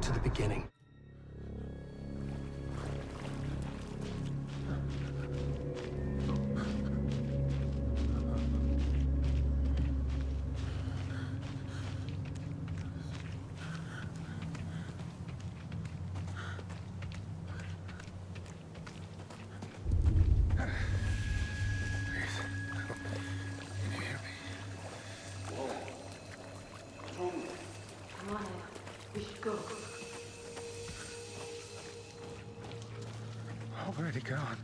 to the beginning. Already gone.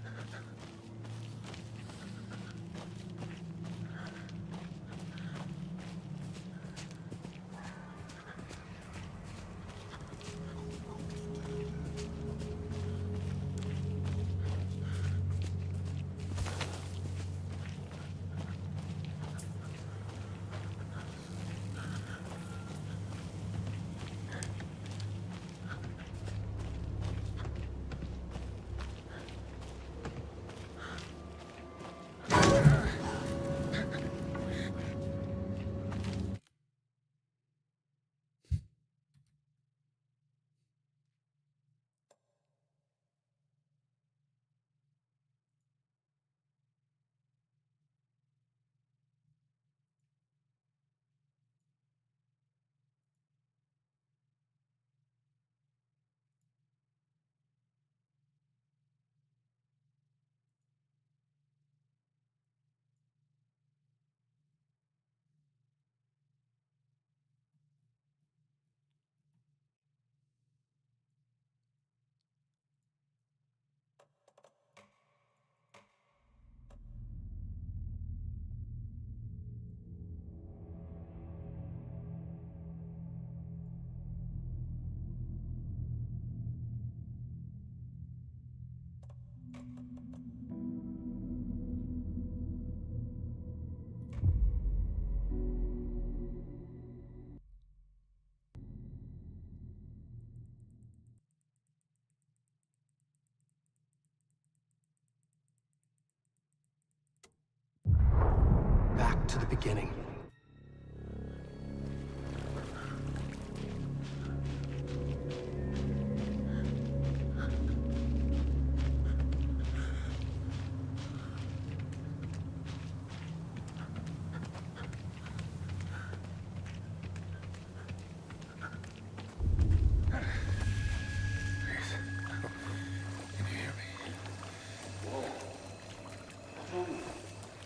Back to the beginning.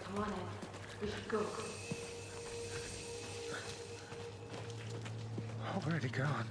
Come on in. We should go. Already gone.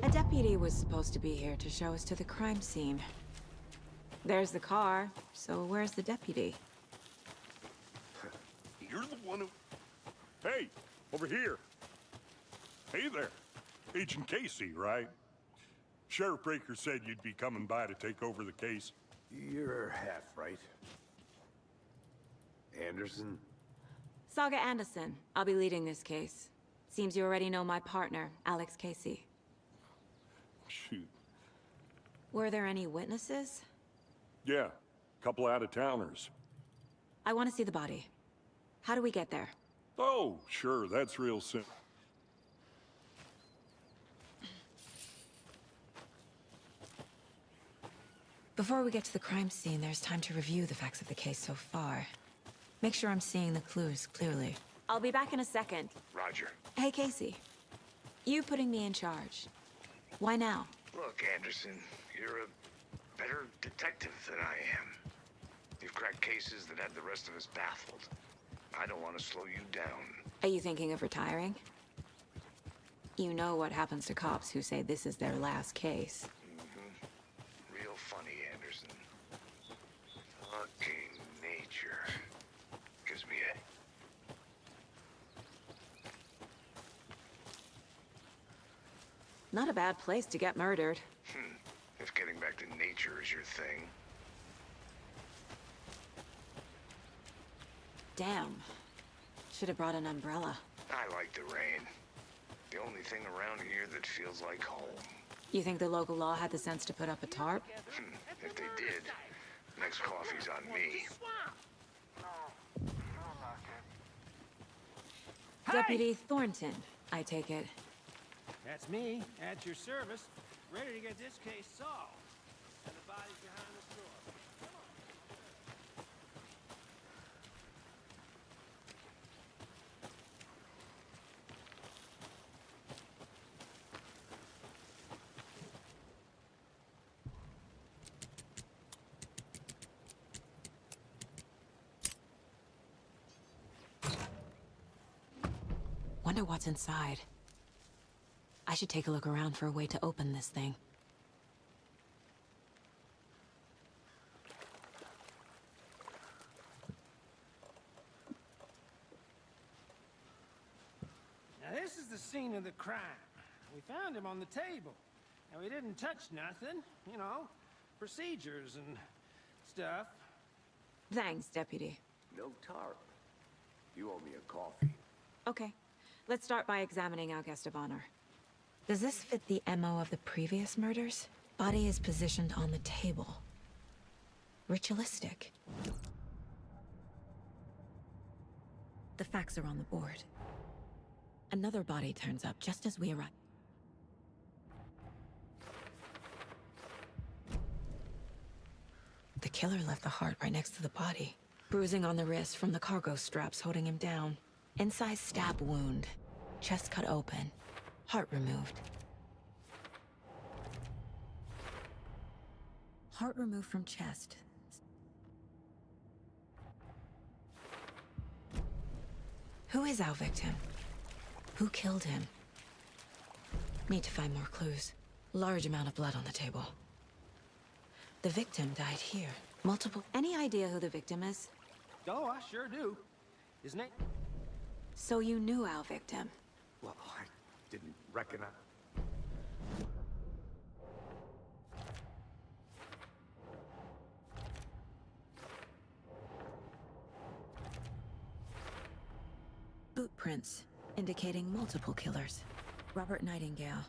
A deputy was supposed to be here to show us to the crime scene. There's the car, so where's the deputy? You're the one who... Hey, over here. Hey there. Agent Casey, right? Sheriff Breaker said you'd be coming by to take over the case. You're half right. Anderson? Saga Anderson. I'll be leading this case. Seems you already know my partner, Alex Casey. Shoot. Were there any witnesses? Yeah, couple out-of-towners. I want to see the body. How do we get there? Oh, sure, that's real simple. Before we get to the crime scene, there's time to review the facts of the case so far. Make sure I'm seeing the clues clearly. I'll be back in a second. Roger. Hey, Casey. You putting me in charge. Why now? Look, Anderson, you're a better detective than I am. You've cracked cases that had the rest of us baffled. I don't want to slow you down. Are you thinking of retiring? You know what happens to cops who say this is their last case. Real funny, Anderson. Fucking nature. Gives me a... Not a bad place to get murdered. If getting back to nature is your thing. Damn. Should have brought an umbrella. I like the rain. The only thing around here that feels like home. You think the local law had the sense to put up a tarp? If they did, next coffee's on me. Deputy Thornton, I take it. That's me, at your service, ready to get this case solved. And the body's behind the store. Wonder what's inside. I should take a look around for a way to open this thing. Now this is the scene of the crime. We found him on the table. And we didn't touch nothing, you know, procedures and stuff. Thanks, Deputy. No tarp. You owe me a coffee. Okay, let's start by examining our guest of honor. Does this fit the MO of the previous murders? Body is positioned on the table. Ritualistic. The facts are on the board. Another body turns up just as we arrive. The killer left the heart right next to the body. Bruising on the wrist from the cargo straps holding him down. Incised stab wound. Chest cut open. Heart removed. Heart removed from chest. Who is our victim? Who killed him? Need to find more clues. Large amount of blood on the table. The victim died here. Multiple... Any idea who the victim is? Oh, I sure do. His name... So you knew our victim. Well, I didn't recognize... Boot prints, indicating multiple killers. Robert Nightingale,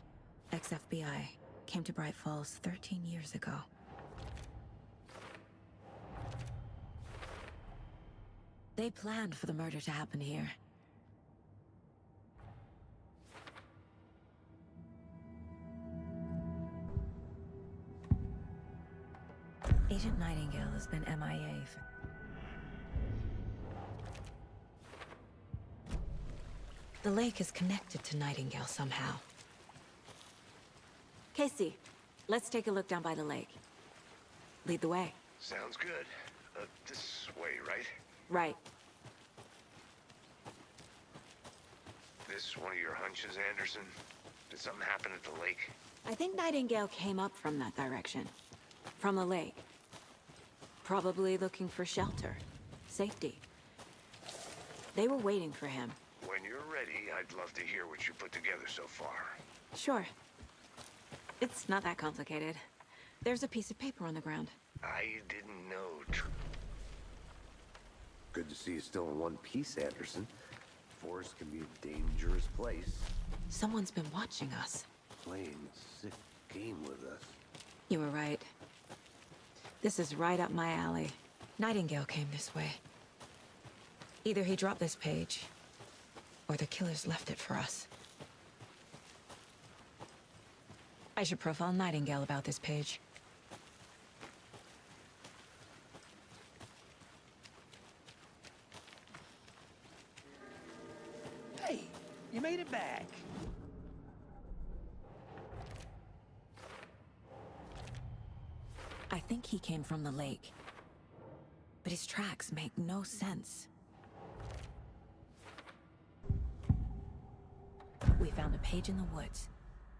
ex-FBI, came to Bright Falls 13 years ago. They planned for the murder to happen here. Agent Nightingale has been MIA for... The lake is connected to Nightingale somehow. Casey, let's take a look down by the lake. Lead the way. Sounds good. This way, right? Right. This one of your hunches, Anderson? Did something happen at the lake? I think Nightingale came up from that direction. From the lake. Probably looking for shelter, safety. They were waiting for him. When you're ready, I'd love to hear what you put together so far. Sure. It's not that complicated. There's a piece of paper on the ground. I didn't know. Good to see you still in one piece, Anderson. Forest can be a dangerous place. Someone's been watching us. Playing a sick game with us. You were right. This is right up my alley. Nightingale came this way. Either he dropped this page, or the killers left it for us. I should profile Nightingale about this page. Hey, you made it back. I think he came from the lake. But his tracks make no sense. We found a page in the woods.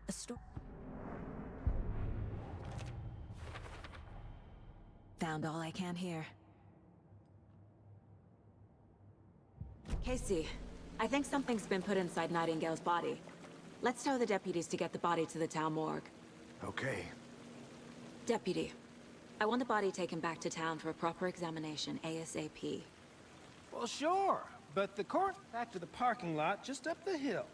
A story. Found all I can here. Casey, I think something's been put inside Nightingale's body. Let's tell the deputies to get the body to the town morgue. Okay. Deputy, I want the body taken back to town for a proper examination, ASAP. Well, sure, but the court back to the parking lot just up the hill.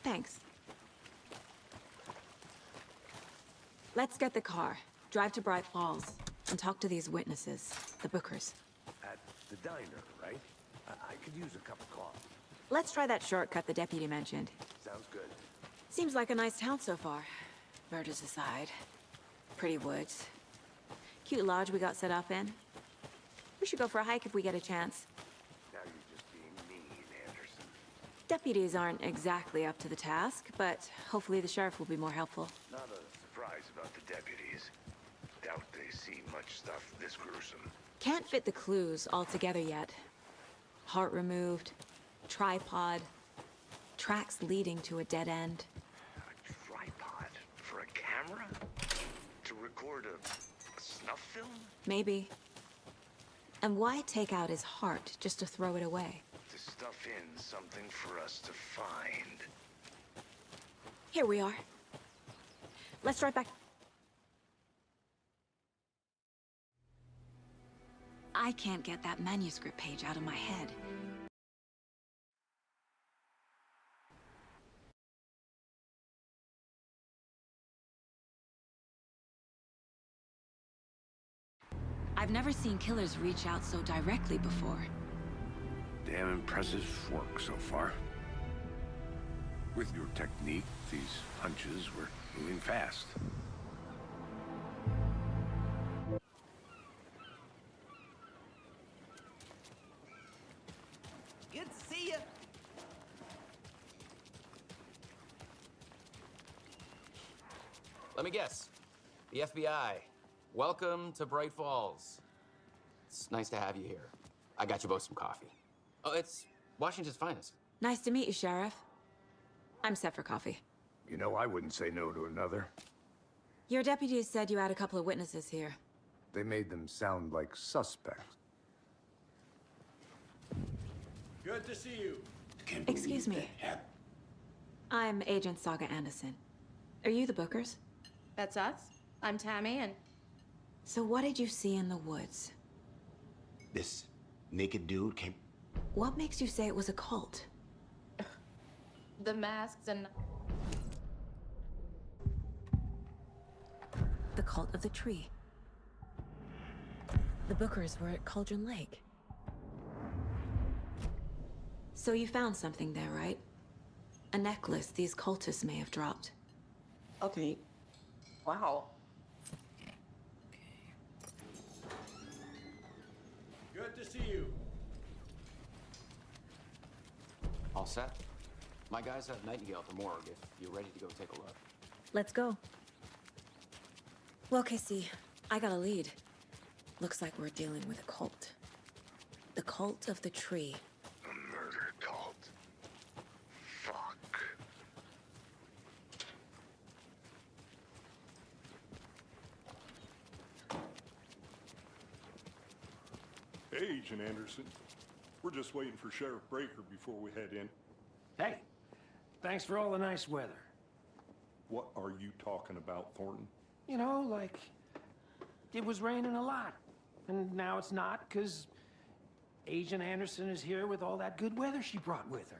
Thanks. Let's get the car, drive to Bright Falls, and talk to these witnesses, the Bookers. At the diner, right? I could use a cup of coffee. Let's try that shortcut the deputy mentioned. Sounds good. Seems like a nice town so far. Murders aside. Pretty woods. Cute lodge we got set up in. We should go for a hike if we get a chance. Now you're just being mean, Anderson. Deputies aren't exactly up to the task, but hopefully the sheriff will be more helpful. Not a surprise about the deputies. Doubt they see much stuff this gruesome. Can't fit the clues all together yet. Heart removed, tripod, tracks leading to a dead end. A tripod for a camera? To record a snuff film? Maybe. And why take out his heart just to throw it away? To stuff in something for us to find. Here we are. Let's drive back. I can't get that manuscript page out of my head. I've never seen killers reach out so directly before. Damn impressive work so far. With your technique, these hunches were moving fast. Good to see you. Let me guess. The FBI. Welcome to Bright Falls. It's nice to have you here. I got you both some coffee. Oh, it's Washington's finest. Nice to meet you, Sheriff. I'm set for coffee. You know, I wouldn't say no to another. Your deputies said you had a couple of witnesses here. They made them sound like suspects. Good to see you. Excuse me. I'm Agent Saga Anderson. Are you the Bookers? That's us. I'm Tammy, and So what did you see in the woods? This naked dude came... What makes you say it was a cult? the masks and... The cult of the tree. The Bookers were at Cauldron Lake. So you found something there, right? A necklace these cultists may have dropped. Okay. Wow. Good to see you. All set? My guys have Nightingale at the morgue if you're ready to go take a look. Let's go. Well, Casey, I got a lead. Looks like we're dealing with a cult. The cult of the tree. A murder cult. Fuck. Hey, Agent Anderson. We're just waiting for Sheriff Breaker before we head in. Hey, thanks for all the nice weather. What are you talking about, Thornton? You know, like, it was raining a lot. And now it's not, because Agent Anderson is here with all that good weather she brought with her.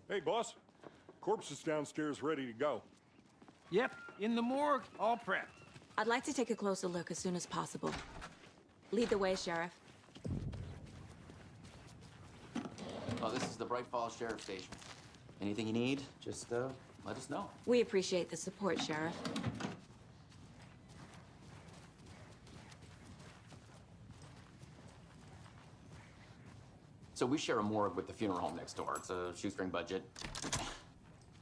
Hey, boss. Corpse is downstairs ready to go. Yep, in the morgue, all prepped. I'd like to take a closer look as soon as possible. Lead the way, Sheriff. Oh, this is the Bright Falls Sheriff Station. Anything you need, just let us know. We appreciate the support, Sheriff. So we share a morgue with the funeral home next door. It's a shoestring budget.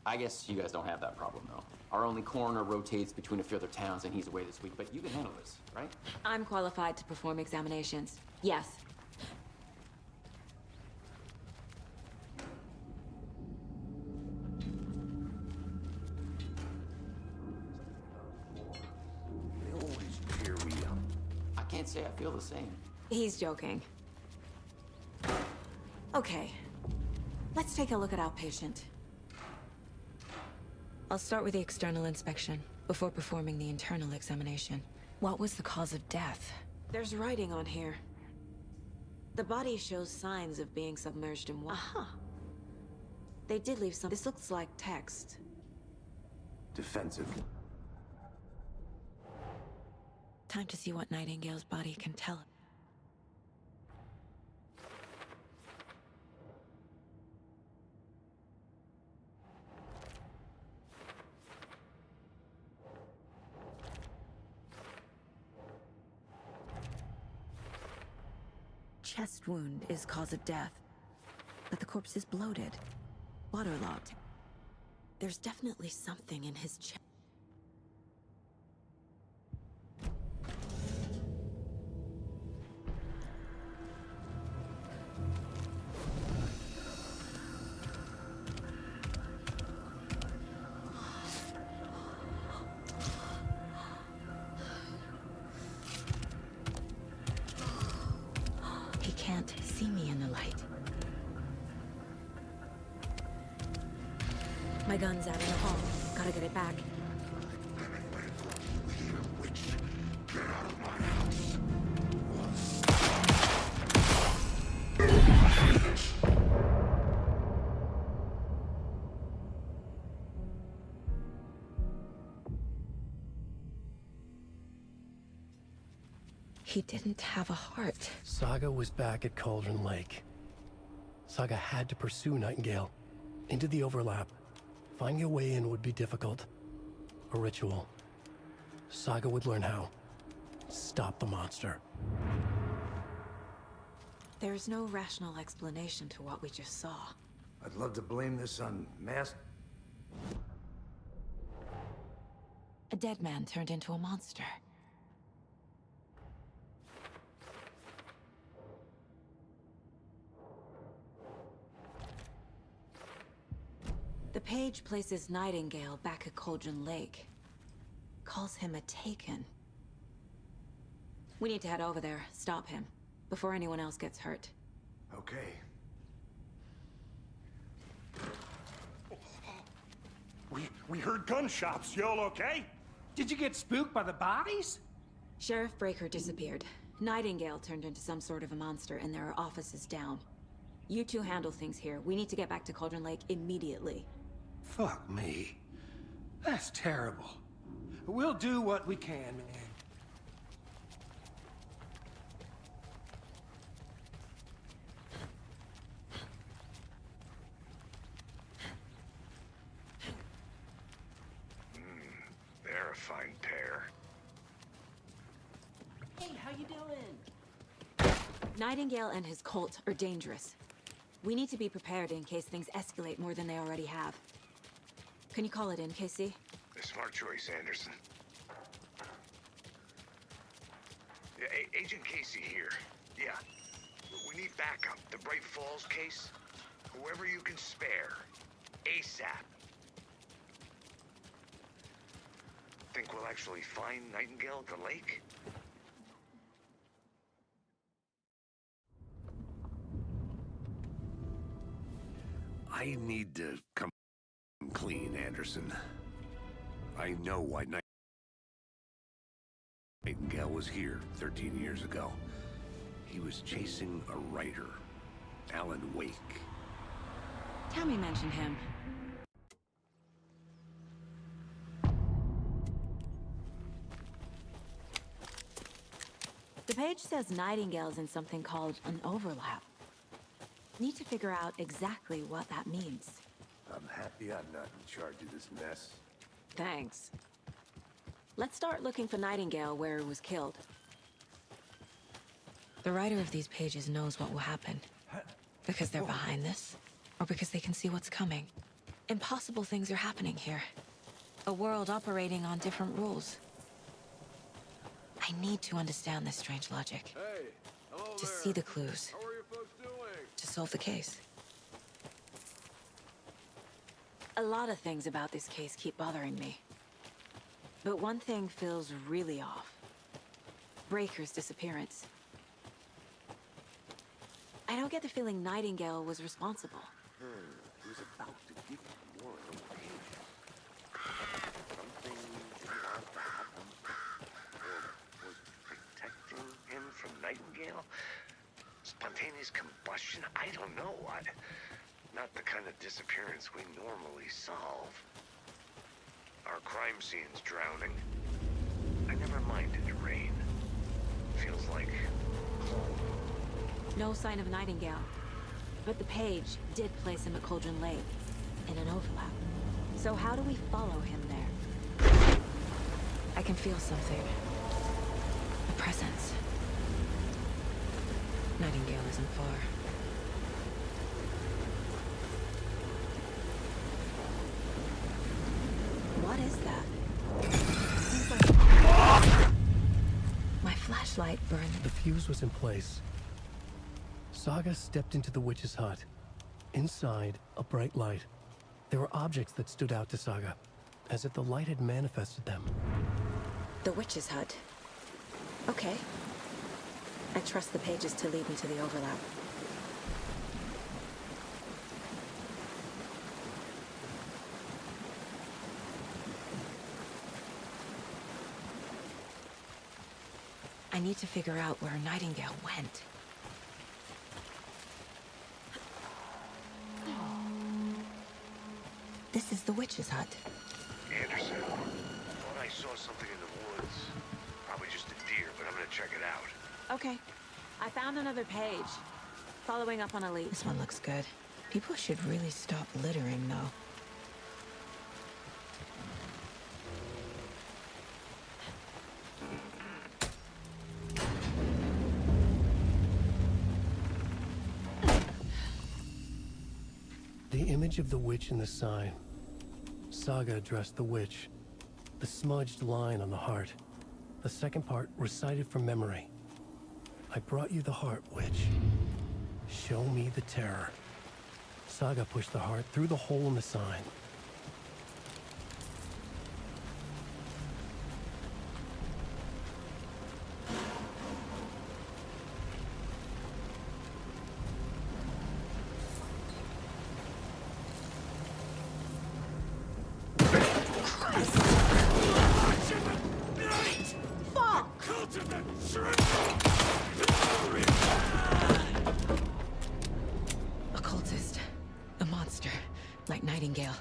I guess you guys don't have that problem, though. Our only coroner rotates between a few other towns, and he's away this week, but you can handle this, right? I'm qualified to perform examinations. Yes. They always cheer me up. I can't say I feel the same. He's joking. Okay. Let's take a look at outpatient. I'll start with the external inspection before performing the internal examination. What was the cause of death? There's writing on here. The body shows signs of being submerged in water. Aha. They did leave some. This looks like text. Defensive. Time to see what Nightingale's body can tell. Chest wound is cause of death, but the corpse is bloated, waterlogged. There's definitely something in his chest. He can't see me in the light. My gun's out in the hall. Gotta get it back. Get out of my house. He didn't have a heart. Saga was back at Cauldron Lake. Saga had to pursue Nightingale. Into the overlap. Finding a way in would be difficult. A ritual. Saga would learn how. Stop the monster. There's no rational explanation to what we just saw. I'd love to blame this on mass... A dead man turned into a monster. The page places Nightingale back at Cauldron Lake. Calls him a Taken. We need to head over there, stop him, before anyone else gets hurt. Okay. We heard gunshots. Y'all okay? Did you get spooked by the bodies? Sheriff Breaker disappeared. Nightingale turned into some sort of a monster, and there are offices down. You two handle things here. We need to get back to Cauldron Lake immediately. Fuck me. That's terrible. We'll do what we can, man. They're a fine pair. Hey, how you doing? Nightingale and his cult are dangerous. We need to be prepared in case things escalate more than they already have. Can you call it in, Casey? A smart choice, Anderson. Yeah, Agent Casey here. Yeah. We need backup. The Bright Falls case. Whoever you can spare. ASAP. Think we'll actually find Nightingale at the lake? I need to come clean, Anderson. I know why Nightingale was here 13 years ago. He was chasing a writer, Alan Wake. Tammy mentioned him. The page says Nightingale's in something called an overlap. Need to figure out exactly what that means. I'm happy I'm not in charge of this mess. Thanks. Let's start looking for Nightingale where he was killed. The writer of these pages knows what will happen. Because they're behind this, or because they can see what's coming. Impossible things are happening here. A world operating on different rules. I need to understand this strange logic. Hey, hello To there. see the clues. How are you folks doing? To solve the case. A lot of things about this case keep bothering me. But one thing feels really off. Breaker's disappearance. I don't get the feeling Nightingale was responsible. He was about to give Warren away. Something did not happen. Or was protecting him from Nightingale? Spontaneous combustion? I don't know. Not the kind of disappearance we normally solve. Our crime scene's drowning. I never minded rain. Feels like home. No sign of Nightingale. But the page did place him at Cauldron Lake, in an overlap. So how do we follow him there? I can feel something. A presence. Nightingale isn't far. What is that? Seems like... My flashlight burned. The fuse was in place. Saga stepped into the witch's hut. Inside, a bright light. There were objects that stood out to Saga, as if the light had manifested them. The witch's hut. Okay. I trust the pages to lead me to the overlap. I need to figure out where Nightingale went. This is the witch's hut. Anderson, thought I saw something in the woods. Probably just a deer, but I'm gonna check it out. Okay. I found another page. Following up on a lead. This one looks good. People should really stop littering, though. The image of the witch in the sign. Saga addressed the witch. The smudged line on the heart. The second part recited from memory. I brought you the heart, witch. Show me the terror. Saga pushed the heart through the hole in the sign. Occultist. A monster. Like Nightingale.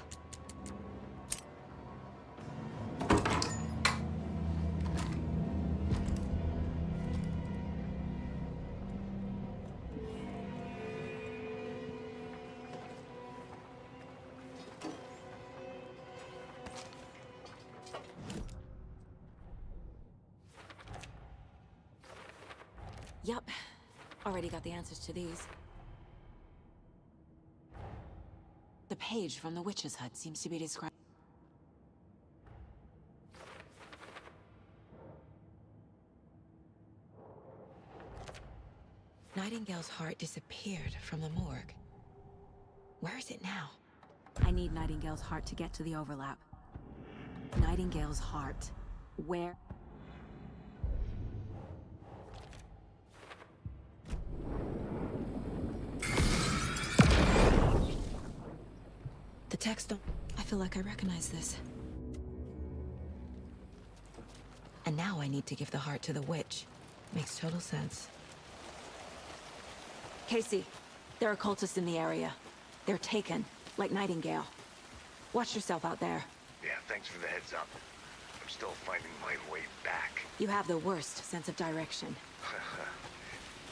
Yup. Already got the answers to these. The page from the witch's hut seems to be described. Nightingale's heart disappeared from the morgue. Where is it now? I need Nightingale's heart to get to the overlap. Nightingale's heart. Where? The text don't... I feel like I recognize this. And now I need to give the heart to the witch. Makes total sense. Casey, there are cultists in the area. They're taken, like Nightingale. Watch yourself out there. Yeah, thanks for the heads up. I'm still finding my way back. You have the worst sense of direction.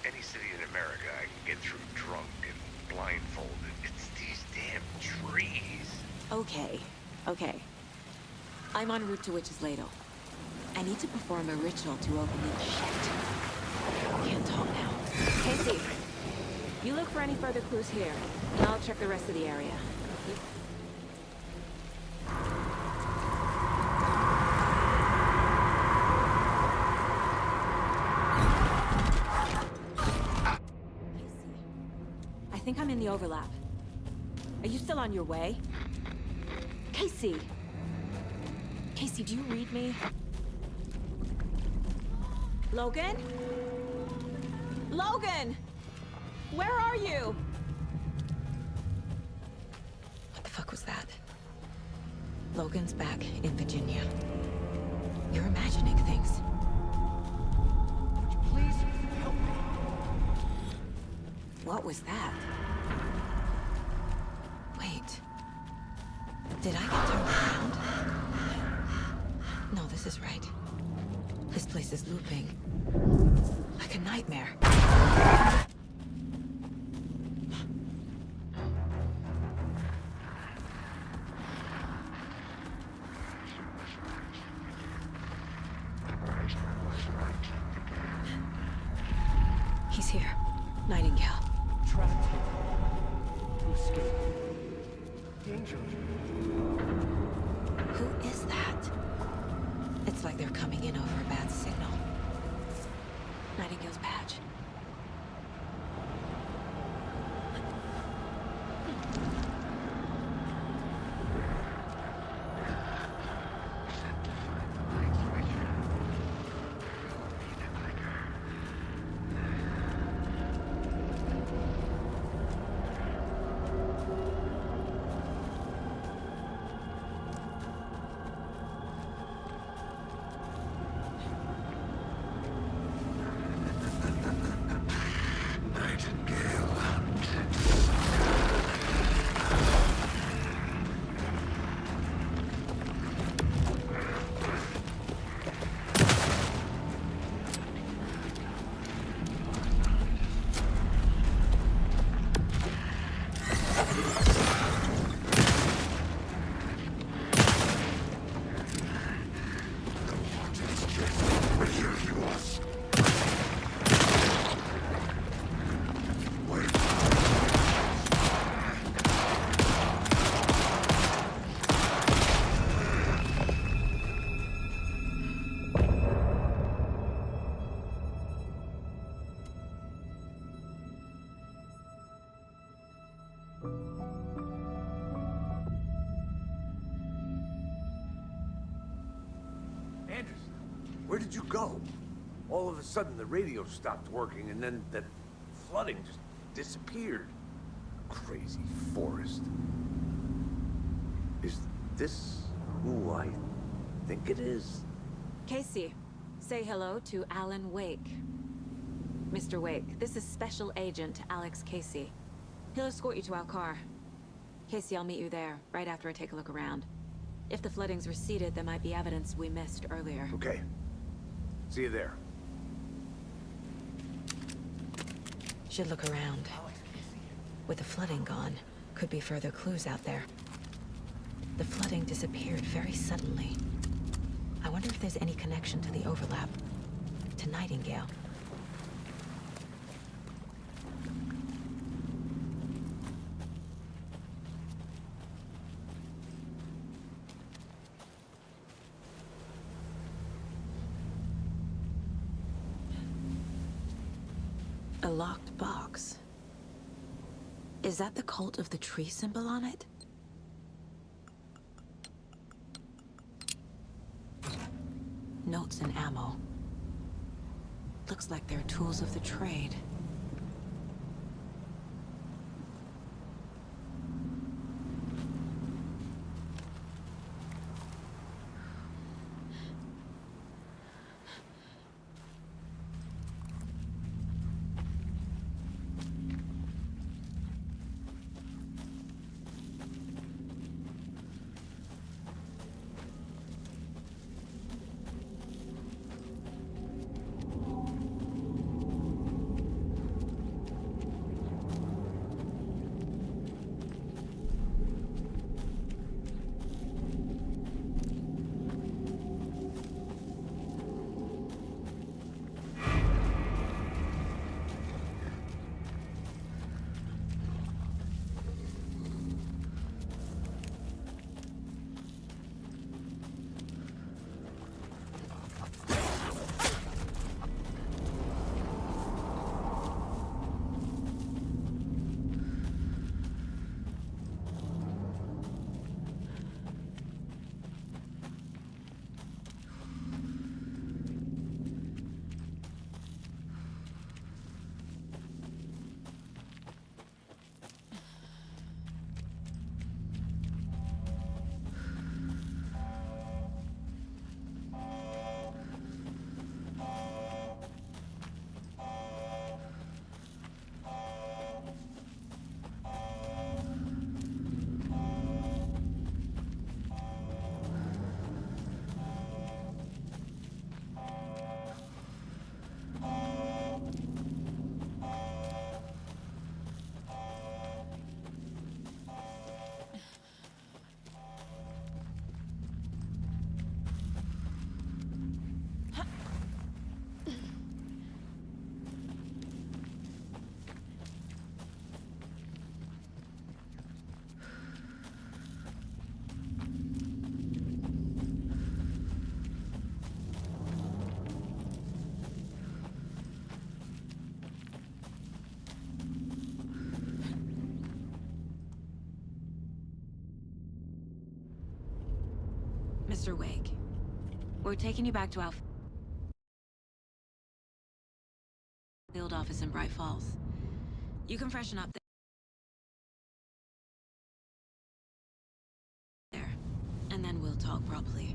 Any city in America I can get through drunk and blindfolded. It's these damn trees. Okay, okay. I'm en route to Witch's Ladle. I need to perform a ritual to open the... Shit. Can't talk now. Casey, you look for any further clues here, and I'll check the rest of the area. I think I'm in the overlap. Are you still on your way? Casey! Casey, do you read me? Logan? Logan! Where are you? What the fuck was that? Logan's back in Virginia. You're imagining things. Would you please help me? What was that? Wait. Did I get turned around? No, this is right. This place is looping. Like a nightmare. He's here. Nightingale. Trapped here. To escape. Danger. Who is that? It's like they're coming in over a bad signal. Nightingale's badge. Where did you go? All of a sudden, the radio stopped working, and then that flooding just disappeared. Crazy forest. Is this who I think it is? Casey, say hello to Alan Wake. Mr. Wake, this is Special Agent Alex Casey. He'll escort you to our car. Casey, I'll meet you there, right after I take a look around. If the flooding's receded, there might be evidence we missed earlier. Okay. See you there. Should look around. With the flooding gone, could be further clues out there. The flooding disappeared very suddenly. I wonder if there's any connection to the overlap. To Nightingale. A locked box. Is that the cult of the tree symbol on it? Notes and ammo. Looks like they're tools of the trade. Mr. Wake, we're taking you back to our field office in Bright Falls. You can freshen up there, and then we'll talk properly.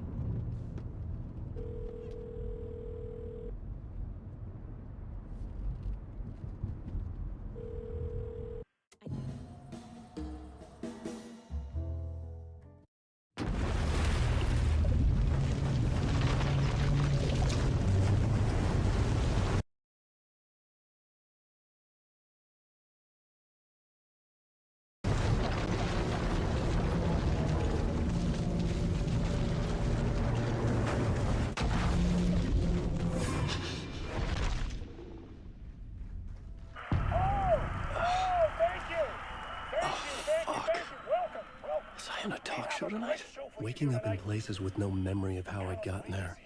Show tonight? Waking up in places with no memory of how I'd gotten there.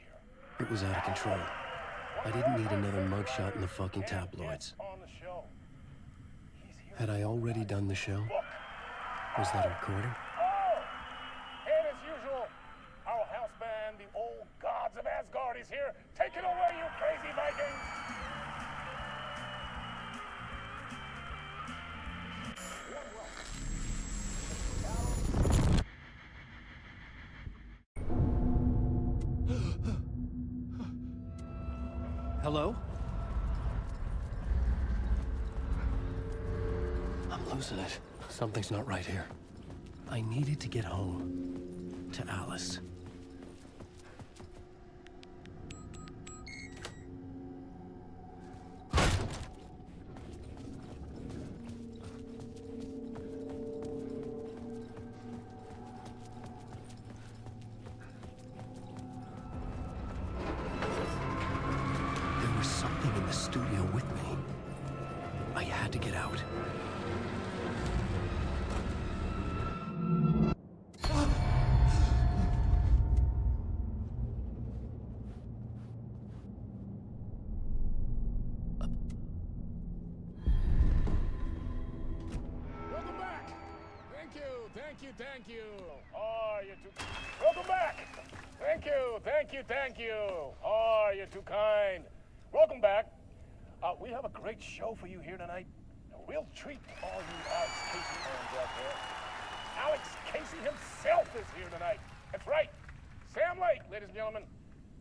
It was out of control. I didn't need another mugshot in the fucking tabloids. Had I already done the show? Was that a recording? And as usual, our house band, the old gods of Asgard, is here. Take it away, you crazy Vikings! Hello? I'm losing it. Something's not right here. I needed to get home. To Alice. Studio with me. I had to get out. thank you. Oh, you're too... Welcome back. Thank you, thank you, thank you. Oh, you're too kind. Welcome back. We have a great show for you here tonight. A real treat for all you Alex Casey fans out there. Alex Casey himself is here tonight. That's right. Sam Lake, ladies and gentlemen.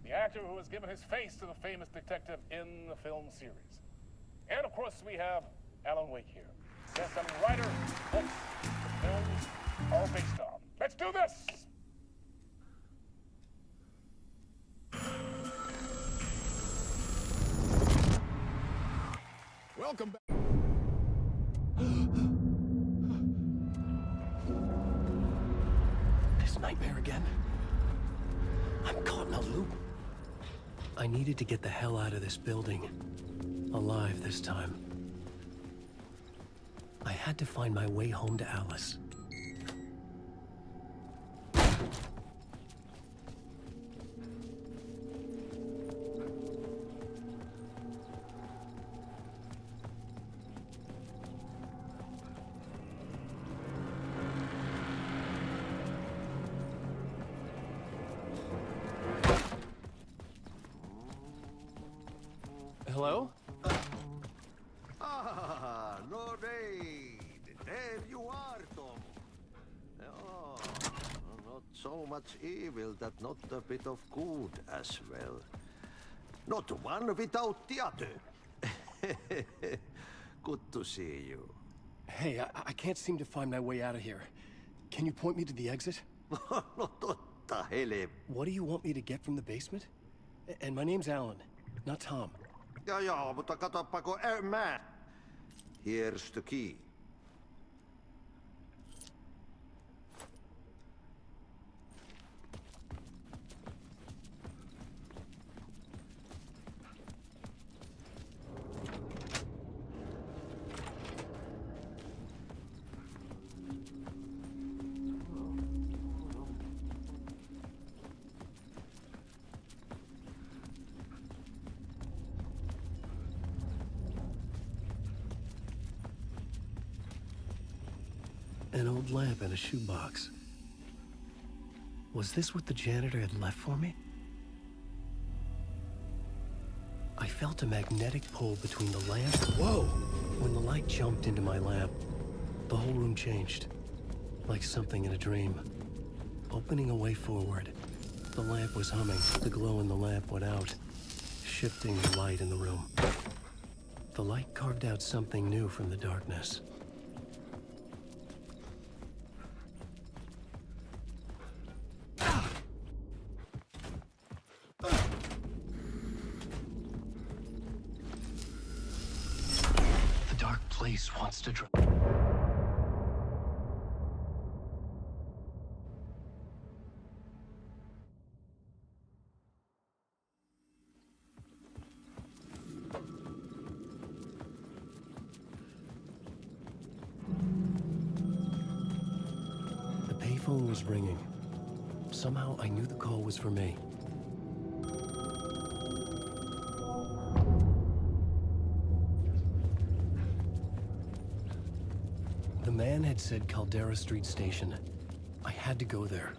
The actor who has given his face to the famous detective in the film series. And of course, we have Alan Wake here. Best-selling writer, books, the films are based on. Let's do this! Welcome back. This nightmare again? I'm caught in a loop. I needed to get the hell out of this building. Alive this time. I had to find my way home to Alice. Hello? No raid. There you are, Tom. Oh, not so much evil that not a bit of good as well. Not one without the other. Good to see you. Hey, I can't seem to find my way out of here. Can you point me to the exit? No totta, hele. What do you want me to get from the basement? And my name's Alan, not Tom. Joo, mutta katopako mä. Here's the key. An old lamp in a shoebox. Was this what the janitor had left for me? I felt a magnetic pull between the lamp. Whoa! When the light jumped into my lamp, the whole room changed. Like something in a dream. Opening a way forward, the lamp was humming. The glow in the lamp went out, shifting the light in the room. The light carved out something new from the darkness. Place wants to drop. The payphone was ringing. Somehow I knew the call was for me. The man had said Caldera Street Station. I had to go there.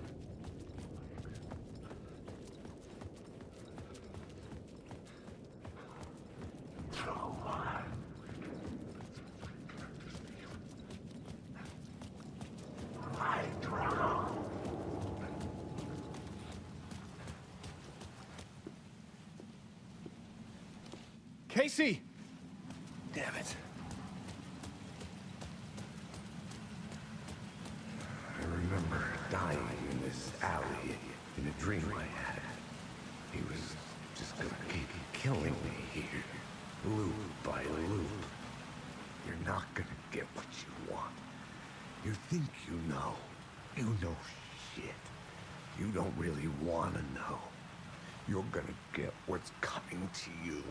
Casey! Damn it. I remember dying in this alley in a dream I had. He was just gonna keep killing me here, loop by loop. You're not gonna get what you want. You think you know. You know shit. You don't really want to know. You're gonna get what's coming to you.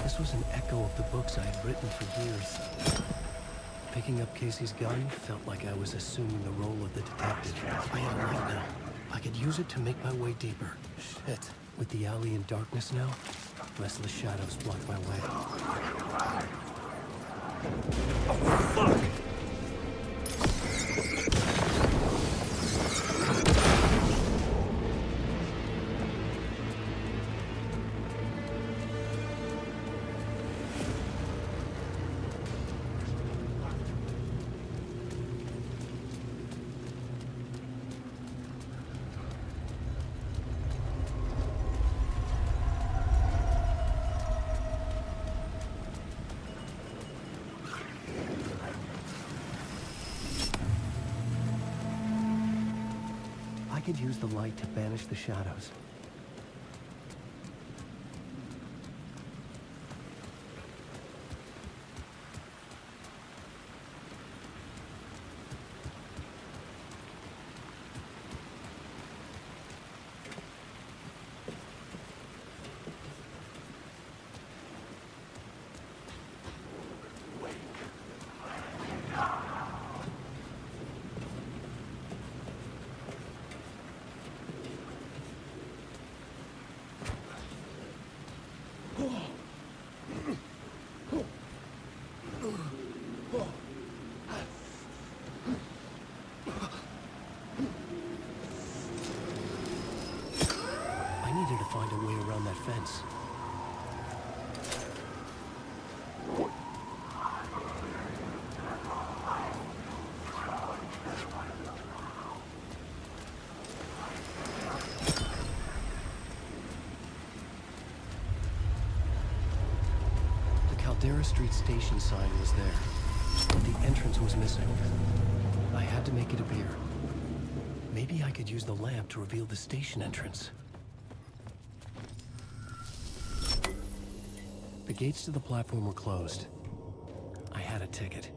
This was an echo of the books I had written for years. Picking up Casey's gun felt like I was assuming the role of the detective. I had a light now. I could use it to make my way deeper. Shit. With the alley in darkness now, restless shadows block my way. Oh, fuck! I could use the light to banish the shadows. I needed to find a way around that fence. The Caldera Street station sign was there, but the entrance was missing. I had to make it appear. Maybe I could use the lamp to reveal the station entrance. The gates to the platform were closed. I had a ticket.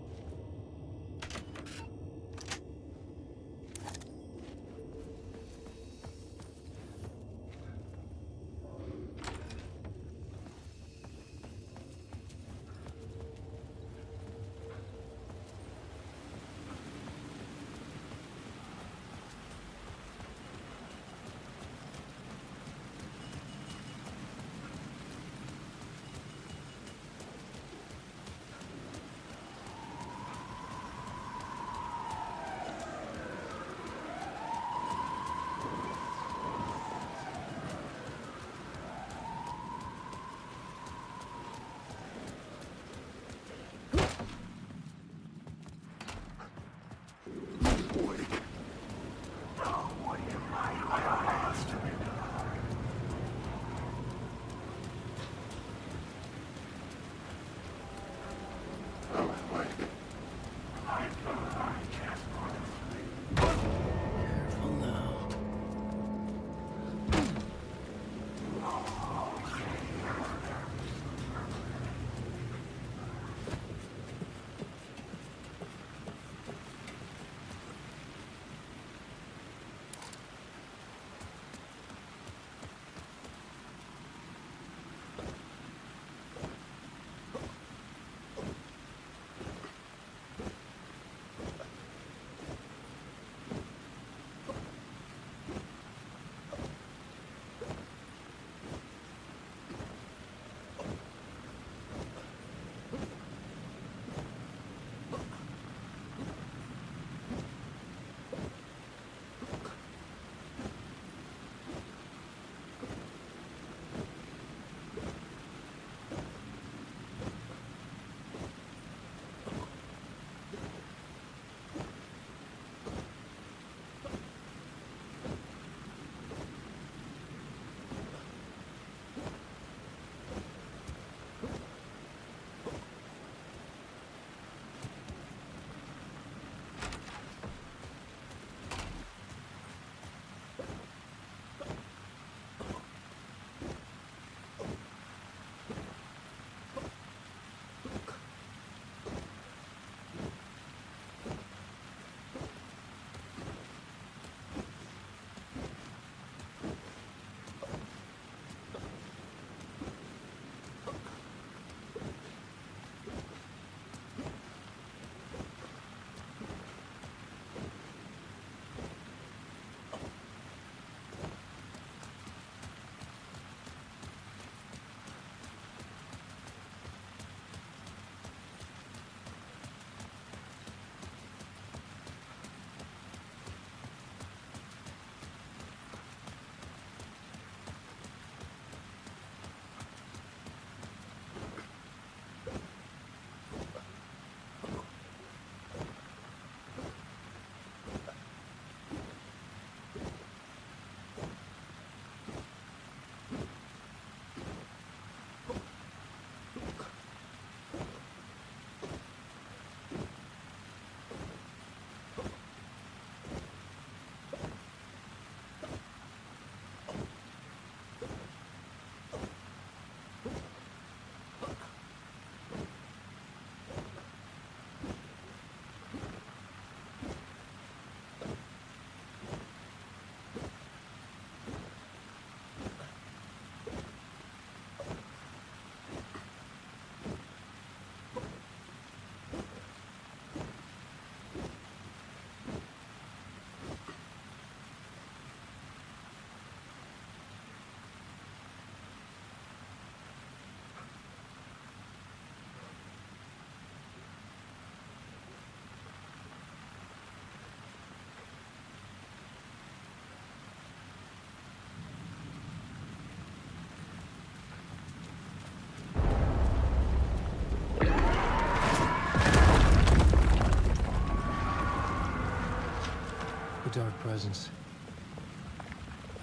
The dark presence.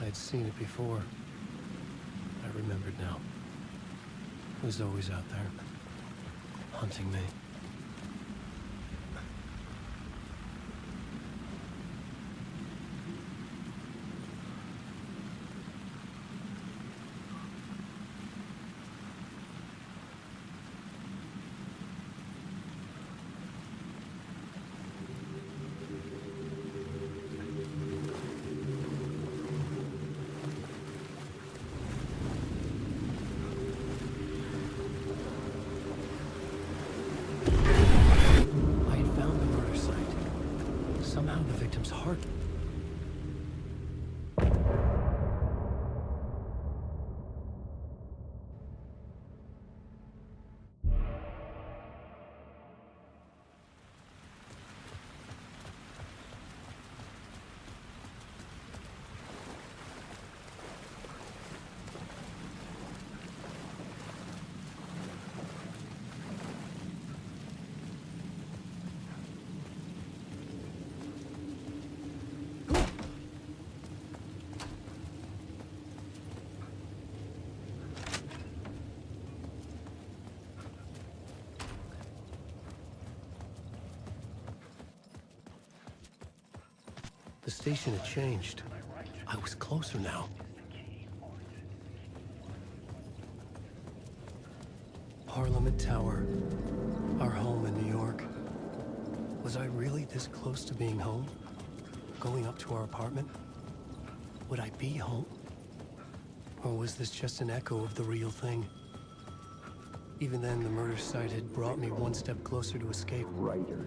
I had seen it before. I remembered now. It was always out there, hunting me. Somehow the victim's heart... The station had changed. I was closer now. Parliament Tower. Our home in New York. Was I really this close to being home? Going up to our apartment? Would I be home? Or was this just an echo of the real thing? Even then, the murder site had brought me one step closer to escape. Writer.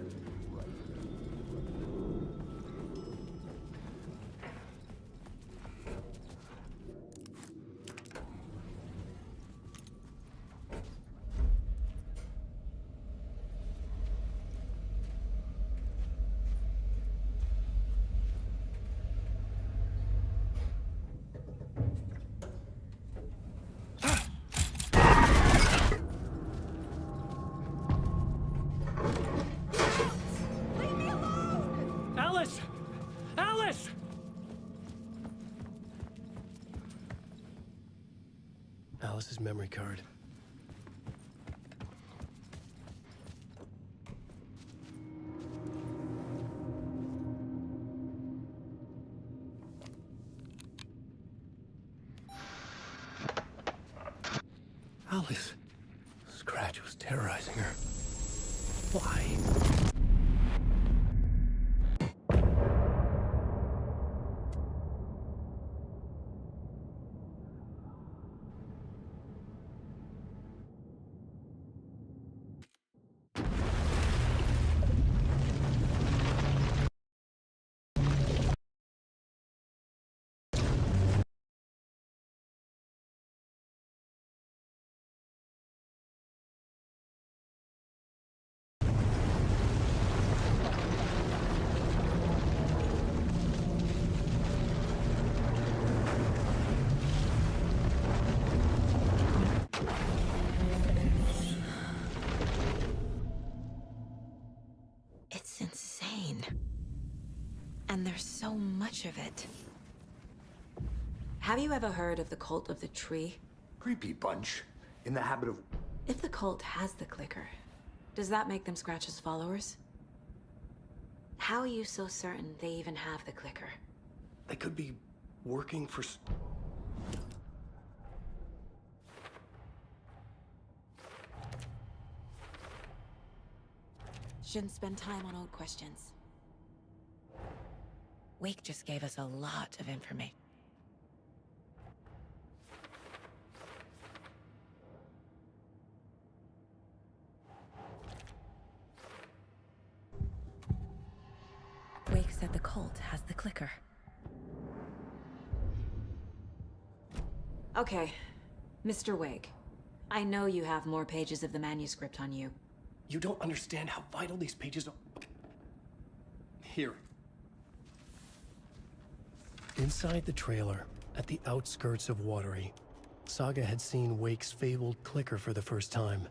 Alice! Alice! Alice's memory card. Alice. Scratch was terrorizing her. Why? It's insane. And there's so much of it. Have you ever heard of the Cult of the Tree? Creepy bunch. In the habit of... If the cult has the clicker, does that make them Scratch's followers? How are you so certain they even have the clicker? They could be working for... Shouldn't spend time on old questions. Wake just gave us a lot of information. Wake said the cult has the clicker. Okay, Mr. Wake. I know you have more pages of the manuscript on you. You don't understand how vital these pages are. Here. Inside the trailer, at the outskirts of Watery, Saga had seen Wake's fabled clicker for the first time,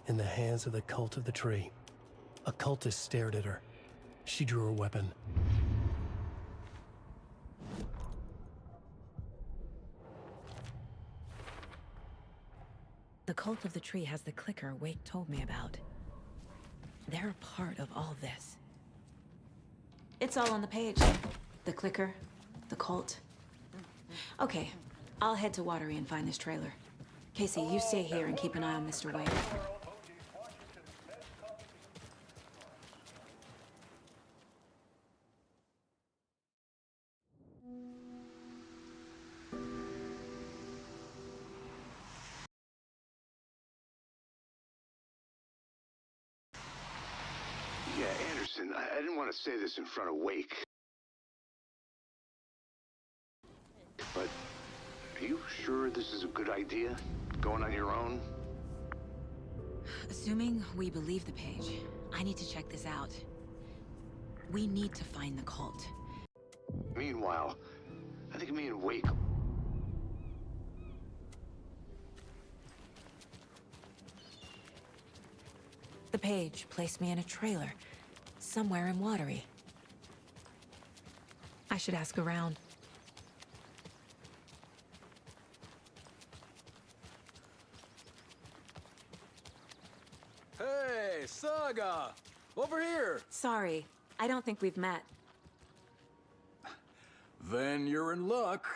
in the hands of the Cult of the Tree. A cultist stared at her. She drew her weapon. The cult of the tree has the clicker Wake told me about. They're a part of all this. It's all on the page. The clicker, the cult. Okay, I'll head to Watery and find this trailer. Casey, you stay here and keep an eye on Mr. Wake. Yeah, Anderson, I didn't want to say this in front of Wake. But are you sure this is a good idea? Going on your own? Assuming we believe the page, I need to check this out. We need to find the cult. Meanwhile, I think me and Wake... The page placed me in a trailer, somewhere in Watery. I should ask around. Hey, Saga! Over here! Sorry, I don't think we've met. Then you're in luck.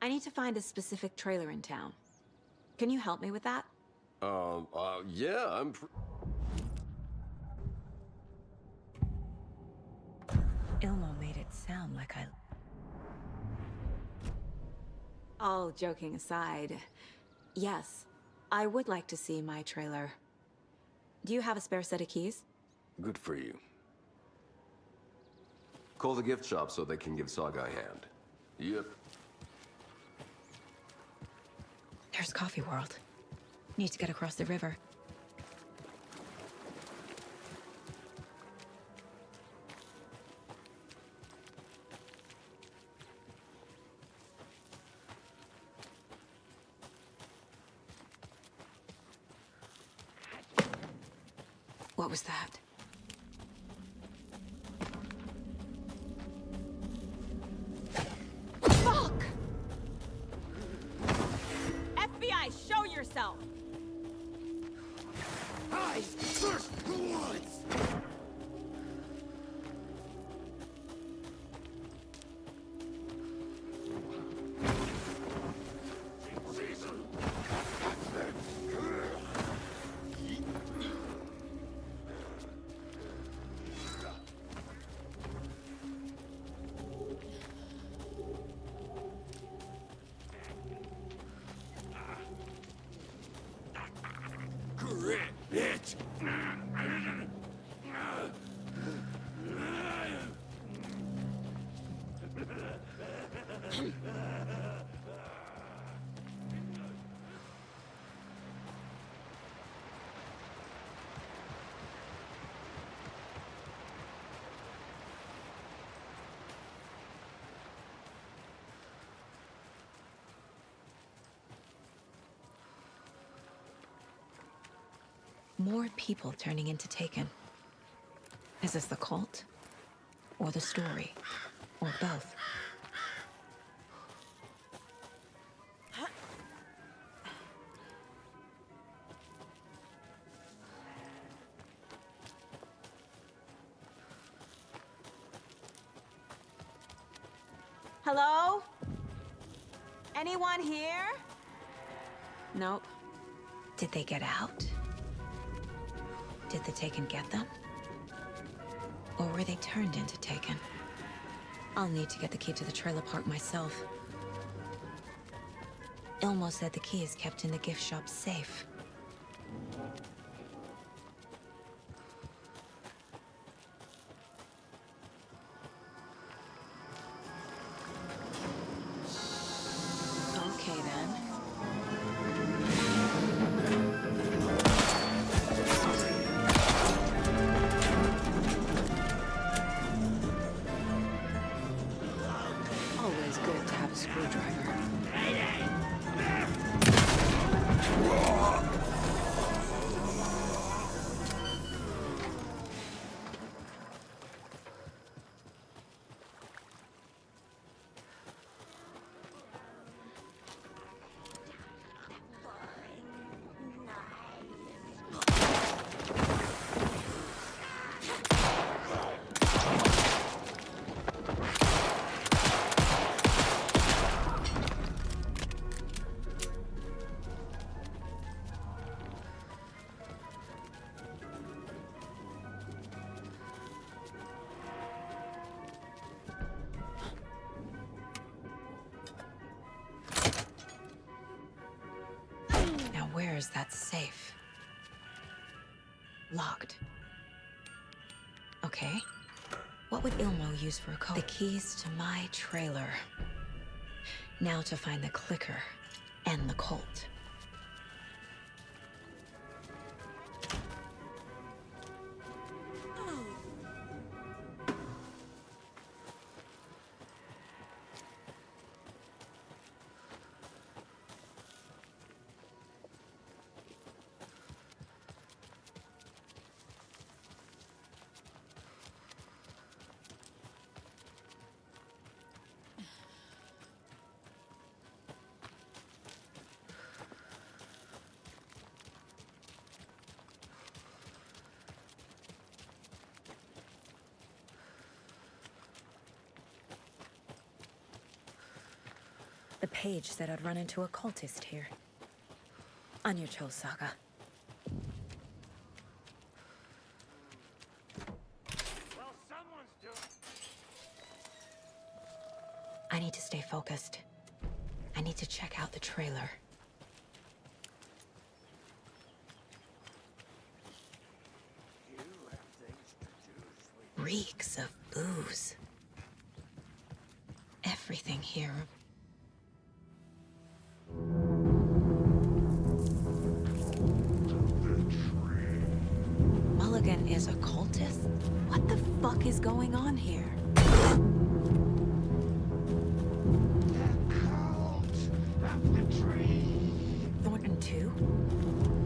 I need to find a specific trailer in town. Can you help me with that? Yeah, I'm... Ilmo made it sound like I... All joking aside, yes, I would like to see my trailer. Do you have a spare set of keys? Good for you. Call the gift shop so they can give Saga a hand. Yep. There's Coffee World. Need to get across the river. What was that? Fuck! FBI, show yourself! Eyes first once! Bitch! More people turning into Taken. Is this the cult? Or the story? Or both? Hello? Anyone here? Nope. Did they get out? Did the Taken get them? Or were they turned into Taken? I'll need to get the key to the trailer park myself. Ilmo said the key is kept in the gift shop safe. Okay then. Always good to have a screwdriver. Where's that safe? Locked. Okay. What would Ilmo use for a code? The keys to my trailer. Now to find the clicker and the Colt. The page said I'd run into a cultist here. On your Cho saga. Well, someone's doing... I need to stay focused. I need to check out the trailer. Reeks of booze. Everything here. Mulligan is a cultist? What the fuck is going on here? Thornton too?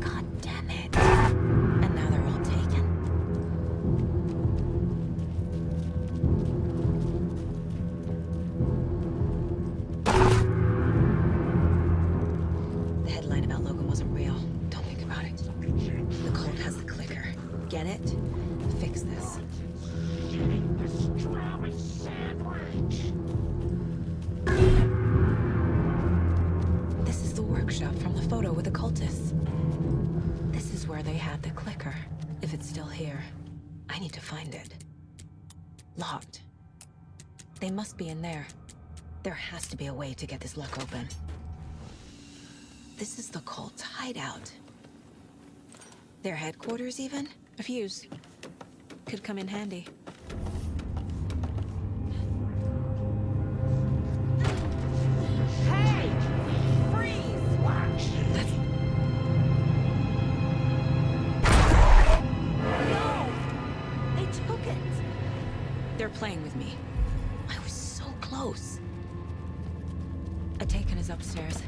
God damn it. And now they're all taken. The headline about Logan wasn't real. Don't think about it. The Colt has the clicker. Get it? Fix this. This is the workshop from the photo with the cultists. This is where they had the clicker. If it's still here, I need to find it. Locked. They must be in there. There has to be a way to get this lock open. This is the cult's hideout. Their headquarters, even? A fuse. Could come in handy. Hey! Freeze! That's... No! They took it! They're playing with me. I was so close. Atakan is upstairs.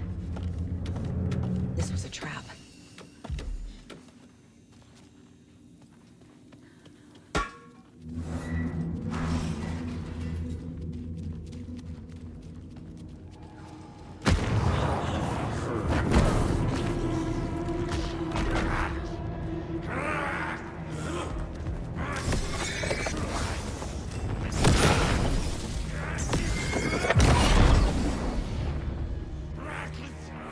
This was a trap.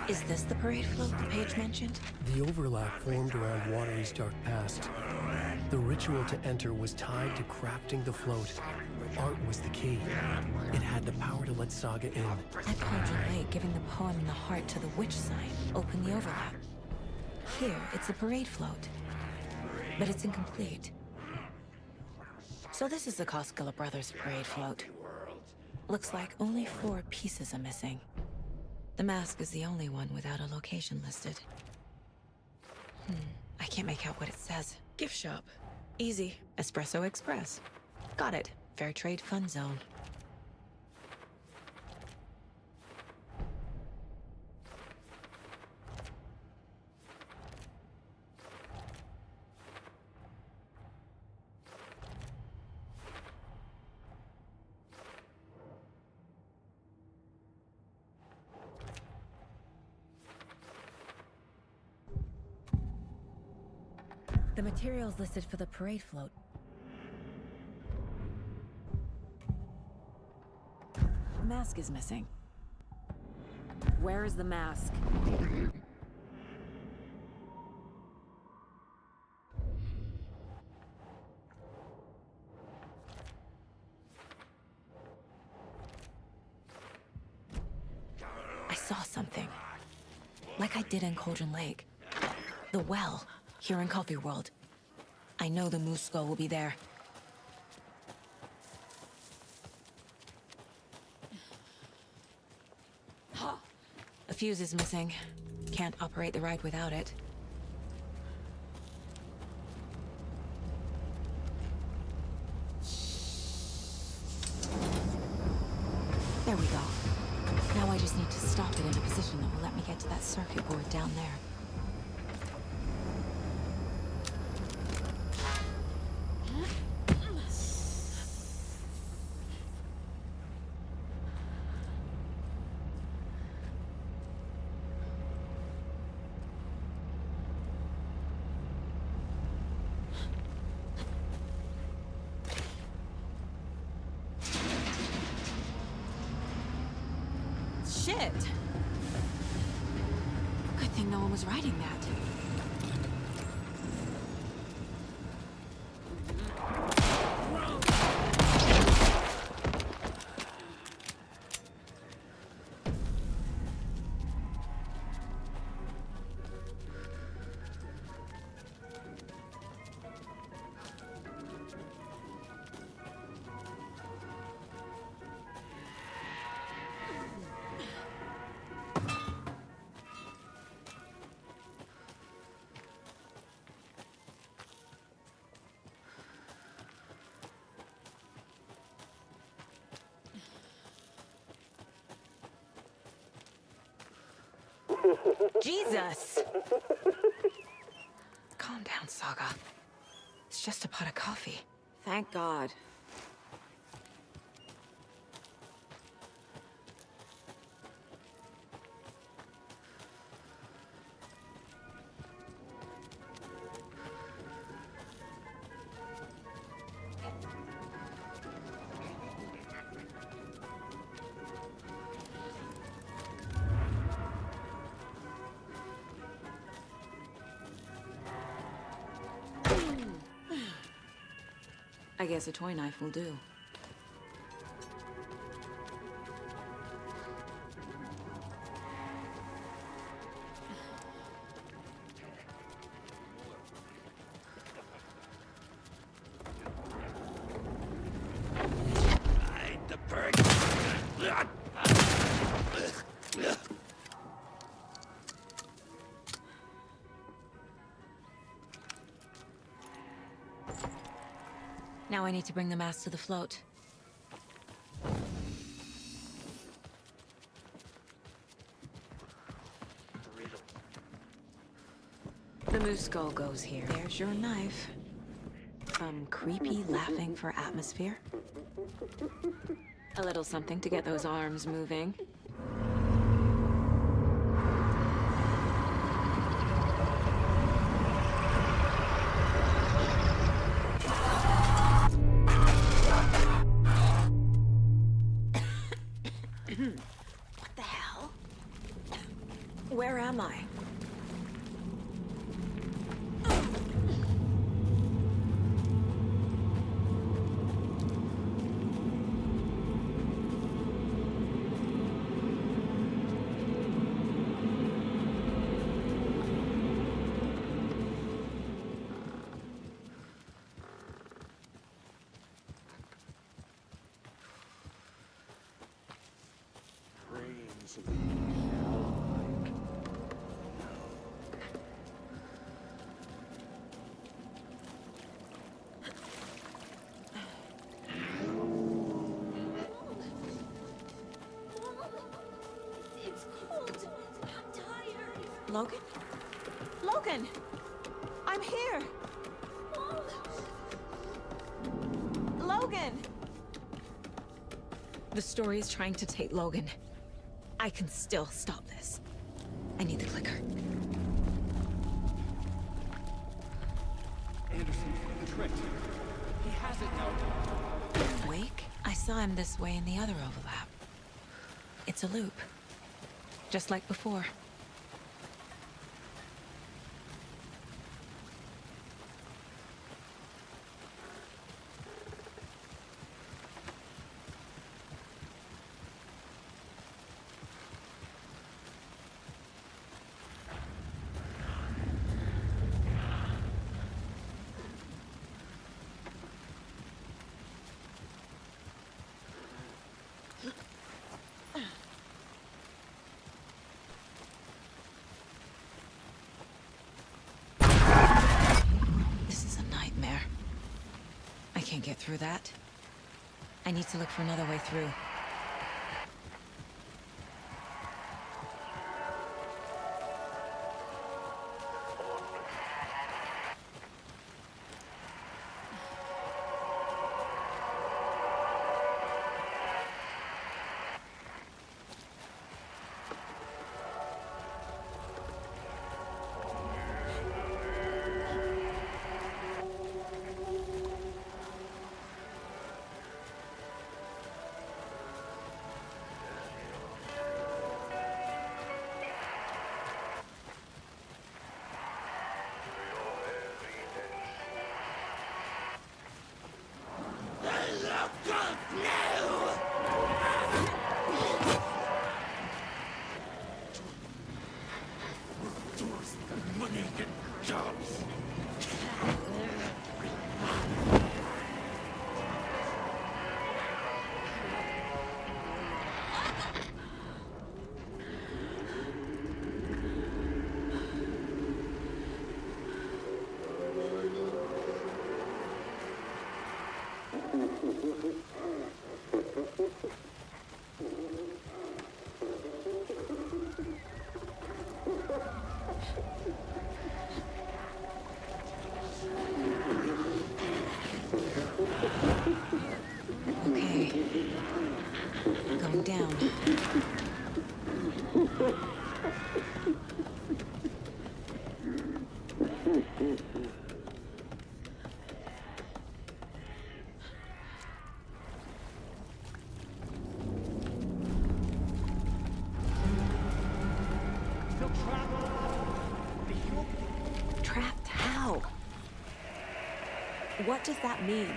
Is this the parade float the page mentioned? The overlap formed around Watery's dark past. The ritual to enter was tied to crafting the float. Art was the key. It had the power to let Saga in. At Cauldron Lake, giving the poem the heart to the witch sign opened the overlap. Here, it's the parade float. But it's incomplete. So this is the Koskela Brothers parade float. Looks like only 4 pieces are missing. The mask is the only one without a location listed. I can't make out what it says. Gift shop. Easy. Espresso Express. Got it. Fair trade fun zone. The materials listed for the parade float. The mask is missing. Where is the mask? I saw something. Like I did in Cauldron Lake. The well, here in Coffee World. I know the moose skull will be there. A fuse is missing. Can't operate the ride without it. There we go. Now I just need to stop it in a position that will let me get to that circuit board down there. Shit! Good thing no one was riding that. Jesus! Calm down, Saga. It's just a pot of coffee. Thank God. I guess a toy knife will do. Now I need to bring the mask to the float. The moose skull goes here. There's your knife. Some creepy laughing for atmosphere. A little something to get those arms moving. What the hell? Where am I? Logan? Logan! I'm here! Logan! The story is trying to take Logan. I can still stop this. I need the clicker. Anderson tricked. He has it now. Wake? I saw him this way in the other overlap. It's a loop. Just like before. can't get through that. I need to look for another way through. Okay. Going down. Trapped how? What does that mean?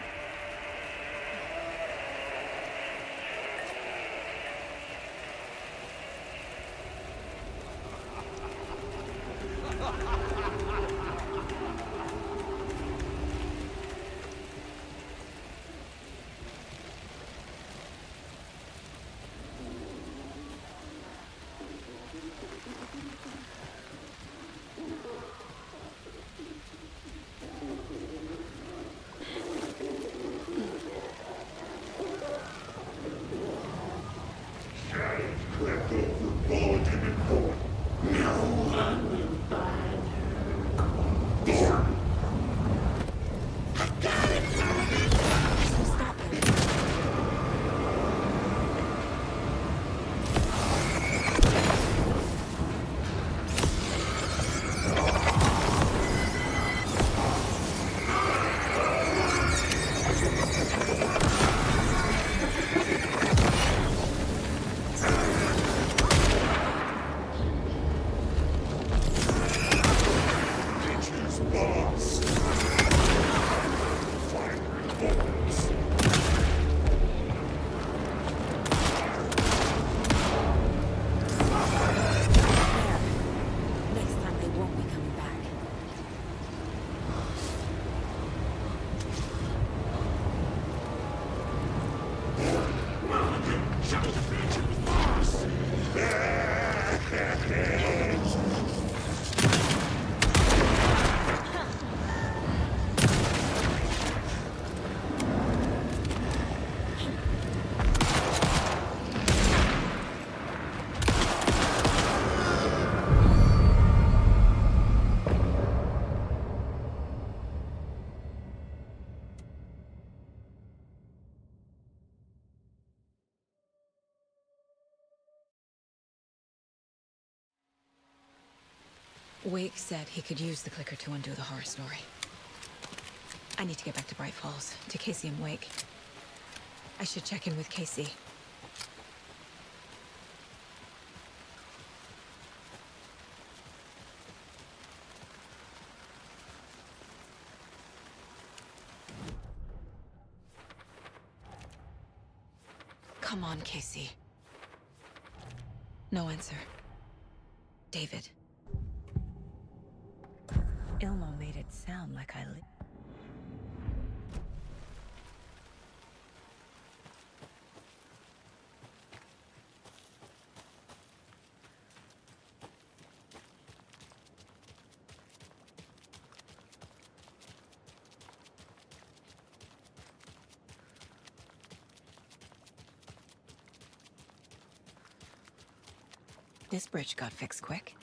Wake said he could use the clicker to undo the horror story. I need to get back to Bright Falls, to Casey and Wake. I should check in with Casey. Come on, Casey. No answer. David. Ilmo made it sound like I lived. This bridge got fixed quick.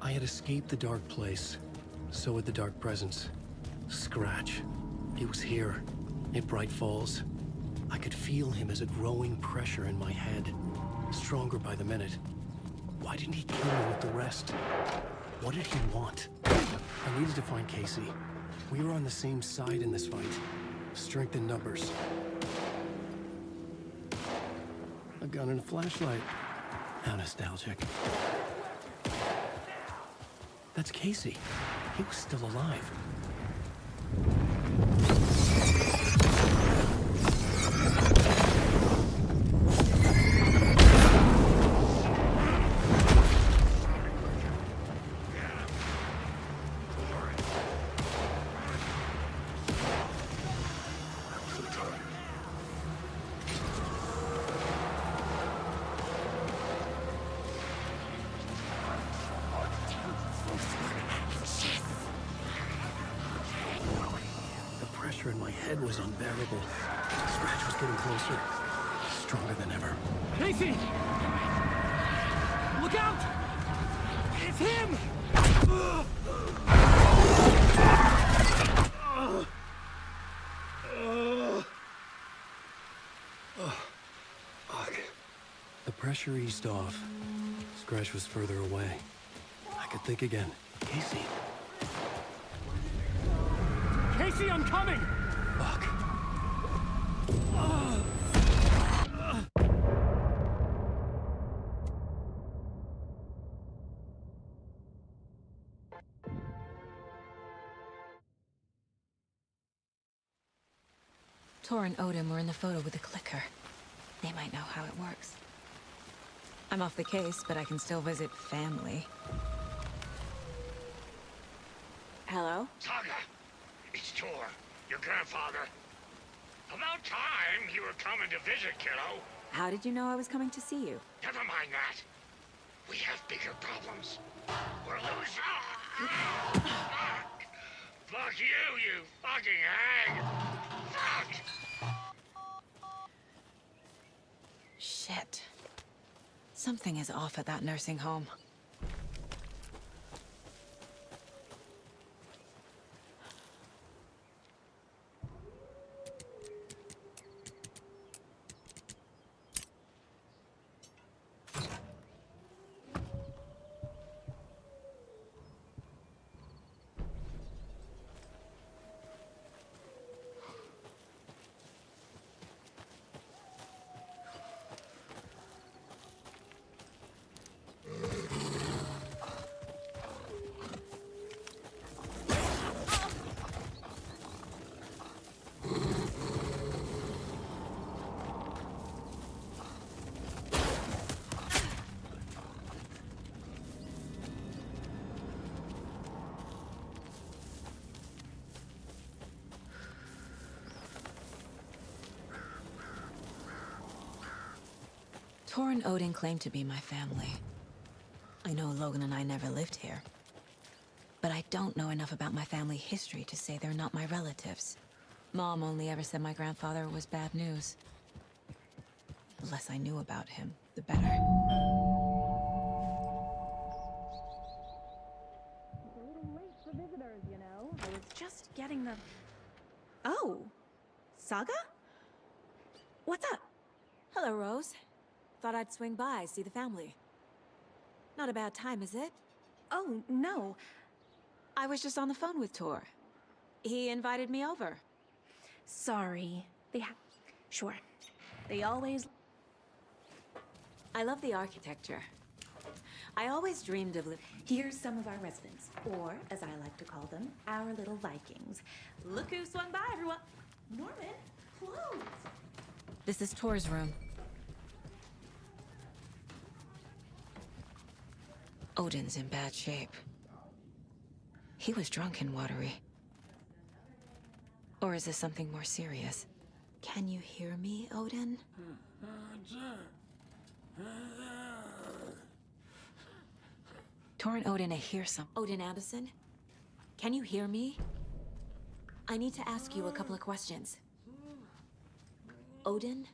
I had escaped the dark place. So had the dark presence. Scratch. He was here, in Bright Falls. I could feel him as a growing pressure in my head, stronger by the minute. Why didn't he kill me with the rest? What did he want? I needed to find Casey. We were on the same side in this fight. Strength in numbers. A gun and a flashlight. How nostalgic. That's Casey. He was still alive. In my head was unbearable. Scratch was getting closer. Stronger than ever. Casey! Look out! It's him! Fuck. The pressure eased off. Scratch was further away. I could think again. Casey. Casey, I'm coming! Fuck. Tor and Odin were in the photo with the clicker. They might know how it works. I'm off the case, but I can still visit family. Hello? Saga! It's Tor, your grandfather. About time you were coming to visit, kiddo. How did you know I was coming to see you? Never mind that. We have bigger problems. We're losing. Fuck! Fuck you, you fucking hag! Fuck! Shit. Something is off at that nursing home. Tor and Odin claim to be my family. I know Logan and I never lived here. But I don't know enough about my family history to say they're not my relatives. Mom only ever said my grandfather was bad news. The less I knew about him, the better. It's a little late for visitors, you know. I was just getting the... Oh! Saga? What's up? Hello, Rose. Thought I'd swing by, see the family. Not a bad time, is it? Oh, no. I was just on the phone with Tor. He invited me over. Sorry. Sure. They always... I love the architecture. I always dreamed of Here's some of our residents, or, as I like to call them, our little Vikings. Look who swung by, everyone. Norman, clothes. This is Tor's room. Odin's in bad shape. He was drunk and watery. Or is this something more serious? Can you hear me, Odin? Tor and Odin, I hear some. Odin Anderson? Can you hear me? I need to ask you a couple of questions. Odin?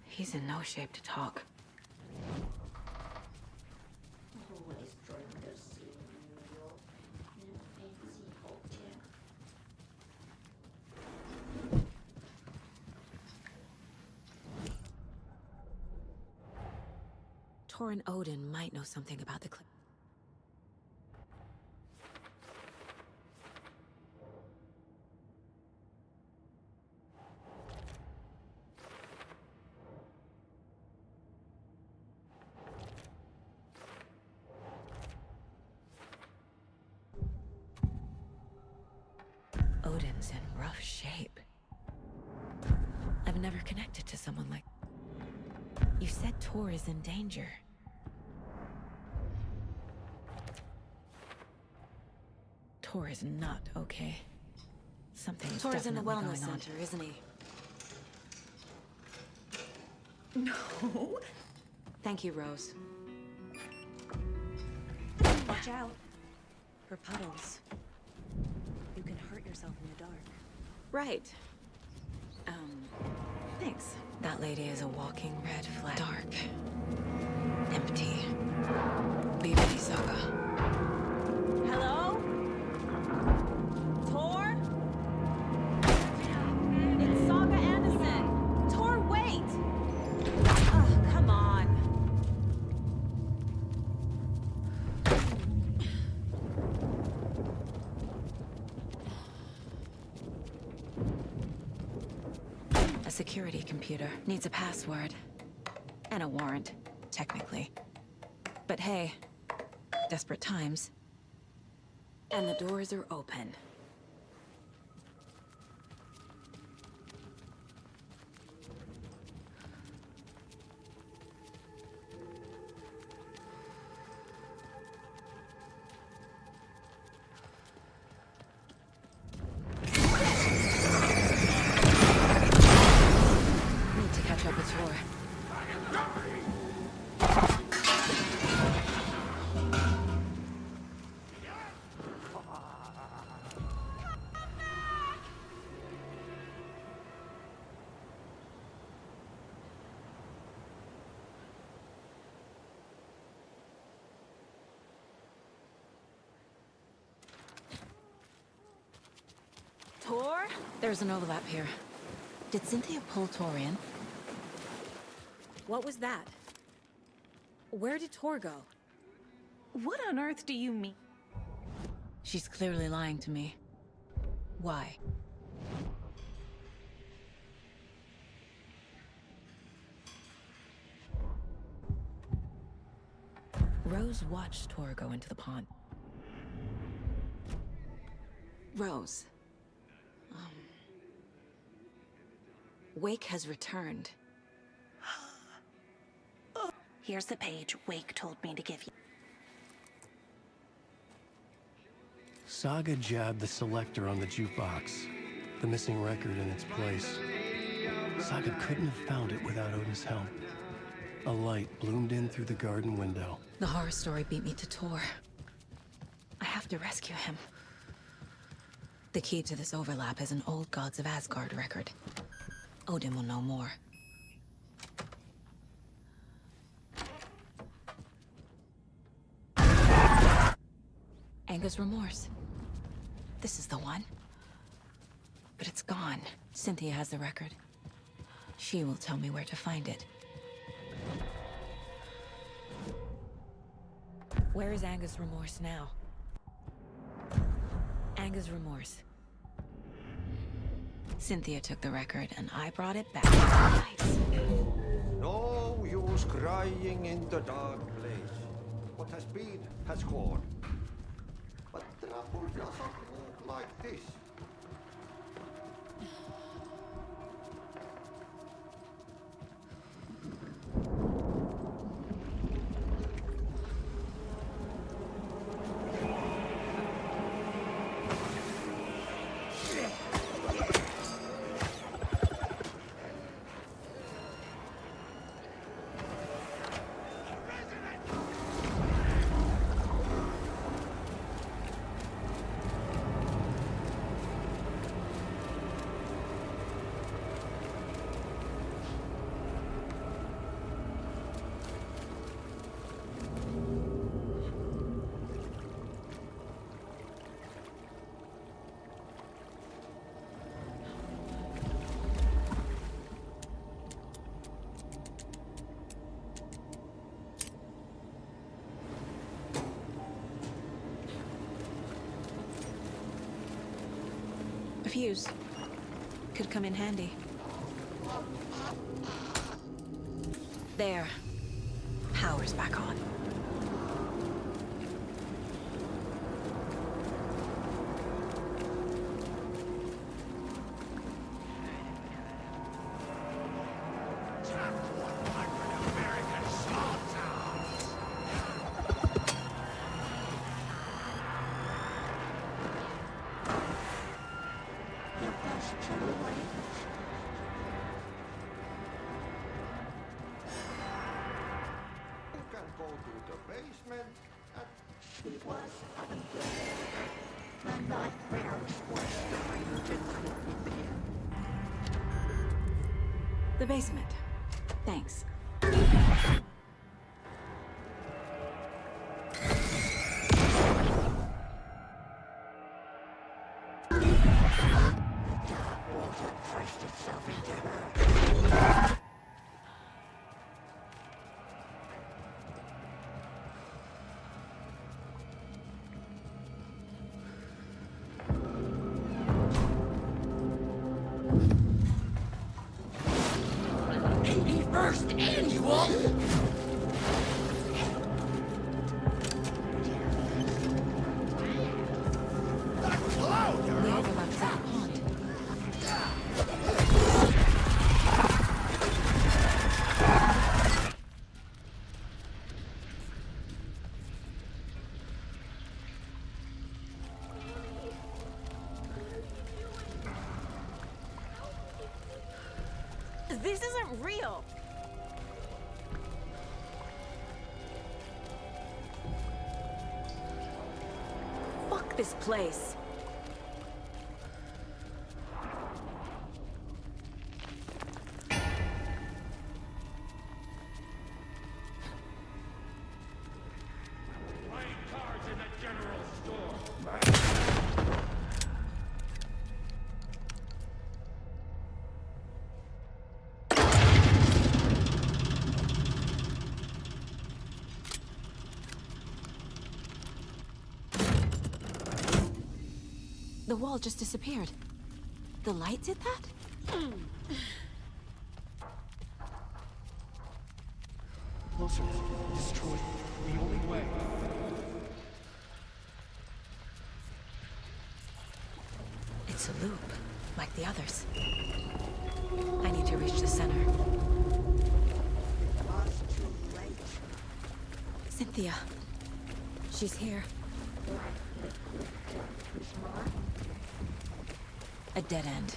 He's in no shape to talk. Tor and Odin might know something about the clip. Odin's in rough shape. I've never connected to someone like... You said Tor is in danger. Tor is not okay. Something is Tor's in the definitely wellness going on. center, isn't he? No. Thank you, Rose. Watch out. For puddles. You can hurt yourself in the dark. Right. Thanks. That lady is a walking red flag. Dark. Empty. Be ready, Saga. Hello? Tor? It's Saga Anderson. Tor, wait! Oh, come on. A security computer needs a password. And a warrant, technically. But hey, desperate times. And the doors are open. Need to catch up with Tor. Tor? There's an overlap here. Did Cynthia pull Tor in? What was that? Where did Tor go? What on earth do you mean? She's clearly lying to me. Why? Rose watched Tor go into the pond. Rose. Wake has returned. Here's the page Wake told me to give you. Saga jabbed the selector on the jukebox, the missing record in its place. Saga couldn't have found it without Odin's help. A light bloomed in through the garden window. The horror story beat me to Tor. I have to rescue him. The key to this overlap is an old Gods of Asgard record. Odin will know more. Anger's remorse. This is the one. But it's gone. Cynthia has the record. She will tell me where to find it. Where is Angus Remorse now? Angus Remorse. Cynthia took the record, and I brought it back. Nice. No use crying in the dark place. What has been has gone. But trouble doesn't move like this. A fuse. Could come in handy. There. Power's back on. Go to the basement and It was the nightmare The basement. Thanks. First annual. that was loud! We overlapped that pond. This isn't real. Fuck this place. Playing cards in the general store. The wall just disappeared. The light did that? Closer. Destroy the only way. It's a loop, like the others. I need to reach the center. Cynthia. She's here. A dead end.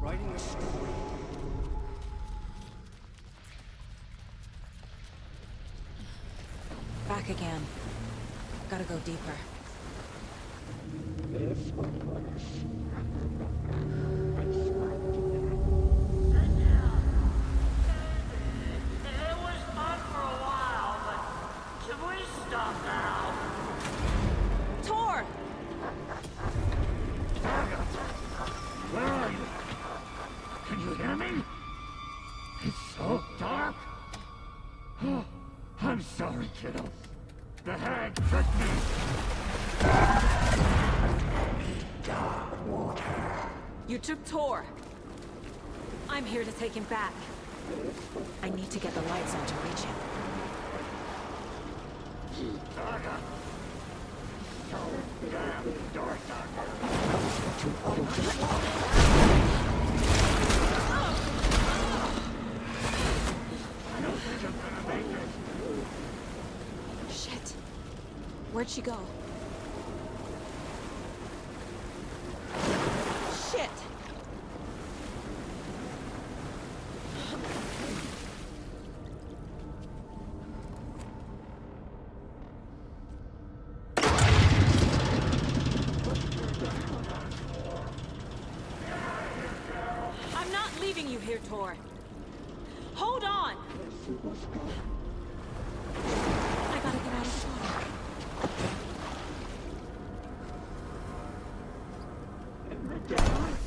writing a story. Back again. Gotta go deeper. It was fun for a while, but should we stop now? Tor! Where are you? Can you hear me? It's so dark. Oh, I'm sorry, kiddo. The hag tricked me. Dark water. You took Tor. I'm here to take him back. I need to get the lights on to reach him. Saga. So damn dark. I don't think I'm gonna make it. Shit. Where'd she go? Shit! I'm not leaving you here, Tor. Hold on! I gotta get out of the water. In the dark.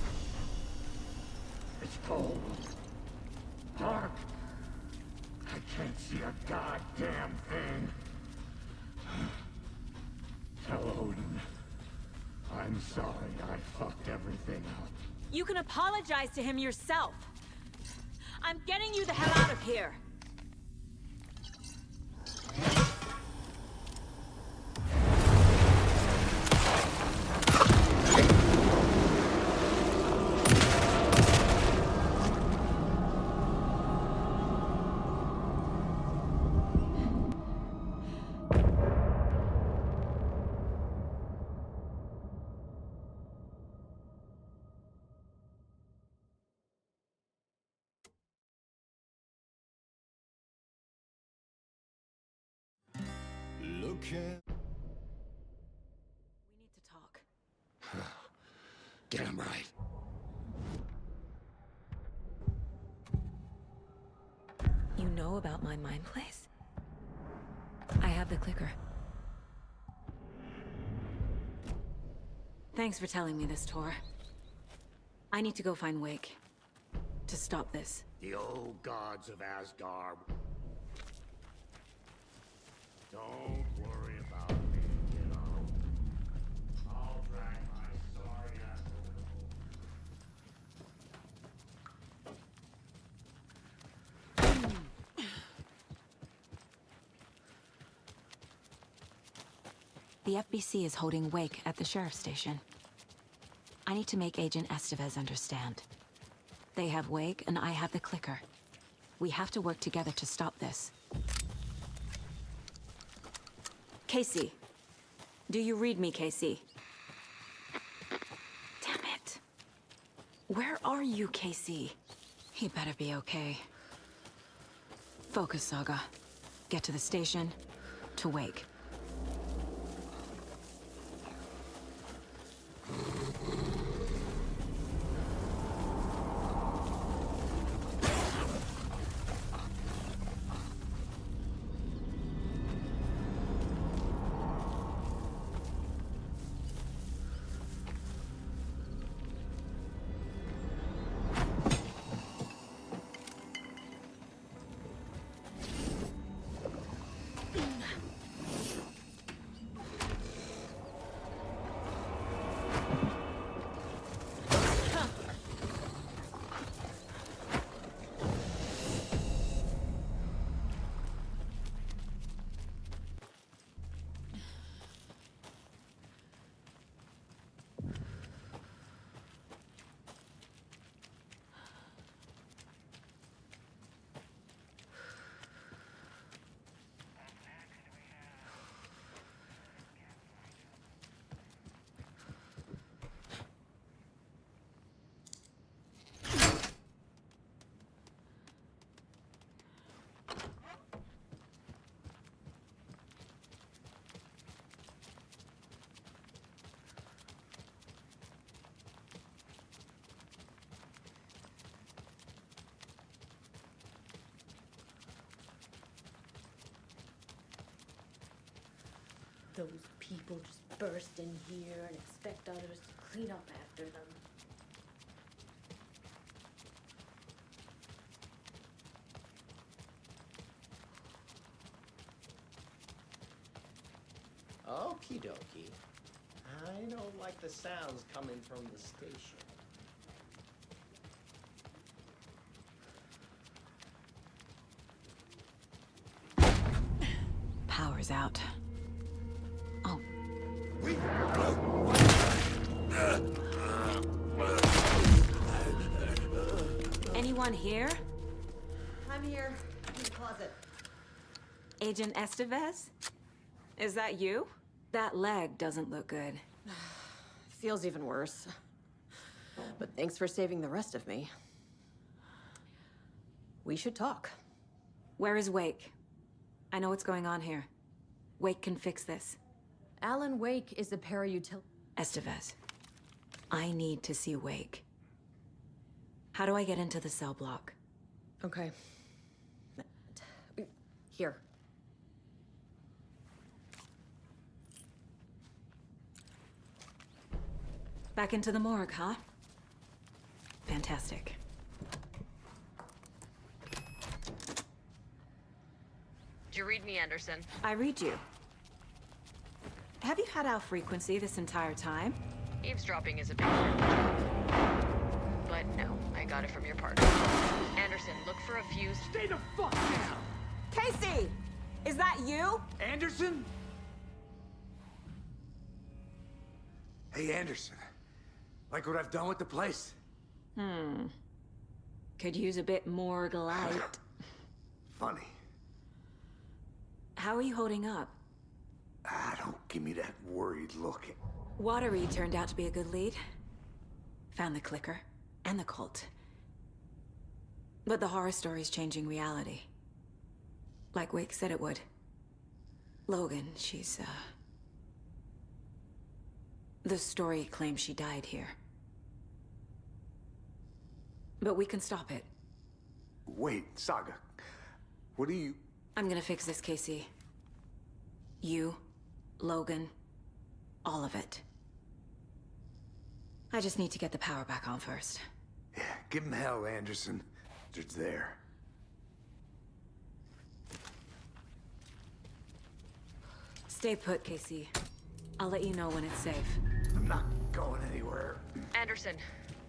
It's cold. Dark. I can't see a goddamn thing. Tell Odin. I'm sorry I fucked everything up. You can apologize to him yourself. I'm getting you the hell out of here. Look at... We need to talk. Damn right. You know about my mine place? I have the clicker. Thanks for telling me this, Tor. I need to go find Wake. To stop this. The old gods of Asgard. Don't worry about me, you know. I'll drag my sorry ass over. The FBC is holding Wake at the sheriff's station. I need to make Agent Estevez understand. They have Wake, and I have the clicker. We have to work together to stop this. Casey. Do you read me, Casey? Damn it. Where are you, Casey? He better be okay. Focus, Saga. Get to the station, to Wake. Those people just burst in here and expect others to clean up after them. Okie dokie. I don't like the sounds coming from the station. Power's out. Oh. Anyone here? I'm here, in the closet. Agent Estevez? Is that you? That leg doesn't look good. Feels even worse. But thanks for saving the rest of me. We should talk. Where is Wake? I know what's going on here. Wake can fix this. Alan Wake is a para-util... Estevez, I need to see Wake. How do I get into the cell block? Okay. Here. Back into the morgue, huh? Fantastic. Did you read me, Anderson? I read you. Have you had our frequency this entire time? Eavesdropping is a big part of the job. But no, I got it from your partner. Anderson, look for a fuse. Stay the fuck down! Casey! Is that you? Anderson? Hey, Anderson. Like what I've done with the place? Could use a bit more light. Funny. How are you holding up? Don't give me that worried look. Watery turned out to be a good lead. Found the clicker and the cult. But the horror story's changing reality. Like Wake said it would. Logan, she's, the story claims she died here. But we can stop it. Wait, Saga. What do you... I'm gonna fix this, Casey. You, Logan, all of it. I just need to get the power back on first. Yeah, give him hell, Anderson. It's there. Stay put, Casey. I'll let you know when it's safe. I'm not going anywhere. Anderson,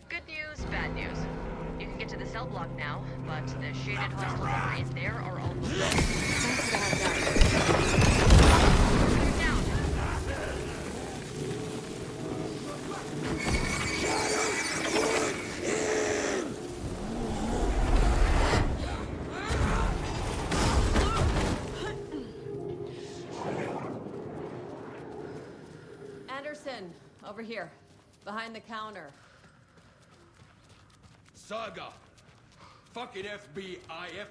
good news, bad news. You can get to the cell block now, but the shaded hostiles operating there are almost dead. Thanks for the heads up. Anderson, over here. Behind the counter. Saga! Fucking FBI,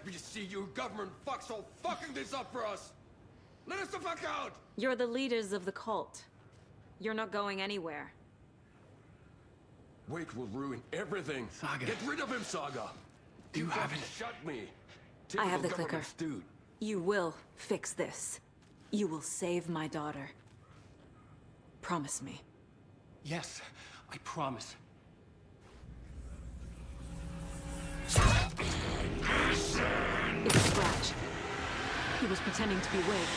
FBC, you government fucks all fucking this up for us! Let us the fuck out! You're the leaders of the cult. You're not going anywhere. Wake will ruin everything. Saga. Get rid of him, Saga! You haven't... Shut me. I have the Typical clicker. government stewed. You will fix this. You will save my daughter. Promise me. Yes, I promise. It's Scratch. He was pretending to be Wake.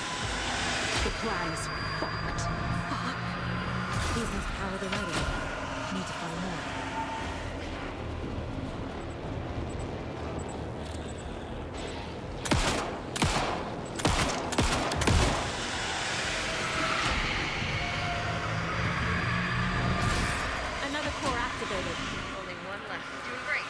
The plan is fucked. Fuck. These must power the radio. Need to find more. Another core activated. Only one left. Doing great.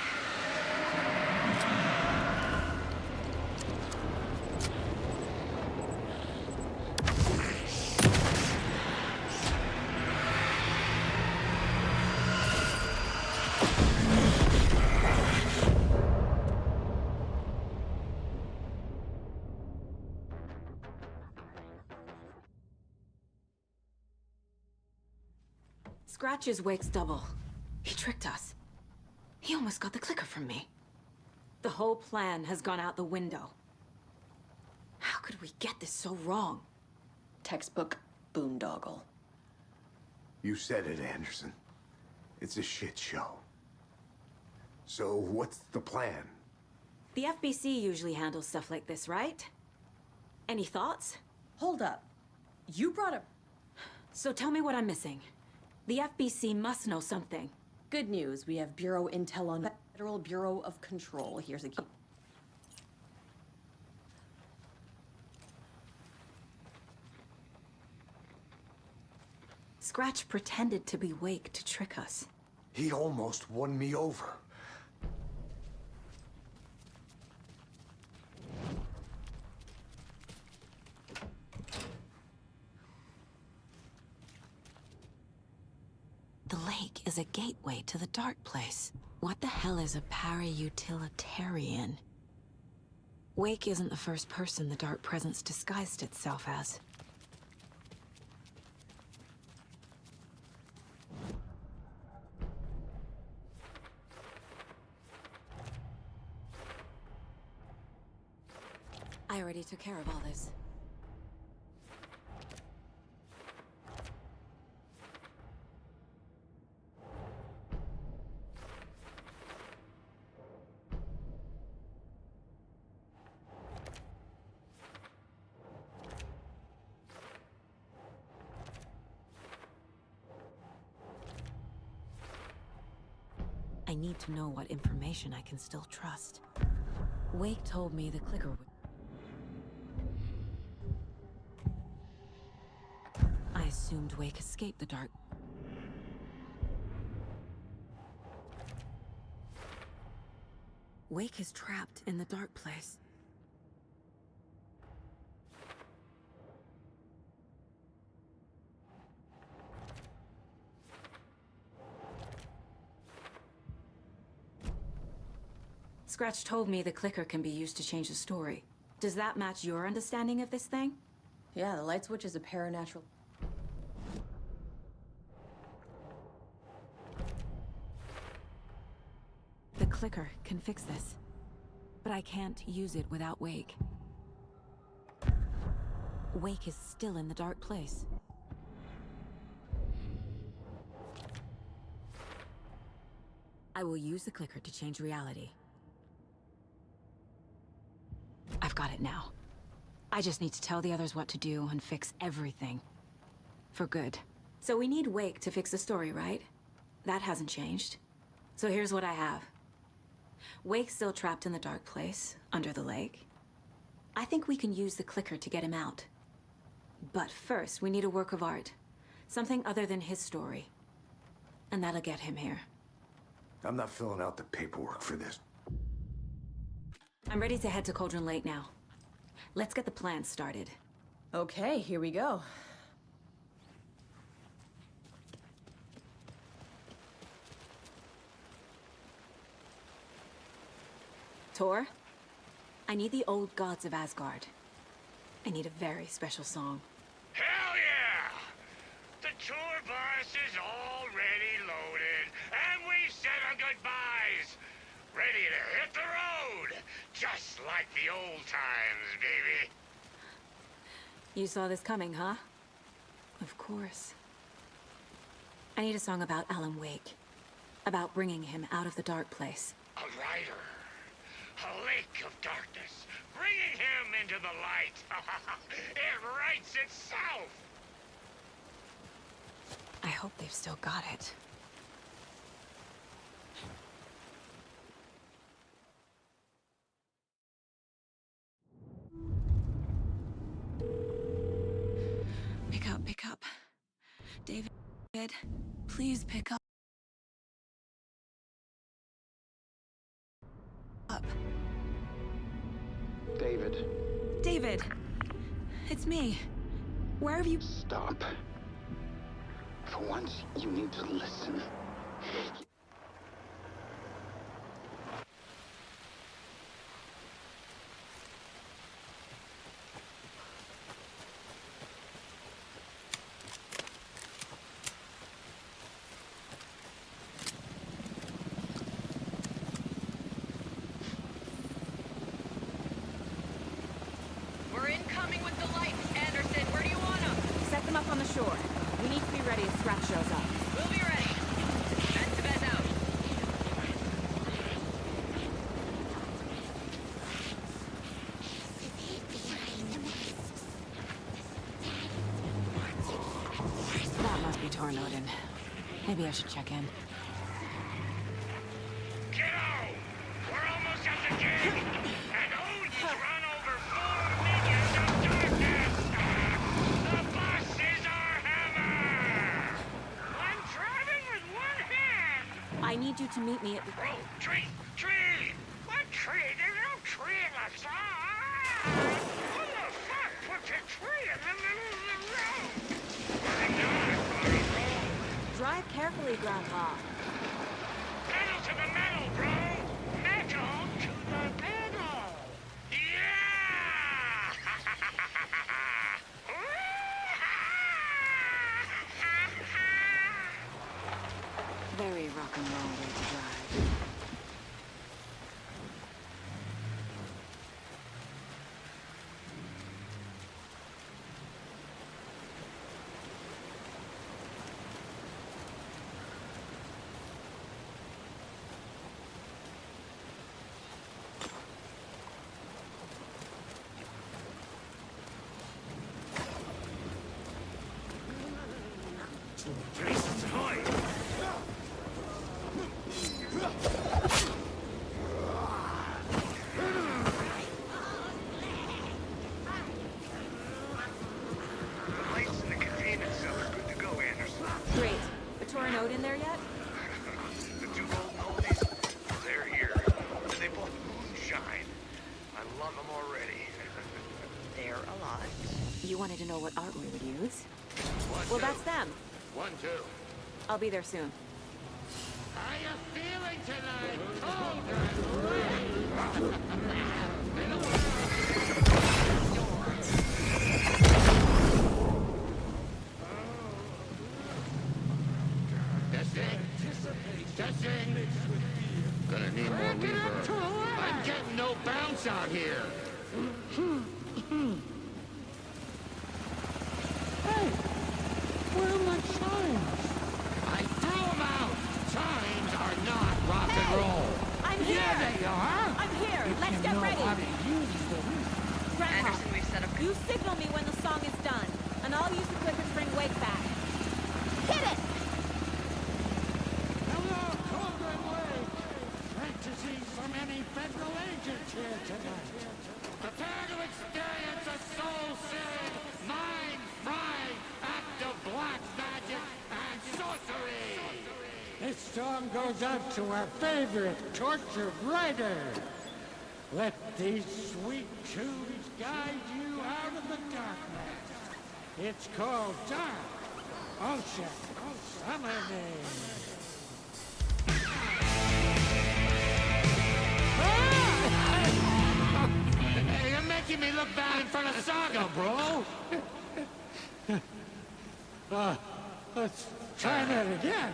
Scratch is Wake's double. He tricked us. He almost got the clicker from me. The whole plan has gone out the window. How could we get this so wrong? Textbook boondoggle. You said it, Anderson. It's a shit show. So what's the plan? The FBC usually handles stuff like this, right? Any thoughts? Hold up. You brought up... So tell me what I'm missing. The FBC must know something. Good news. We have Bureau Intel on Federal Bureau of Control. Here's a key. Scratch pretended to be Wake to trick us. He almost won me over. The lake is a gateway to the dark place. What the hell is a para-utilitarian? Wake isn't the first person the dark presence disguised itself as. I already took care of all this. I need to know what information I can still trust. Wake told me the clicker would... I assumed Wake escaped the dark. Wake is trapped in the dark place. Scratch told me the clicker can be used to change the story. Does that match your understanding of this thing? Yeah, the light switch is a paranatural... The clicker can fix this, but I can't use it without Wake. Wake is still in the dark place. I will use the clicker to change reality. I've got it now. I just need to tell the others what to do and fix everything. For good. So we need Wake to fix the story, right? That hasn't changed. So here's what I have. Wake's still trapped in the dark place, under the lake. I think we can use the clicker to get him out. But first, we need a work of art. Something other than his story. And that'll get him here. I'm not filling out the paperwork for this. I'm ready to head to Cauldron Lake now. Let's get the plan started. Okay, here we go. Tor, I need the old gods of Asgard. I need a very special song. Hell yeah! The tour bus is already loaded, and we said our goodbyes. Ready to hit the road, just like the old times, baby. You saw this coming, huh? Of course. I need a song about Alan Wake. About bringing him out of the dark place. A rider. A lake of darkness. Bringing him into the light. It writes itself. I hope they've still got it. Pick up. David, please pick up. David, it's me. Where have you... Stop. For once, you need to listen. We're incoming with the lights, Anderson. Where do you want them? Set them up on the shore. We need to be ready if Scrap shows up. We'll be ready. Best to bed out. That must be Tornodin. Maybe I should check in. Kiddo! We're almost at the gate! And Odin's run over 4 minions of darkness! The boss is our hammer! I'm driving with one hand! I need you to meet me at the... Oh, tree! Tree! What tree? There's no tree in the side! Who the fuck puts a tree in the middle of the road? We're not on a road! Drive carefully, Grandpa. Pedal to the metal, bro! Metal to the pedal! Yeah! Very rock and roll way to drive. Jason's high! The lights in the containment cell are good to go, Anderson. Great. A Tornodin there yet? The two golden oldies, they're here. They both moonshine. I love them already. They're a lot. You wanted to know what art we would use? One, Well, two. that's them. 1, 2. I'll be there soon. How you feeling tonight, Cauldron? Testing. Gonna need more reverb. I'm getting no bounce out here. Hey, where are my chimes? I threw them out. Chimes are not rock and roll. I'm here! Yeah, they are. I'm here! Let's get ready! Grandpa, Anderson, we've set up... you signal me when the song is done, and I'll use the clicker to bring Wake back. Hit it! Hello, Cauldron Lake. Great to see so many federal agents here tonight. Prepare to experience a soul-searing, mind-frying act of black magic and sorcery. This song goes out to our favorite tortured writer. Let these sweet tunes guide you out of the darkness. It's called Dark Ocean Summoning. Hey, you're making me look bad in front of Saga, bro. Let's try that again.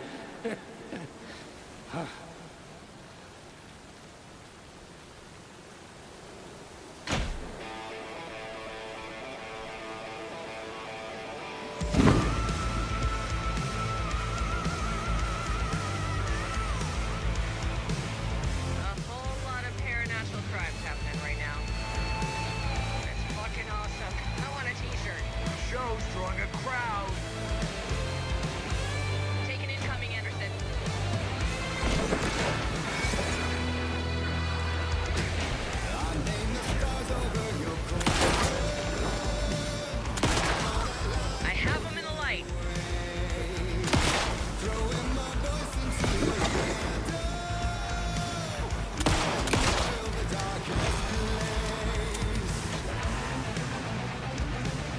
A whole lot of paranatural crimes happening right now. It's fucking awesome. I want a t-shirt. Show's drawing a crowd. Take an incoming, Anderson. I have them in the light.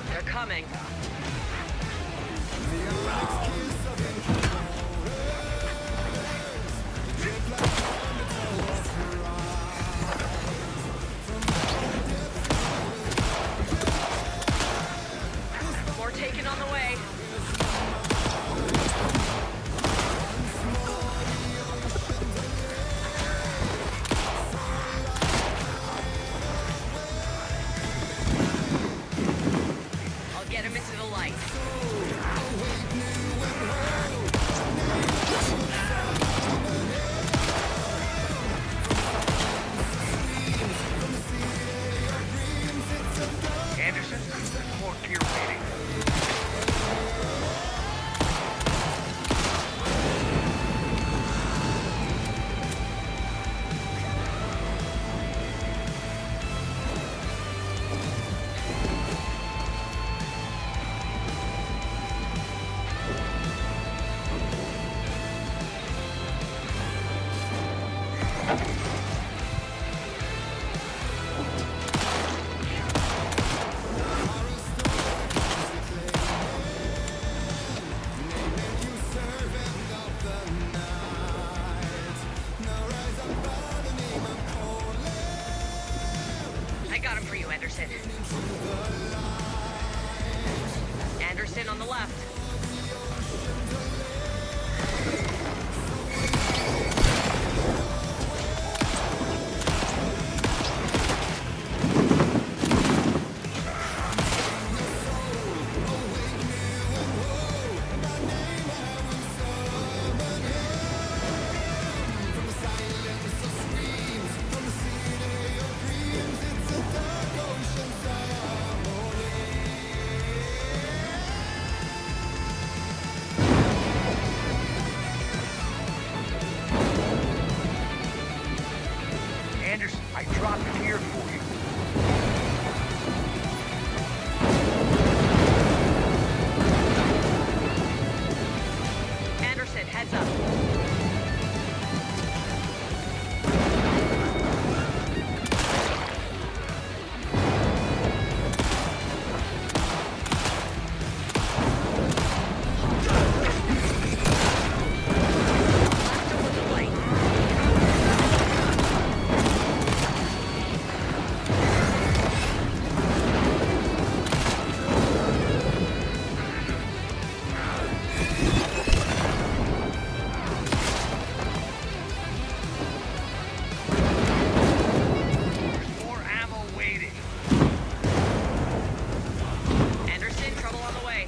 They're coming. More taken on the way. I'll get him into the light. got him for you, Anderson. Anderson on the left. Anderson, I dropped gear for you. Anderson, heads up. More ammo waiting. Anderson, trouble on the way.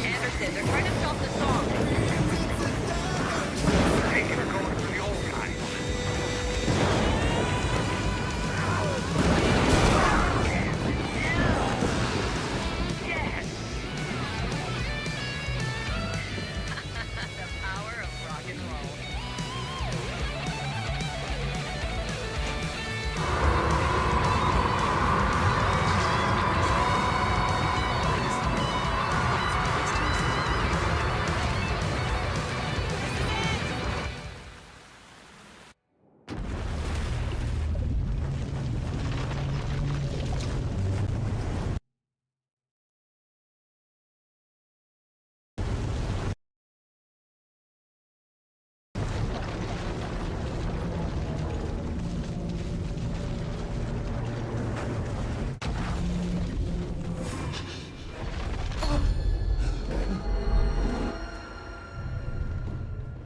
Anderson, they're trying to stop the song. Hey, you're going for the old guy. Yes! The power of rock and roll.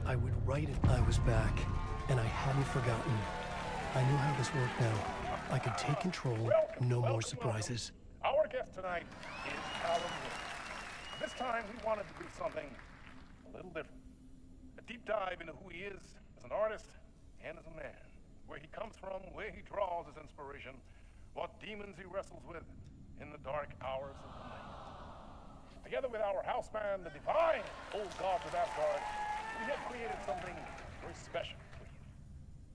I would write it. I was back, and I hadn't forgotten. I knew how this worked now. I could take control, no more surprises. Our guest tonight is Alan Wake. This time, we wanted to do something a little different. A deep dive into who he is as an artist and as a man. Where he comes from, where he draws his inspiration, what demons he wrestles with in the dark hours of the night. Together with our house band, the divine old gods of Asgard, we have created something very special for you.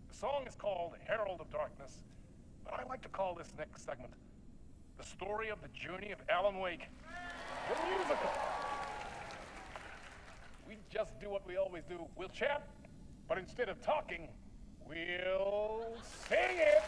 The song is called Herald of Darkness, but I like to call this next segment the story of the journey of Alan Wake, the musical. We just do what we always do. We'll chat, but instead of talking, we'll sing it.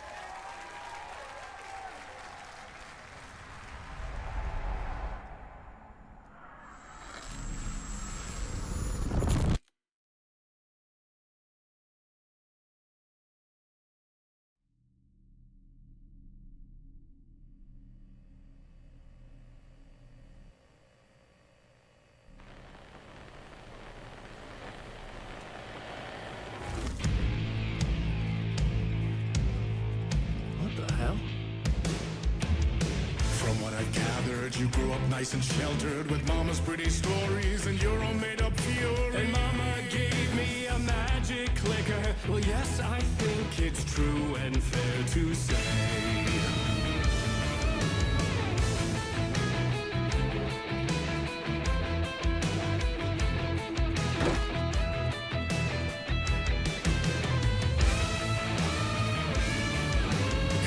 You grew up nice and sheltered with mama's pretty stories and your own made-up fury. And mama gave me a magic clicker. Well, yes, I think it's true and fair to say.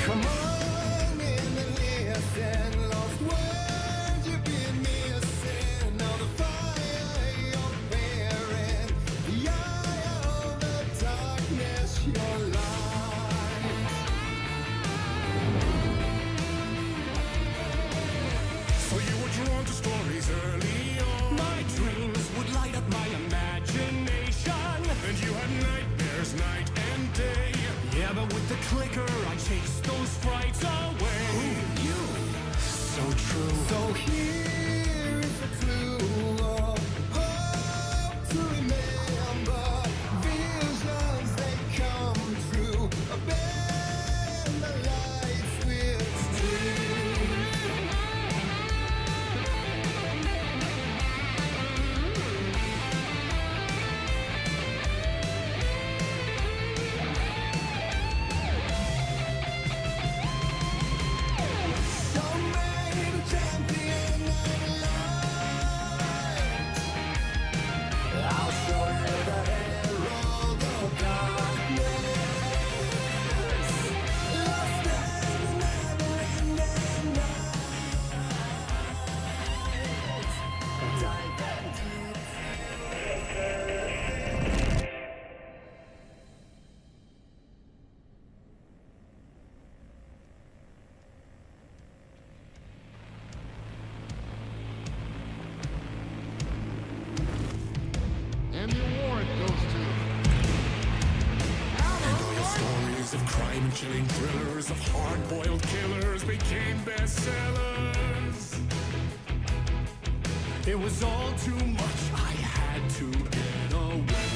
Come on in and listen. Lost words you've been missing. All the fire you're bearing. The eye of the darkness, your light. So you were drawn to stories early on. My dreams would light up my imagination. And you had nightmares night and day. Yeah, but with the clicker, I chased those frights away. Who knew? So true. So here is a clue of hope to remember. Visions, they come true. Bend the lights with steel. And the award goes to... And all your stories of crime and chilling thrillers of hard-boiled killers became bestsellers. It was all too much, I had to get away.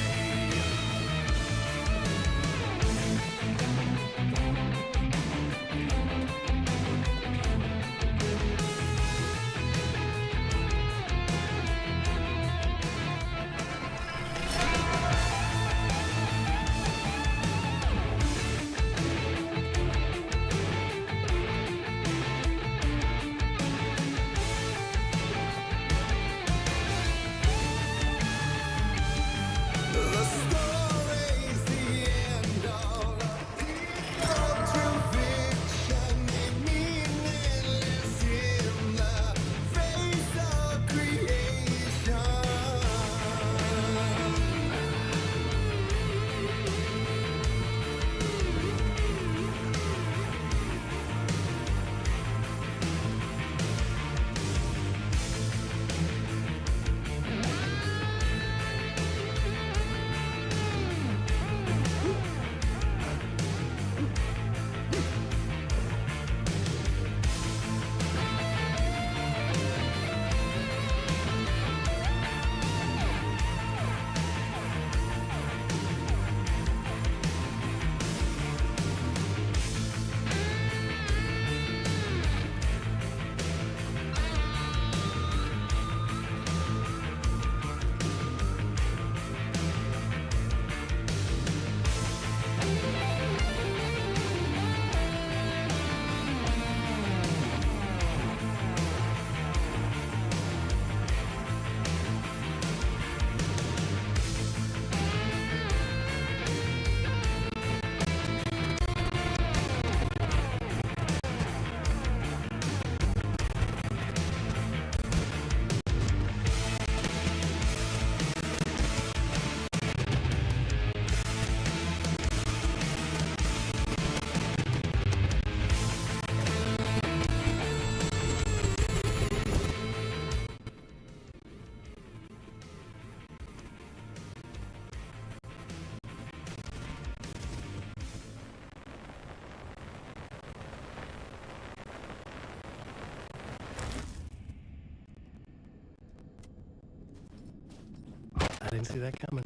I didn't see that coming.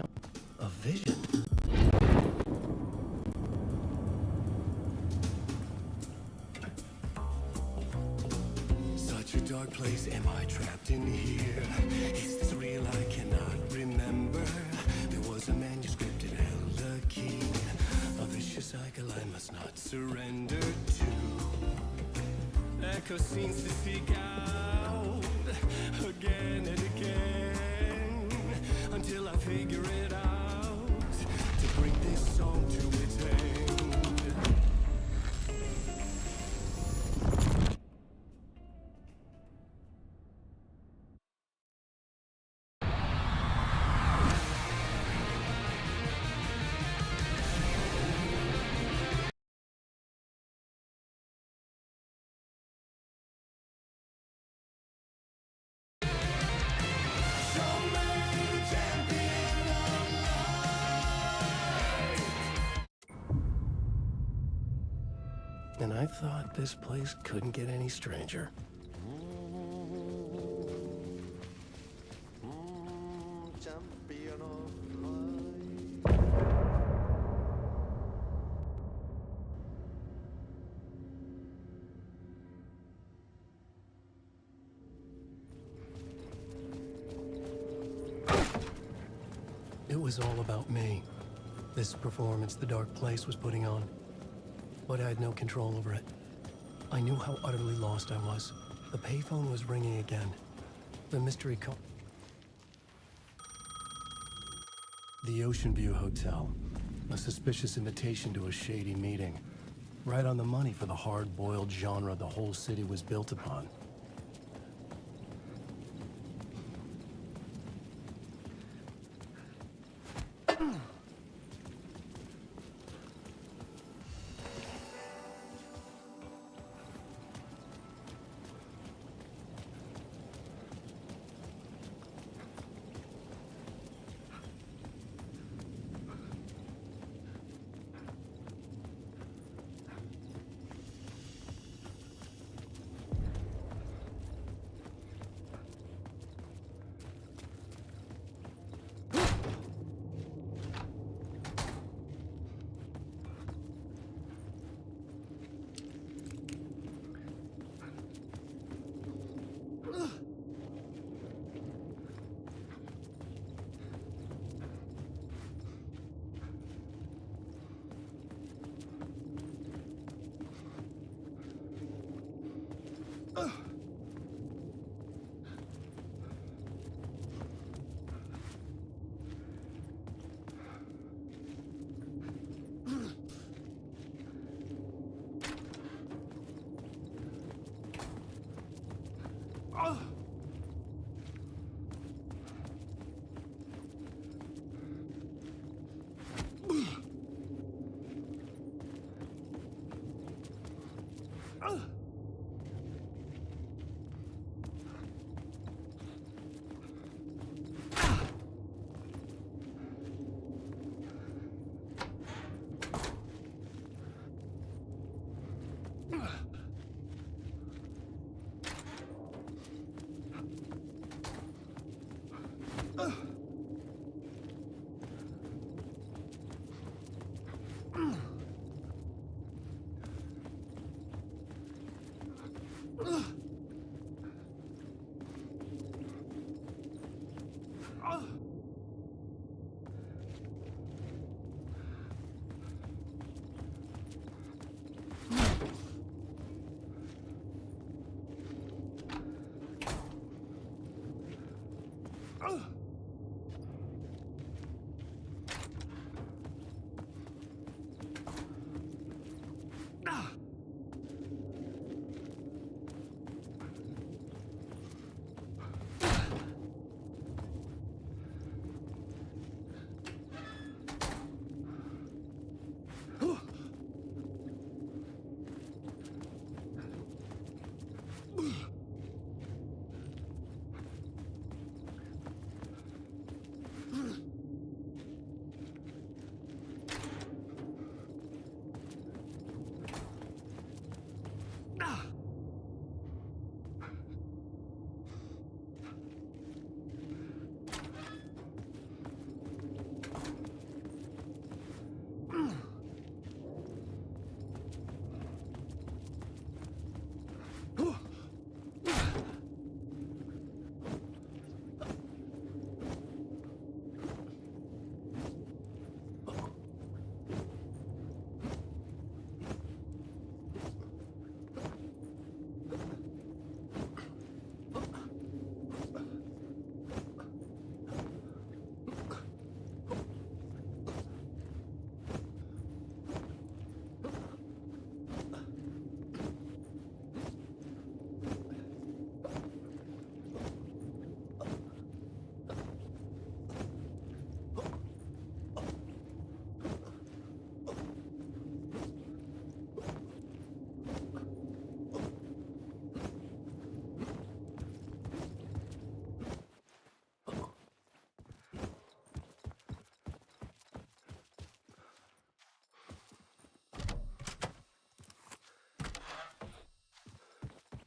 A vision. Such a dark place, am I trapped in here? Is this real? I cannot remember. There was a manuscript, it held a key. A vicious cycle I must not surrender to. Echo scenes to seek out again and again until I figure it out to bring this song to its end. And I thought this place couldn't get any stranger. Champion of It was all about me. This performance the Dark Place was putting on. But I had no control over it. I knew how utterly lost I was. The payphone was ringing again. The mystery call. The Ocean View Hotel. A suspicious invitation to a shady meeting. Right on the money for the hard-boiled genre the whole city was built upon.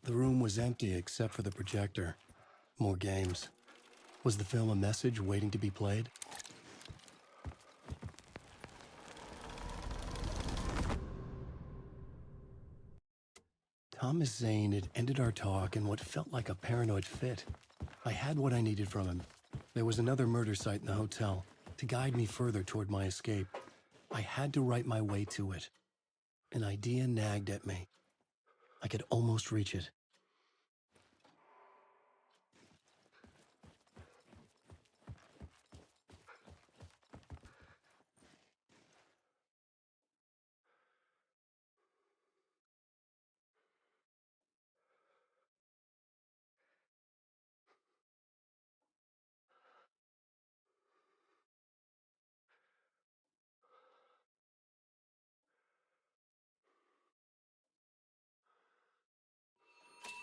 The room was empty except for the projector. More games. Was the film a message waiting to be played? Thomas Zane had ended our talk in what felt like a paranoid fit. I had what I needed from him. There was another murder site in the hotel to guide me further toward my escape. I had to write my way to it. An idea nagged at me. I could almost reach it.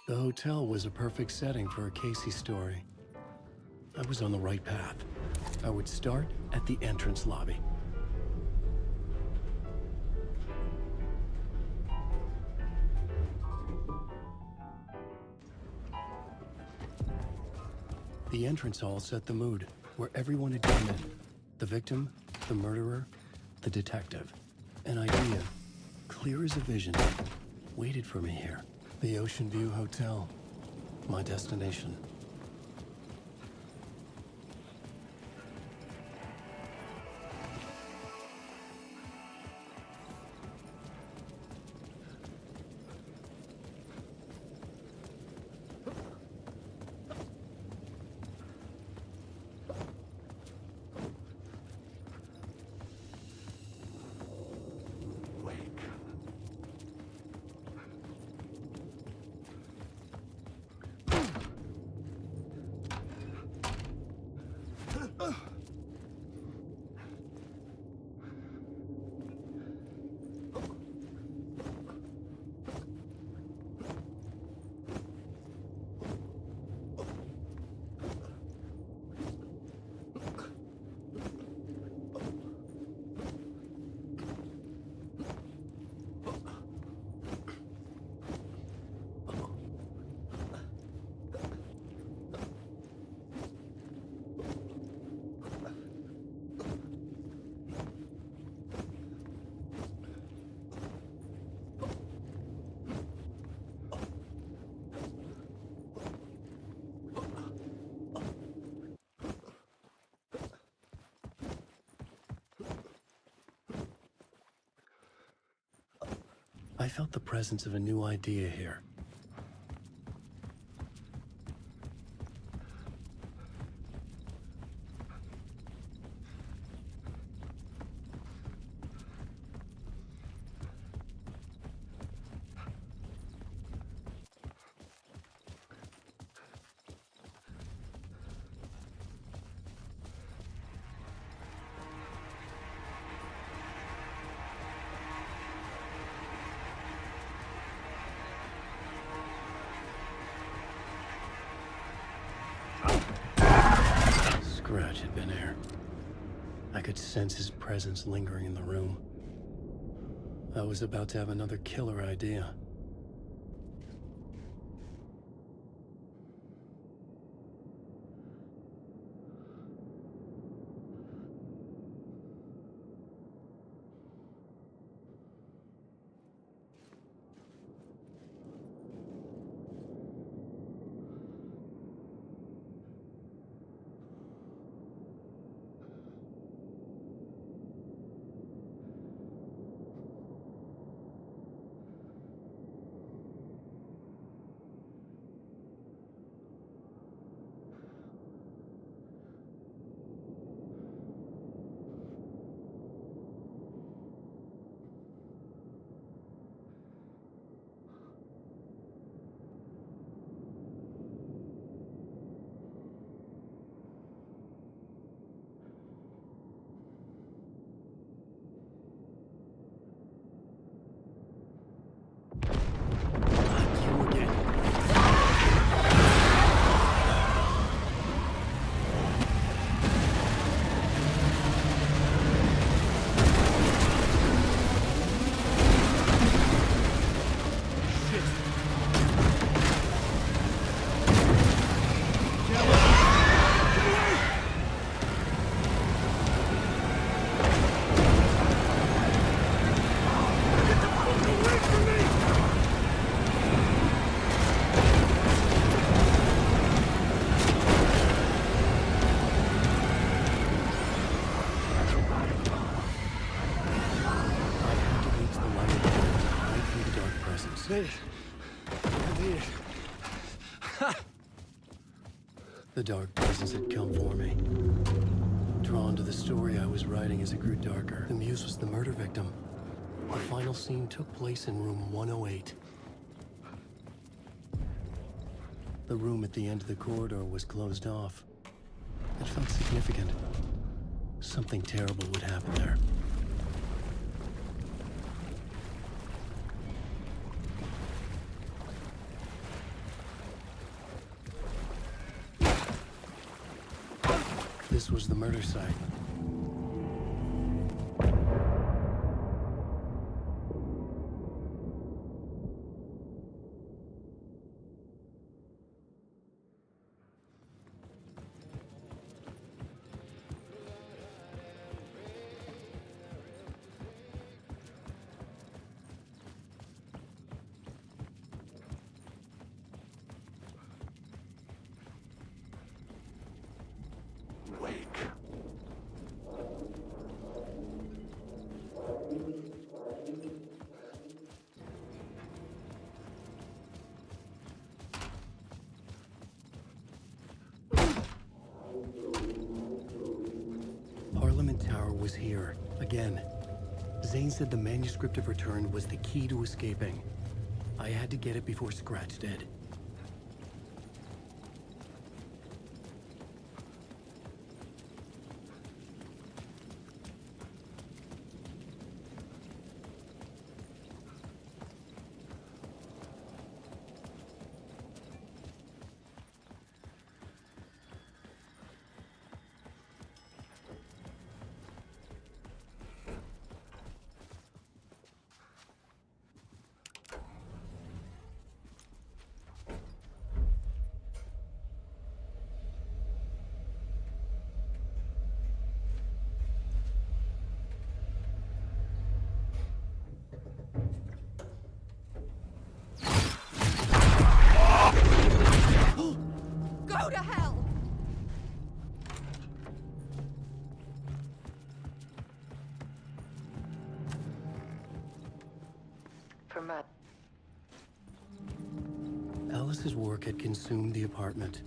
The hotel was a perfect setting for a Casey story. I was on the right path. I would start at the entrance lobby. The entrance hall set the mood, where everyone had come in. The victim, the murderer, the detective. An idea, clear as a vision, waited for me here. The Ocean View Hotel, my destination. I felt the presence of a new idea here. Scratch had been here. I could sense his presence lingering in the room. I was about to have another killer idea. Made it. I made it. The dark presence had come for me. Drawn to the story I was writing as it grew darker, the muse was the murder victim. The final scene took place in room 108. The room at the end of the corridor was closed off. It felt significant. Something terrible would happen there. This was the murder site. Parliament Tower was here, again. Zane said the manuscript of Return was the key to escaping. I had to get it before Scratch did. Go to hell! For Matt. Alice's work had consumed the apartment.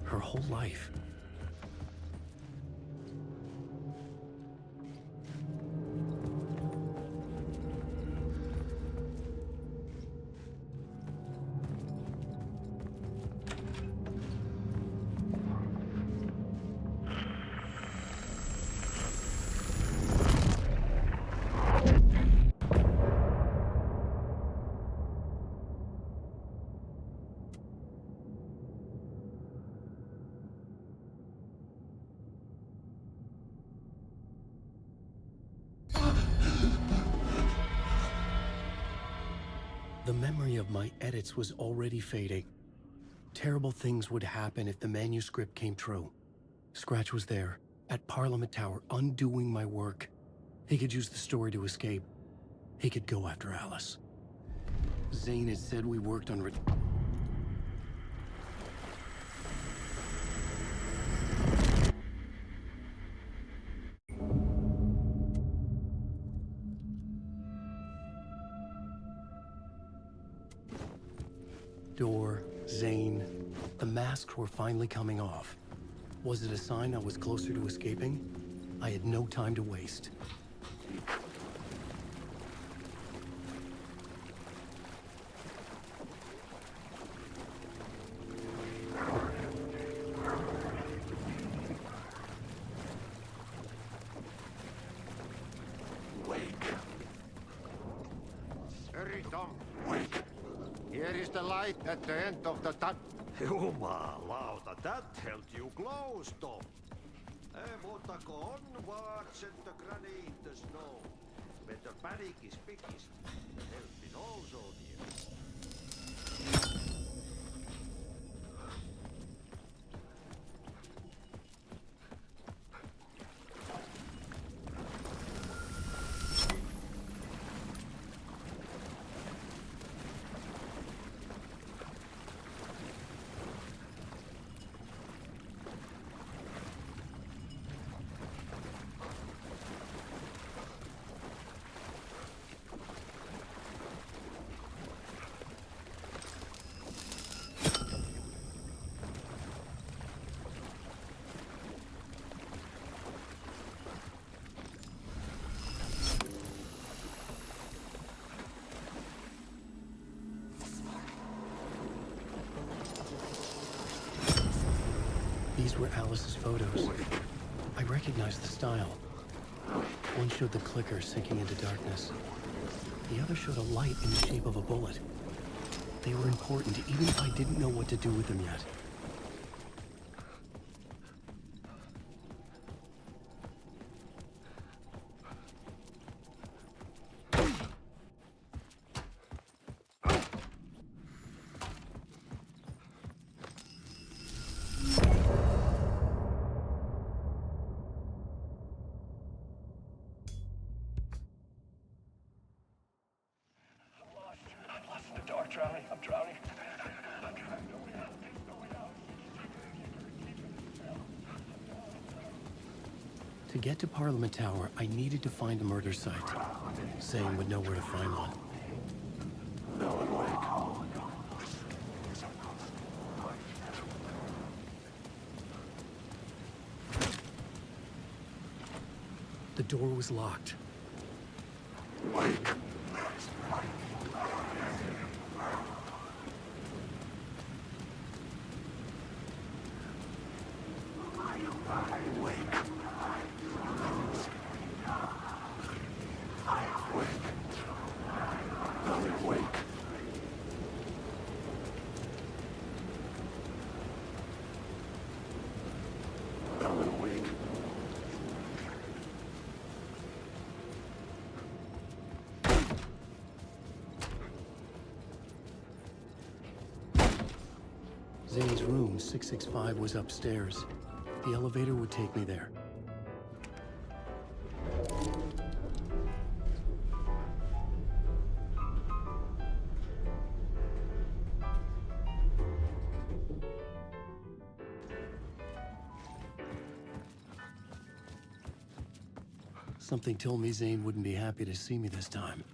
Her whole life. The memory of my edits was already fading. Terrible things would happen if the manuscript came true. Scratch was there, at Parliament Tower, undoing my work. He could use the story to escape. He could go after Alice. Zane had said we worked on Door, Zane, the masks were finally coming off. Was it a sign I was closer to escaping? I had no time to waste. Hurry, Tom. Wake. Here is the light at the end of the tunnel. Jumalauta, that held you close, Tom. Mutta onwards and the granite the snow. Better panic is biggest. Help in also near. were Alice's photos. I recognized the style. One showed the clicker sinking into darkness. The other showed a light in the shape of a bullet. They were important, even if I didn't know what to do with them yet. I'm drowning. I'm drowning. No way out. No way out. To get to Parliament Tower, I needed to find a murder site. Zane would know where to find one. The door was locked. Zane's room, 665, was upstairs. The elevator would take me there. Something told me Zane wouldn't be happy to see me this time.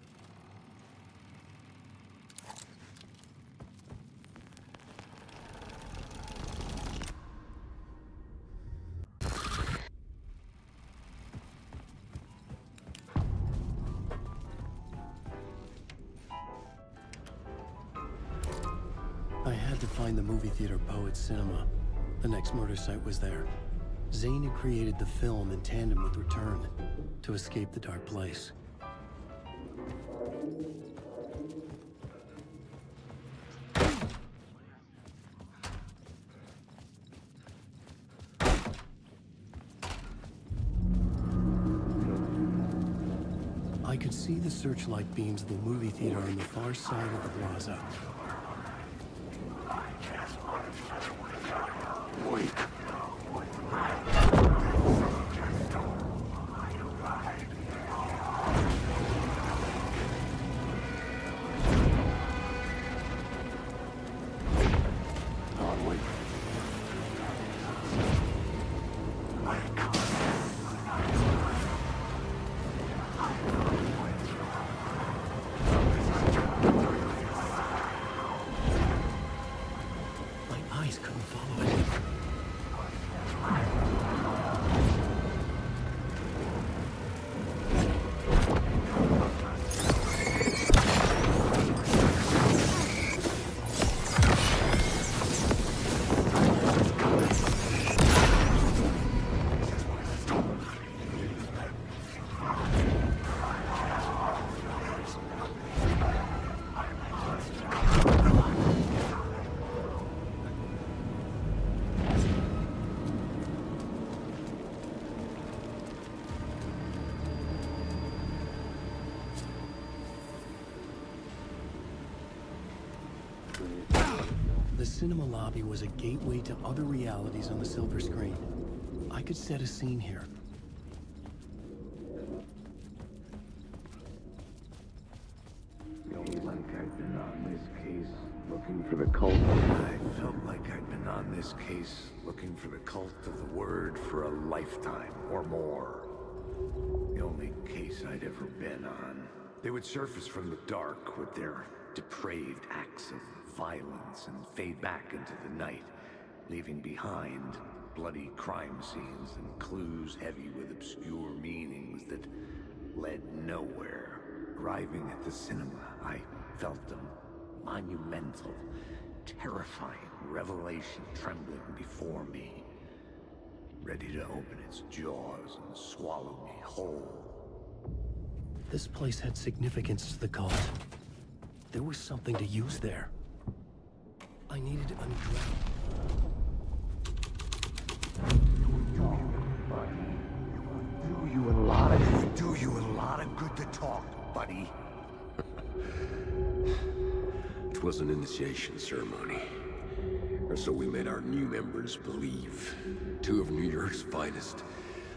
I had to find the movie theater Poet Cinema. The next murder site was there. Zane had created the film in tandem with Return to escape the dark place. I could see the searchlight beams of the movie theater on the far side of the plaza. The cinema lobby was a gateway to other realities on the silver screen. I could set a scene here. Felt like I'd been on this case looking for the cult. I felt like I'd been on this case looking for the cult of the word for a lifetime or more. The only case I'd ever been on. They would surface from the dark with their depraved acts of violence and fade back into the night, leaving behind bloody crime scenes and clues heavy with obscure meanings that led nowhere. Arriving at the cinema, I felt a monumental, terrifying revelation trembling before me. ready to open its jaws and swallow me whole. This place had significance to the cult. There was something to use there. I needed a new draft. Do you a lot of good to talk, buddy. It was an initiation ceremony. Or so we made our new members believe. 2 of New York's finest.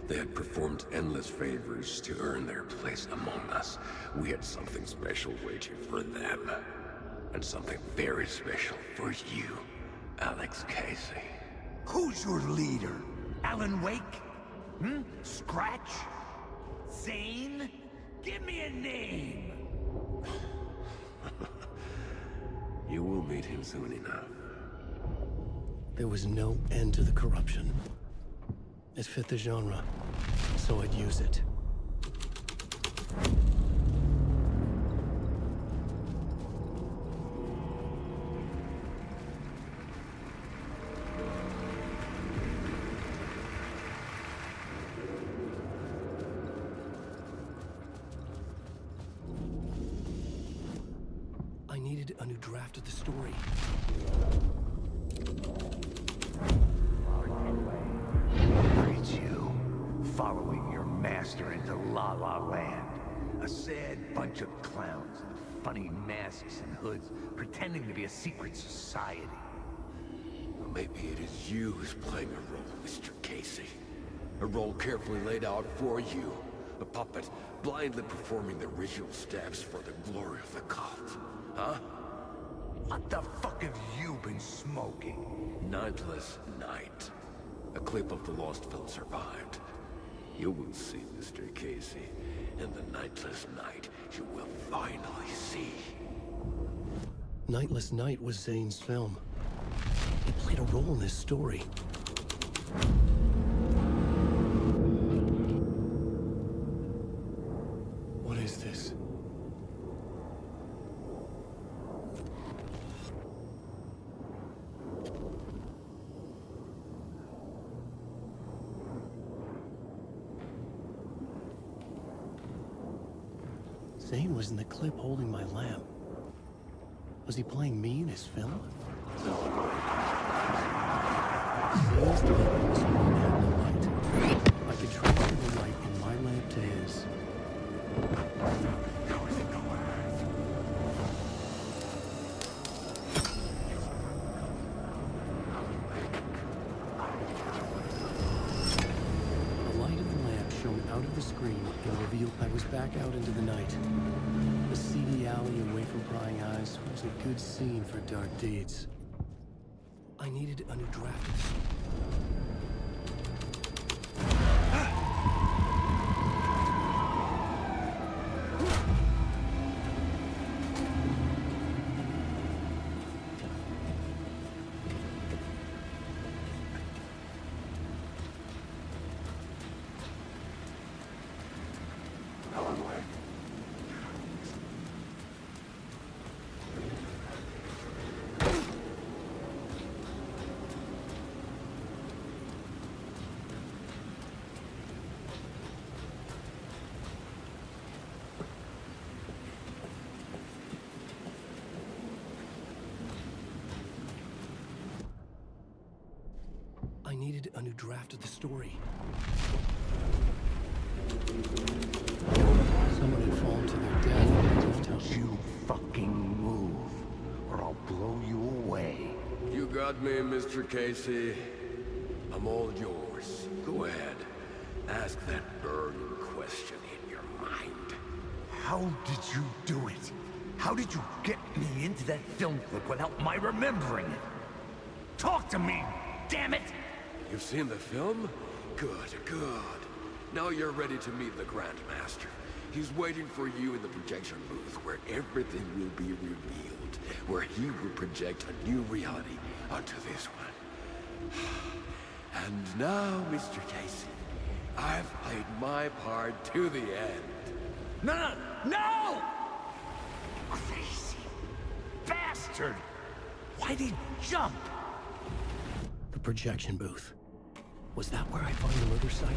They had performed endless favors to earn their place among us. We had something special waiting for them. And something very special for you, Alex Casey. Who's your leader? Alan Wake? Scratch? Zane? Give me a name! You will meet him soon enough. There was no end to the corruption. It fit the genre, so I'd use it. I needed a new draft of the story. It's you, following your master into La La Land. A sad bunch of clowns in funny masks and hoods, pretending to be a secret society. Maybe it is you who's playing a role, Mr. Casey. A role carefully laid out for you. A puppet, blindly performing the ritual steps for the glory of the cult. Huh? What the fuck have you been smoking? Nightless Night. A clip of the lost film survived. You will see, Mr. Casey. In the Nightless Night, you will finally see. Nightless Night was Zane's film. He played a role in this story. What is this? Zane was in the clip holding my lamp. Was he playing me in his film? Zane's lamp was one had no light. I could transfer the light in my lamp to his. The light of the lamp shone out of the screen and revealed I was back out into the night. The seedy alley away from prying eyes was a good scene for dark deeds. I needed a new draft. I needed a new draft of the story. Someone had fallen to their death on the rooftop. You fucking move, or I'll blow you away. You got me, Mr. Casey. I'm all yours. Go ahead. Ask that burning question in your mind. How did you do it? How did you get me into that film clip without my remembering it? Talk to me, damn it! You've seen the film? Good, good. Now you're ready to meet the Grand Master. He's waiting for you in the projection booth where everything will be revealed, where he will project a new reality onto this one. And now, Mr. Casey, I've played my part to the end. No! No! Crazy bastard! Why'd he jump? The projection booth. Was that where I find the murder site?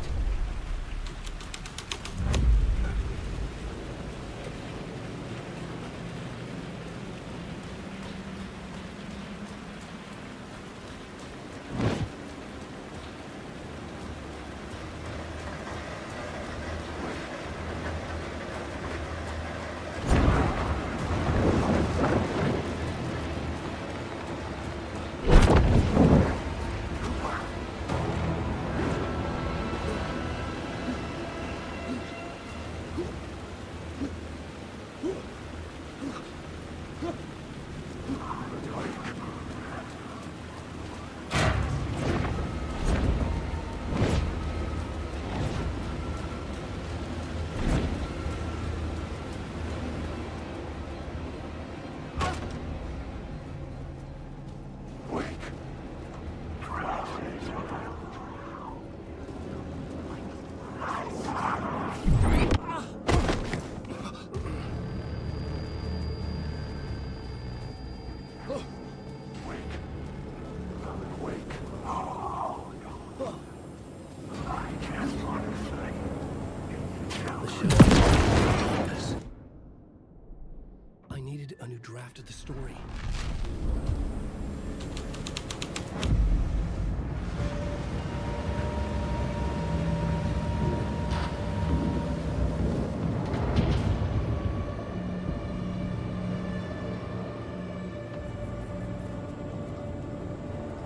I needed a new draft of the story.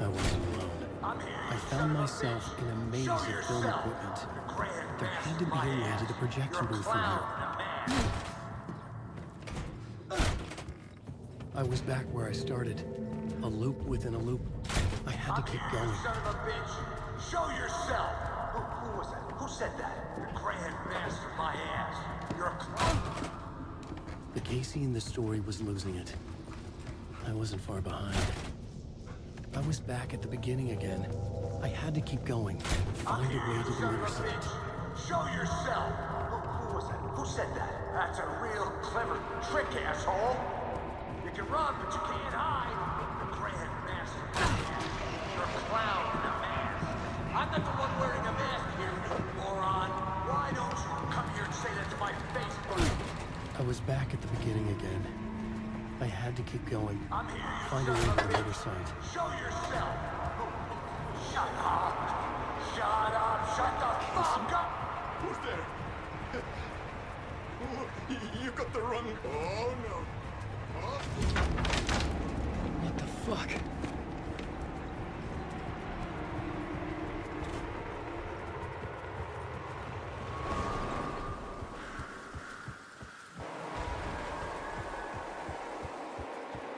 I wasn't alone. I found myself in a maze of film equipment. There had to be a way to the projection booth from here. I was back where I started. A loop within a loop. I had to keep going. Son of a bitch! Show yourself! Who was that? Who said that? You grand bastard, my ass! You're a clown! The Casey in the story was losing it. I wasn't far behind. I was back at the beginning again. I had to keep going. Find a way to the murder site. Show yourself! Who was that? Who said that? That's a real clever trick, asshole! You can run, but you can't hide! The grand master. You're a clown in a mask. I'm not the one wearing a mask here, you moron! Why don't you come here and say that to my face, buddy? I was back at the beginning again. I had to keep going. I'm here, you Find a way to the murder site. Show yourself! Shut up! Shut up! Shut the fuck up! Who's there? You got the wrong... Oh, no. What the fuck?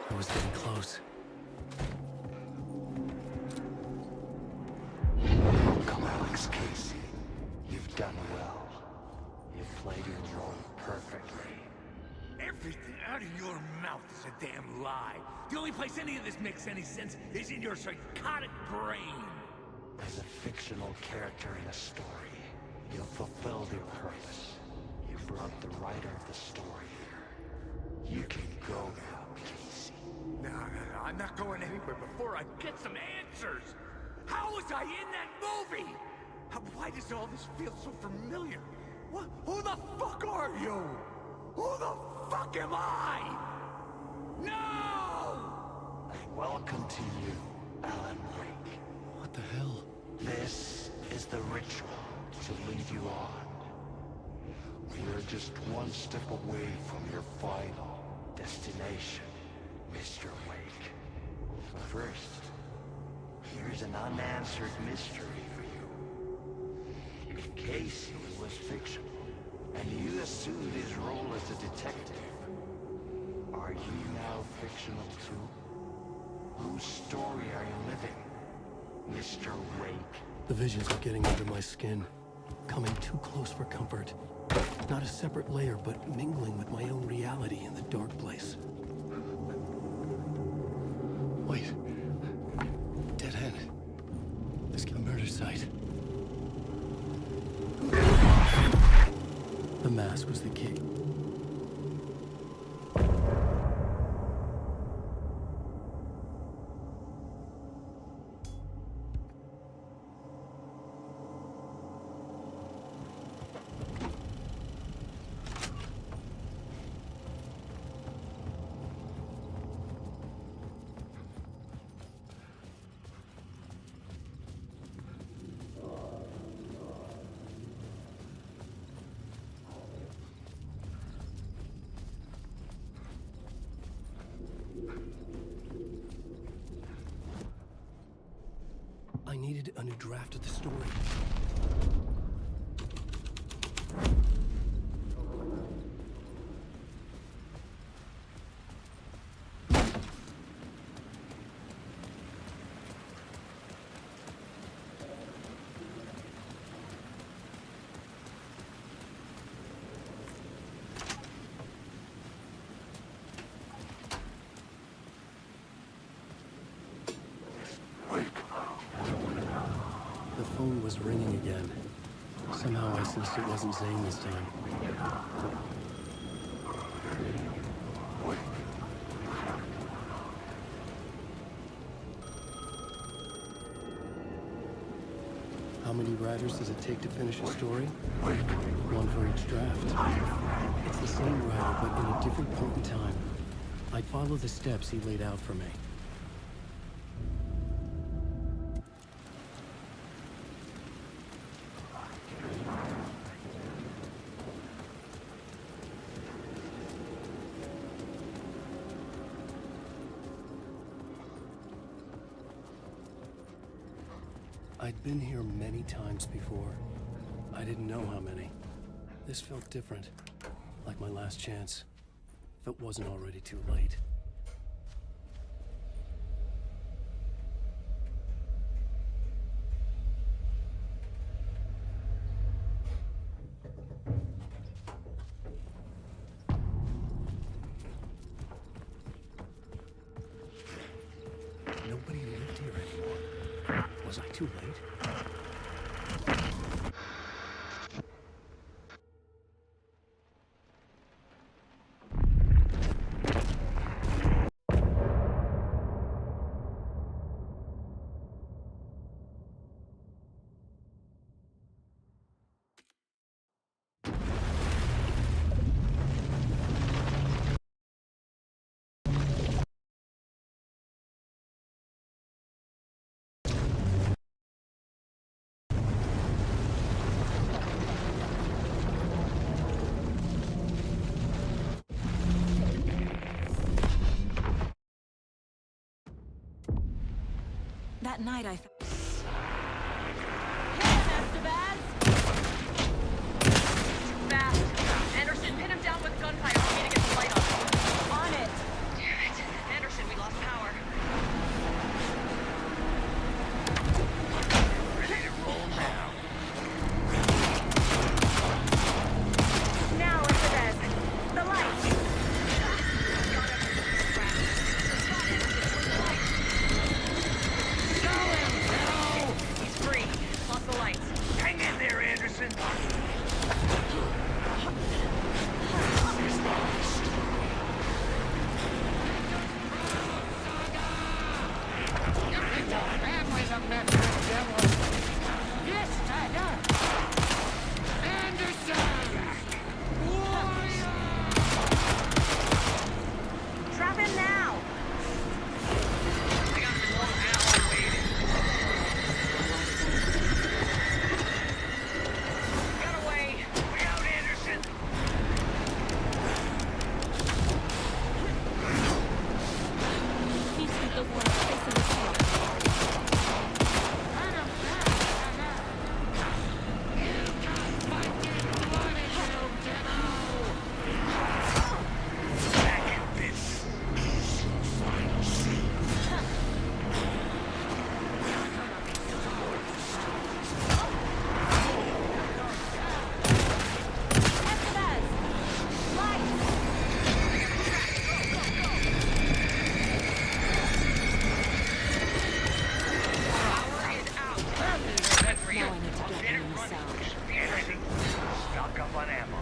I was getting close. Welcome, Alex Casey. You've done well. You've played your role perfectly. Everything out of your mouth is a damn lie. The only place any of this makes any sense is in your psychotic brain. As a fictional character in a story, you've fulfilled your purpose. You've brought the writer of the story here. You can go now, Casey. No, I'm not going anywhere before I get some answers. How was I in that movie? Why does all this feel so familiar? Who the fuck are you? Who the fuck am I? No! Welcome to you, Alan Wake. What the hell? This is the ritual to lead you on. We're just one step away from your final destination, Mr. Wake. But first, here's an unanswered mystery for you. If Casey was fictional, and you assumed his role as a detective, are you now fictional too? Whose story are you living, Mr. Wake? The visions are getting under my skin. Coming too close for comfort. Not a separate layer, but mingling with my own reality in the dark place. Wait. Dead end. This is a murder site. The mask was the key. I needed a new draft of the story. The phone was ringing again. Somehow I sensed it wasn't Zane this time. How many writers does it take to finish a story? One for each draft. It's the same writer, but in a different point in time. I'd follow the steps he laid out for me. I'd been here many times before. I didn't know how many. This felt different, like my last chance, if it wasn't already too late. Nobody lived here anymore. Was I too late? That night I... Fast. Anderson, pin him down with gunfire for me to get the light on him. On it. Damn it. Anderson, we lost power. Ready to roll now. Now, Estevez. The light. He's free. Lost the lights. Hang in there, Anderson. Family's a member of devil. Yes, Tiger. Anderson! Drop him now. I got the whole hour waiting. Got away. We out, Anderson. These people were facing the floor. Stock up on ammo.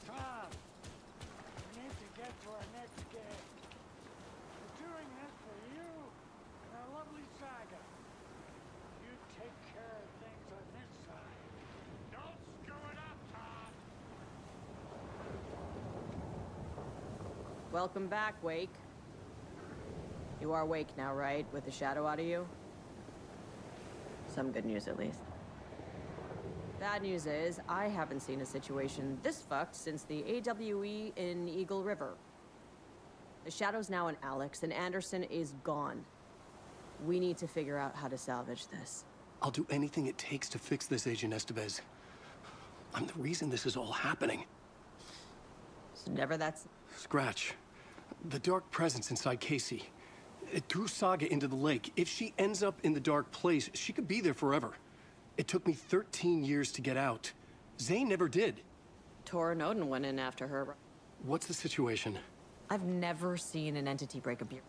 Tom, we need to get to our next game. We're doing this for you and our lovely saga. You take care of things on this side. Don't screw it up, Tom! Welcome back, Wake. You are awake now, right? With the shadow out of you? Some good news, at least. Bad news is, I haven't seen a situation this fucked since the AWE in Eagle River. The shadow's now in Alex, and Anderson is gone. We need to figure out how to salvage this. I'll do anything it takes to fix this, Agent Estevez. I'm the reason this is all happening. It's never that... Scratch. The dark presence inside Casey. It threw Saga into the lake. If she ends up in the dark place, she could be there forever. It took me 13 years to get out. Zane never did. Tor and Odin went in after her. What's the situation? I've never seen an entity break a beer.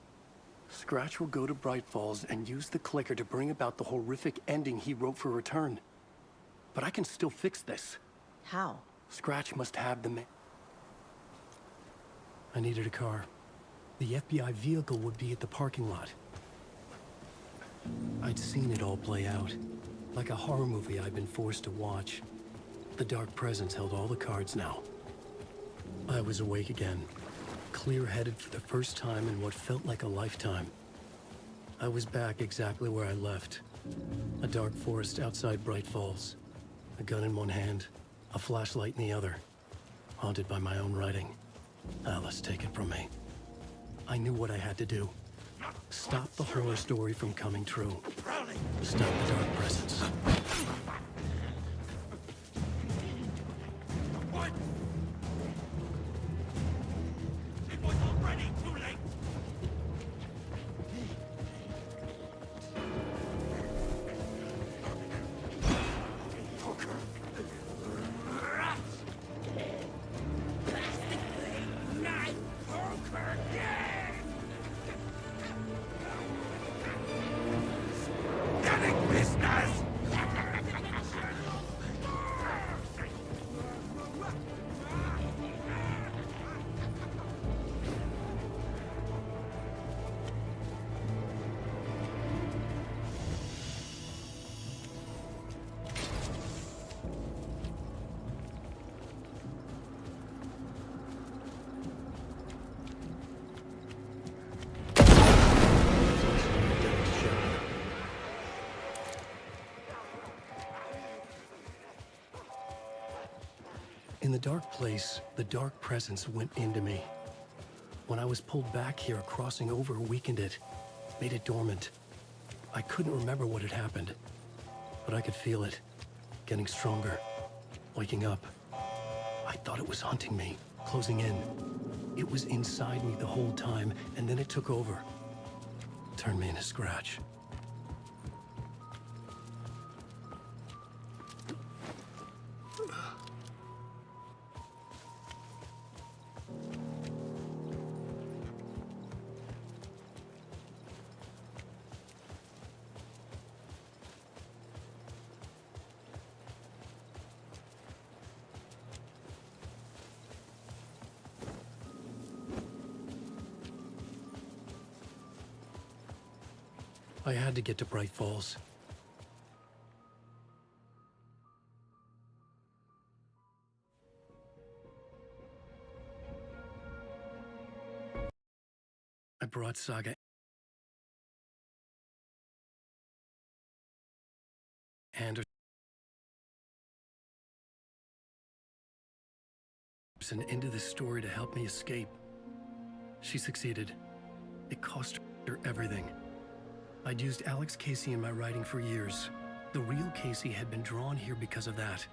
Scratch will go to Bright Falls and use the clicker to bring about the horrific ending he wrote for Return. But I can still fix this. How? Scratch must have the I needed a car. The FBI vehicle would be at the parking lot. I'd seen it all play out. Like a horror movie I'd been forced to watch. The dark presence held all the cards now. I was awake again. Clear-headed for the first time in what felt like a lifetime. I was back exactly where I left. A dark forest outside Bright Falls. A gun in one hand, a flashlight in the other. Haunted by my own writing. Alice, take it from me. I knew what I had to do. Stop the horror story from coming true. Stop the dark presence. What? It was already too late! In the dark place, the dark presence went into me. When I was pulled back here, crossing over weakened it, made it dormant. I couldn't remember what had happened, but I could feel it, getting stronger, waking up. I thought it was hunting me, closing in. It was inside me the whole time, and then it took over. Turned me into Scratch. I had to get to Bright Falls. I brought Saga Anderson into this story to help me escape. She succeeded. It cost her everything. I'd used Alex Casey in my writing for years. The real Casey had been drawn here because of that.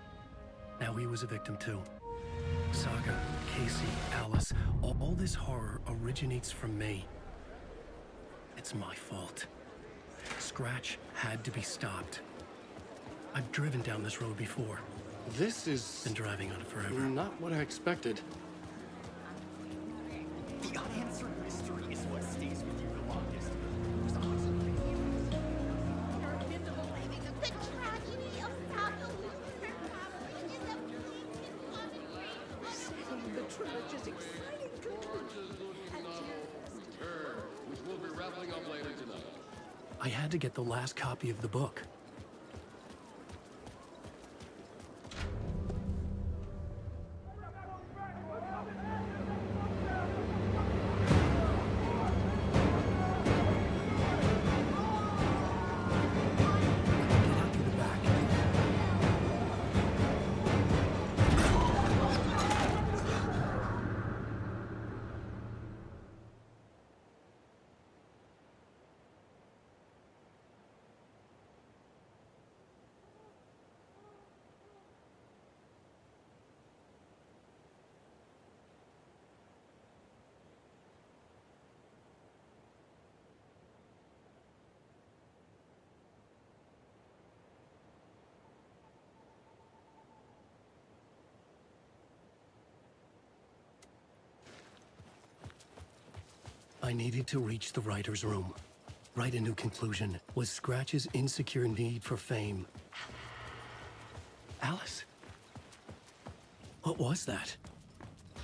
Now he was a victim too. Saga, Casey, Alice, all this horror originates from me. It's my fault. Scratch had to be stopped. I've driven down this road before. This is... Been driving on it forever. Not what I expected. The unanswered mystery is what stays with you the longest. The tremendous exciting which we'll be wrapping up later tonight. I had to get the last copy of the book. I needed to reach the writer's room. Write a new conclusion. Was Scratch's insecure need for fame? Alice? What was that?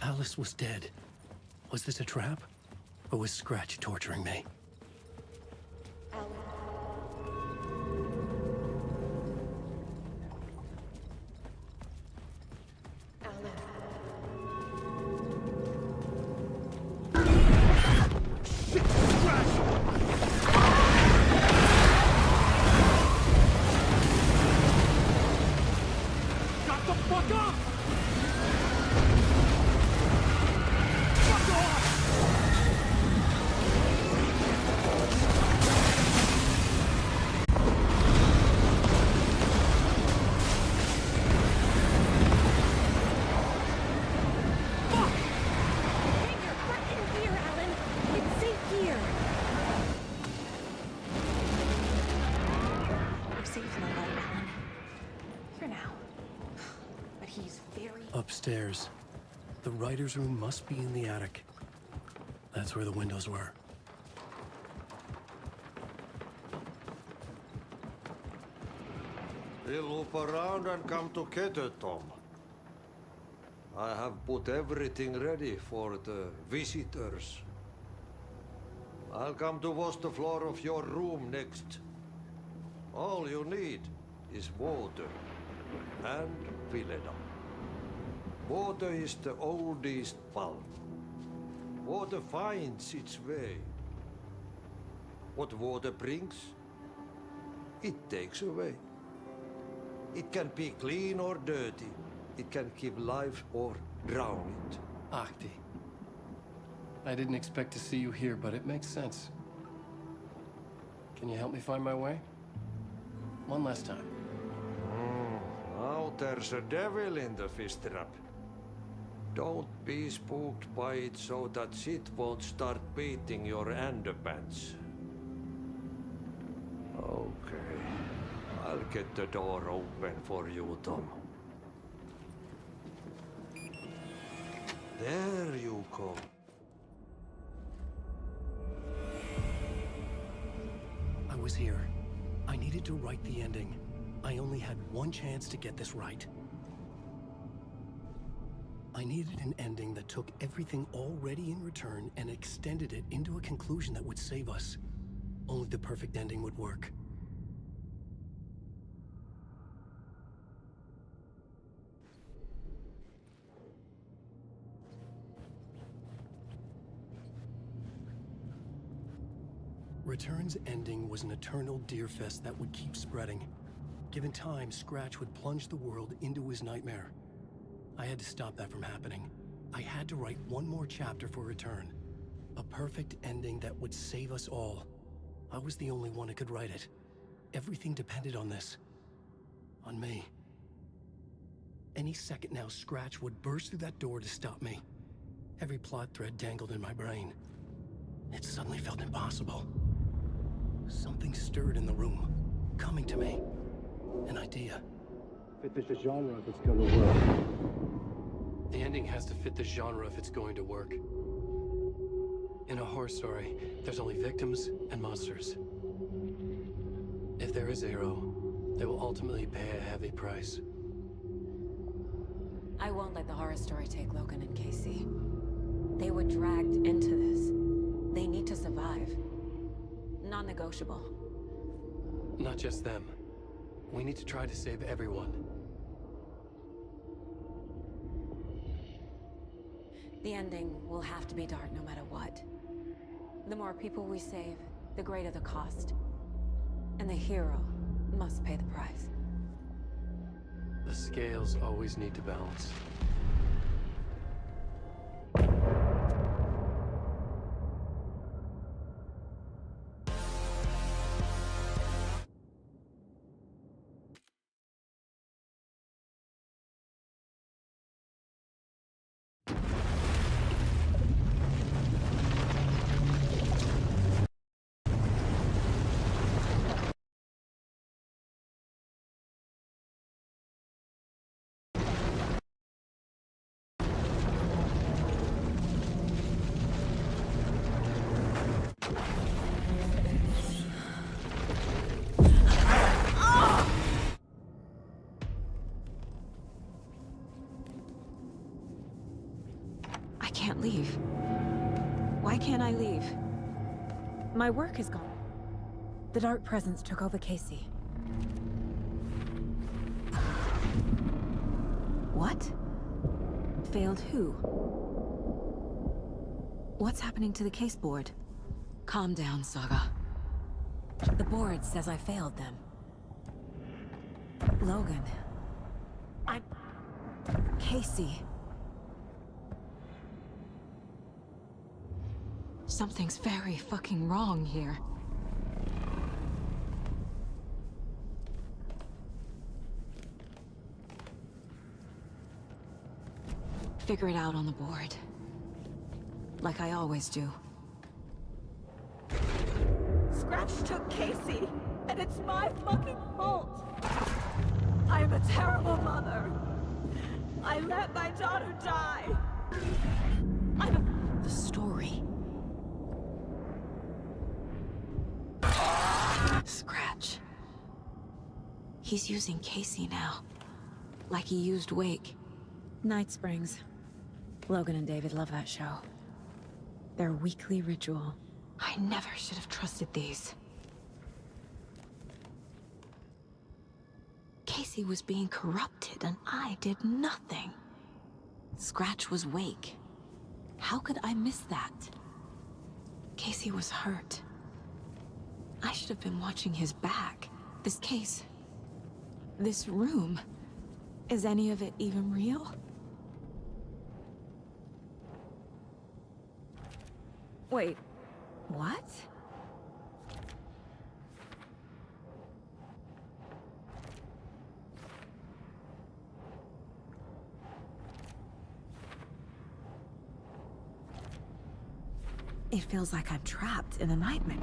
Alice was dead. Was this a trap? Or was Scratch torturing me? Got the fuck up! Upstairs. The writer's room must be in the attic. That's where the windows were. We'll loop around and come together, Tom. I have put everything ready for the visitors. I'll come to wash the floor of your room next. All you need is water and fill it up. Water is the oldest bulb. Water finds its way. What water brings, it takes away. It can be clean or dirty. It can keep life or drown it. Ahti. I didn't expect to see you here, but it makes sense. Can you help me find my way? One last time. Now there's a devil in the fish trap. Don't be spooked by it so that shit won't start beating your underpants. Okay. I'll get the door open for you, Tom. There you go. I was here. I needed to write the ending. I only had one chance to get this right. I needed an ending that took everything already in return and extended it into a conclusion that would save us. Only the perfect ending would work. Return's ending was an eternal deerfest that would keep spreading. Given time, Scratch would plunge the world into his nightmare. I had to stop that from happening. I had to write one more chapter for Return. A perfect ending that would save us all. I was the only one who could write it. Everything depended on this. On me. Any second now, Scratch would burst through that door to stop me. Every plot thread dangled in my brain. It suddenly felt impossible. Something stirred in the room, coming to me. An idea. Fit the genre if it's gonna work. The ending has to fit the genre if it's going to work. In a horror story, there's only victims and monsters. If there is a hero, they will ultimately pay a heavy price. I won't let the horror story take Logan and Casey. They were dragged into this. They need to survive. Non-negotiable. Not just them. We need to try to save everyone. The ending will have to be dark no matter what. The more people we save, the greater the cost. And the hero must pay the price. The scales always need to balance. can't leave. Why can't I leave? My work is gone. The Dark Presence took over Casey. What? Failed who? What's happening to the case board? Calm down, Saga. The board says I failed them. Logan. Casey. Something's very fucking wrong here. Figure it out on the board. Like I always do. Scratch took Casey, and it's my fucking fault. I am a terrible mother. I let my daughter die. The story. Scratch. He's using Casey now. Like he used Wake. Night Springs. Logan and David love that show. Their weekly ritual. I never should have trusted these. Casey was being corrupted and I did nothing. Scratch was Wake. How could I miss that? Casey was hurt. I should have been watching his back. This case... this room... is any of it even real? Wait, what? It feels like I'm trapped in a nightmare.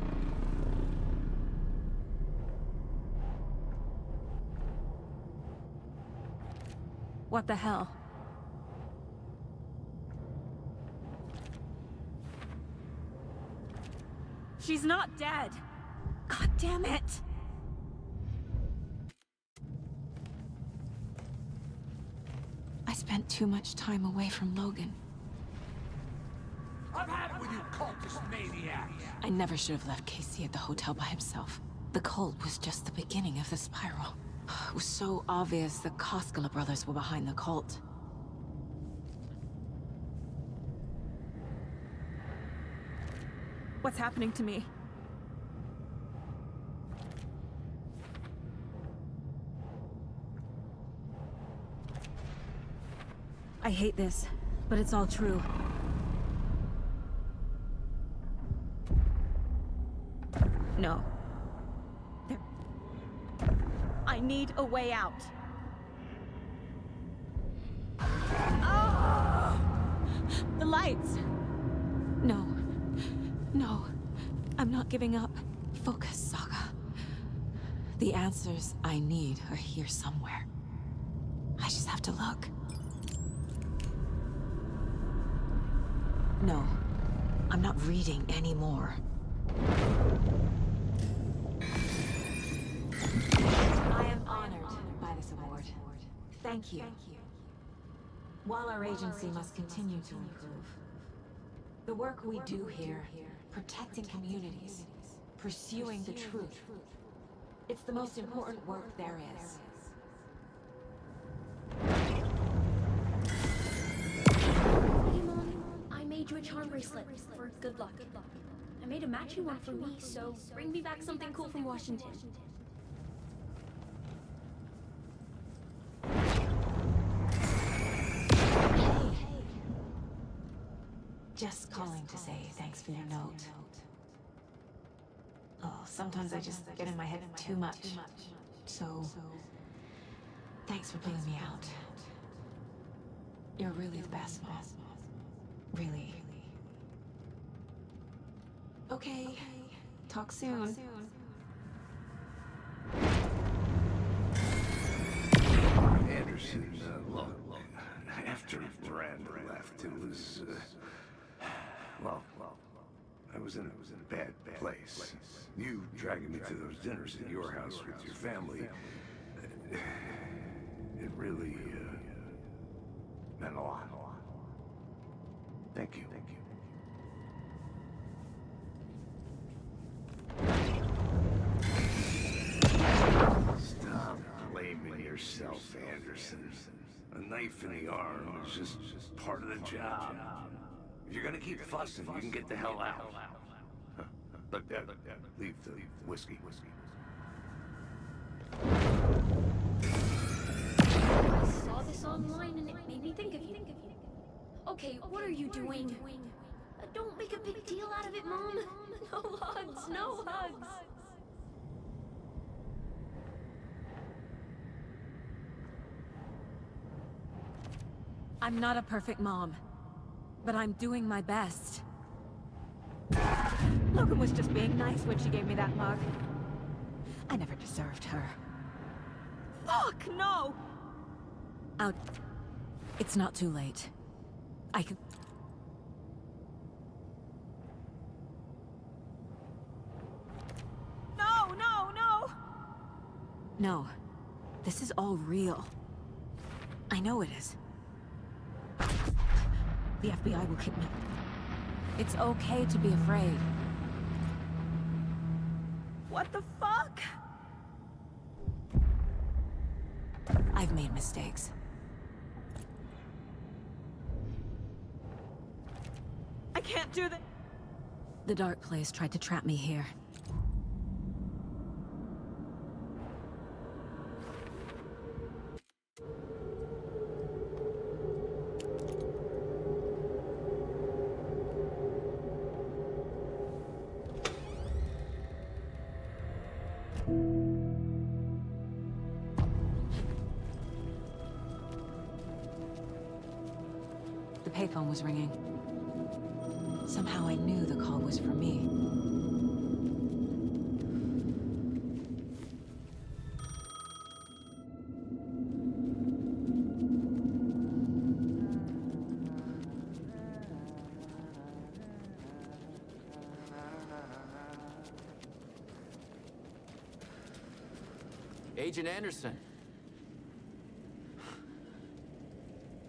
What the hell? She's not dead! God damn it! I spent too much time away from Logan. I've had it with you cultist maniacs! I never should have left Casey at the hotel by himself. The cult was just the beginning of the spiral. It was so obvious the Koskela brothers were behind the cult. What's happening to me? I hate this, but it's all true. No. I need a way out. Oh! The lights! No. No. I'm not giving up. Focus, Saga. The answers I need are here somewhere. I just have to look. No. I'm not reading anymore. I am honored by this award. Thank you. While our agency must continue to improve, the work we do here, protecting communities, pursuing the truth, it's the most important work there is. Hey Mom, I made you a charm bracelet for good luck. I made a matching one for me, so bring me back something cool from Washington. Just calling to say thanks for your note. Oh, sometimes I just get in my head too much. So, thanks for pulling me out. You're really the best, Mom. Really. Okay. Talk soon. Anderson, look, after Miranda left, it was, well, I was in a bad place. You dragging me to those dinners at your house with your family, it really, meant a lot. Thank you. Stop blaming yourself, Anderson. A knife in the arm is just part of the job. If you're gonna keep fussing, you can get the hell out. Look, leave the whiskey. I saw this online and it made me think of you. Okay, what are you doing? Don't make a big deal out of it, Mom. No hugs, no hugs. I'm not a perfect mom, but I'm doing my best. Logan was just being nice when she gave me that mug. I never deserved her. Fuck, no! Out. It's not too late. I can... No! No. This is all real. I know it is. The FBI will kick me. It's okay to be afraid. What the fuck? I've made mistakes. I can't do that. The dark place tried to trap me here. The payphone was ringing. Somehow I knew the call was for me. Agent Anderson.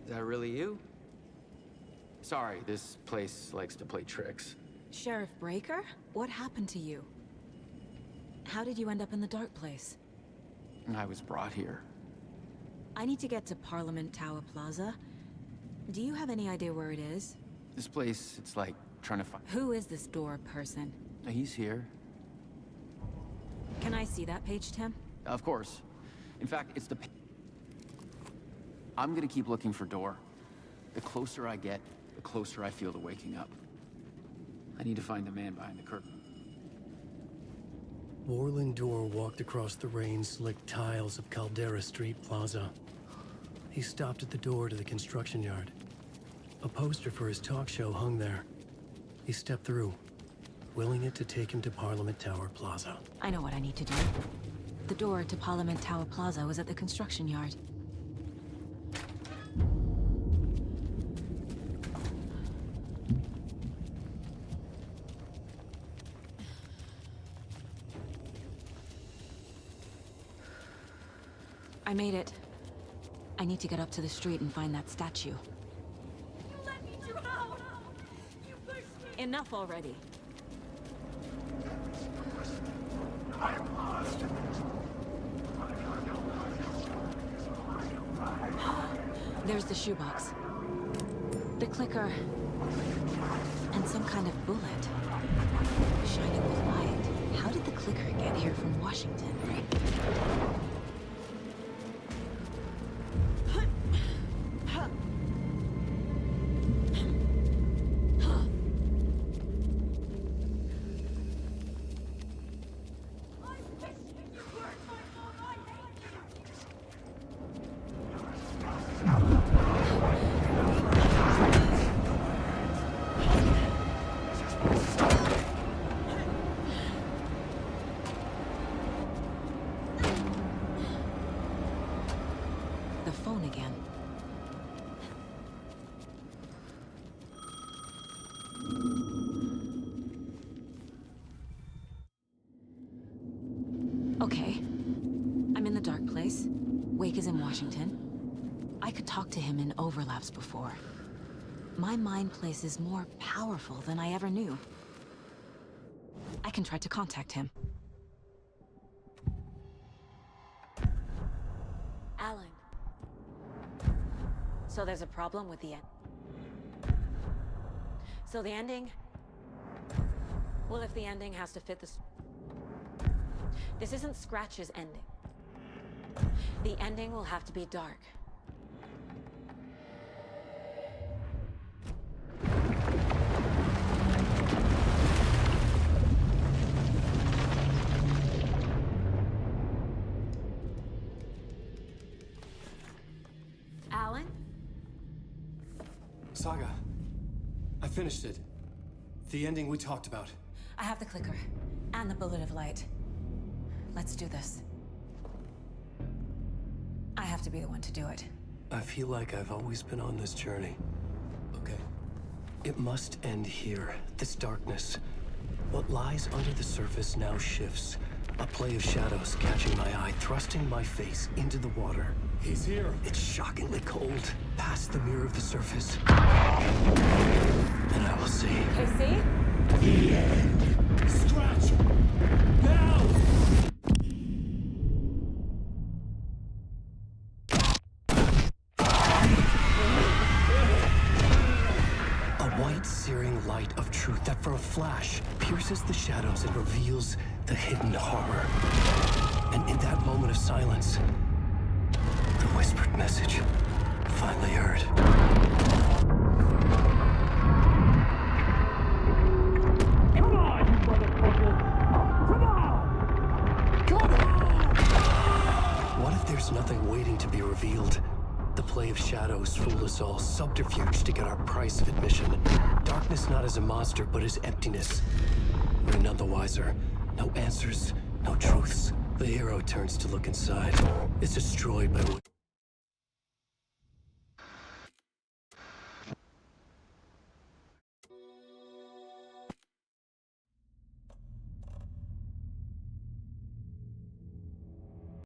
Is that really you? Sorry, this place likes to play tricks. Sheriff Breaker? What happened to you? How did you end up in the dark place? I was brought here. I need to get to Parliament Tower Plaza. Do you have any idea where it is? This place, it's like trying to find... Who is this door person? He's here. Can I see that page, Tim? Of course. In fact, it's the... I'm gonna keep looking for Door. The closer I get, the closer I feel to waking up. I need to find the man behind the curtain. Warland Dorr walked across the rain-slicked tiles of Caldera Street Plaza. He stopped at the door to the construction yard. A poster for his talk show hung there. He stepped through, willing it to take him to Parliament Tower Plaza. I know what I need to do. The door to Parliament Tower Plaza was at the construction yard. I made it. I need to get up to the street and find that statue. You let me drown! You pushed me! Enough already. I'm lost. There's the shoebox. The clicker. And some kind of bullet. Shining with light. How did the clicker get here from Washington? The phone again. Okay. I'm in the dark place. Wake is in Washington. I could talk to him in overlaps before. My mind place is more powerful than I ever knew. I can try to contact him. Alan. So there's a problem with the end. So the ending... Well, if the ending has to fit this... This isn't Scratch's ending. The ending will have to be dark. Alan? Saga, I finished it. The ending we talked about. I have the clicker and the bullet of light. Let's do this. I have to be the one to do it. I feel like I've always been on this journey. Okay. It must end here. This darkness. What lies under the surface now shifts. A play of shadows catching my eye, thrusting my face into the water. He's here. It's shockingly cold. Past the mirror of the surface. And I will see. Casey? The end. Scratch! Now! A white, searing light of truth that for a flash pierces the shadows and reveals the hidden horror. And in that moment of silence, the whispered message finally heard. Come on, you motherfucker! Come on! Come on! What if there's nothing waiting to be revealed? The play of shadows fool us all, subterfuge to get our price of admission. Darkness not as a monster, but as emptiness. We're none the wiser. No answers, no truths. The hero turns to look inside. Is destroyed by what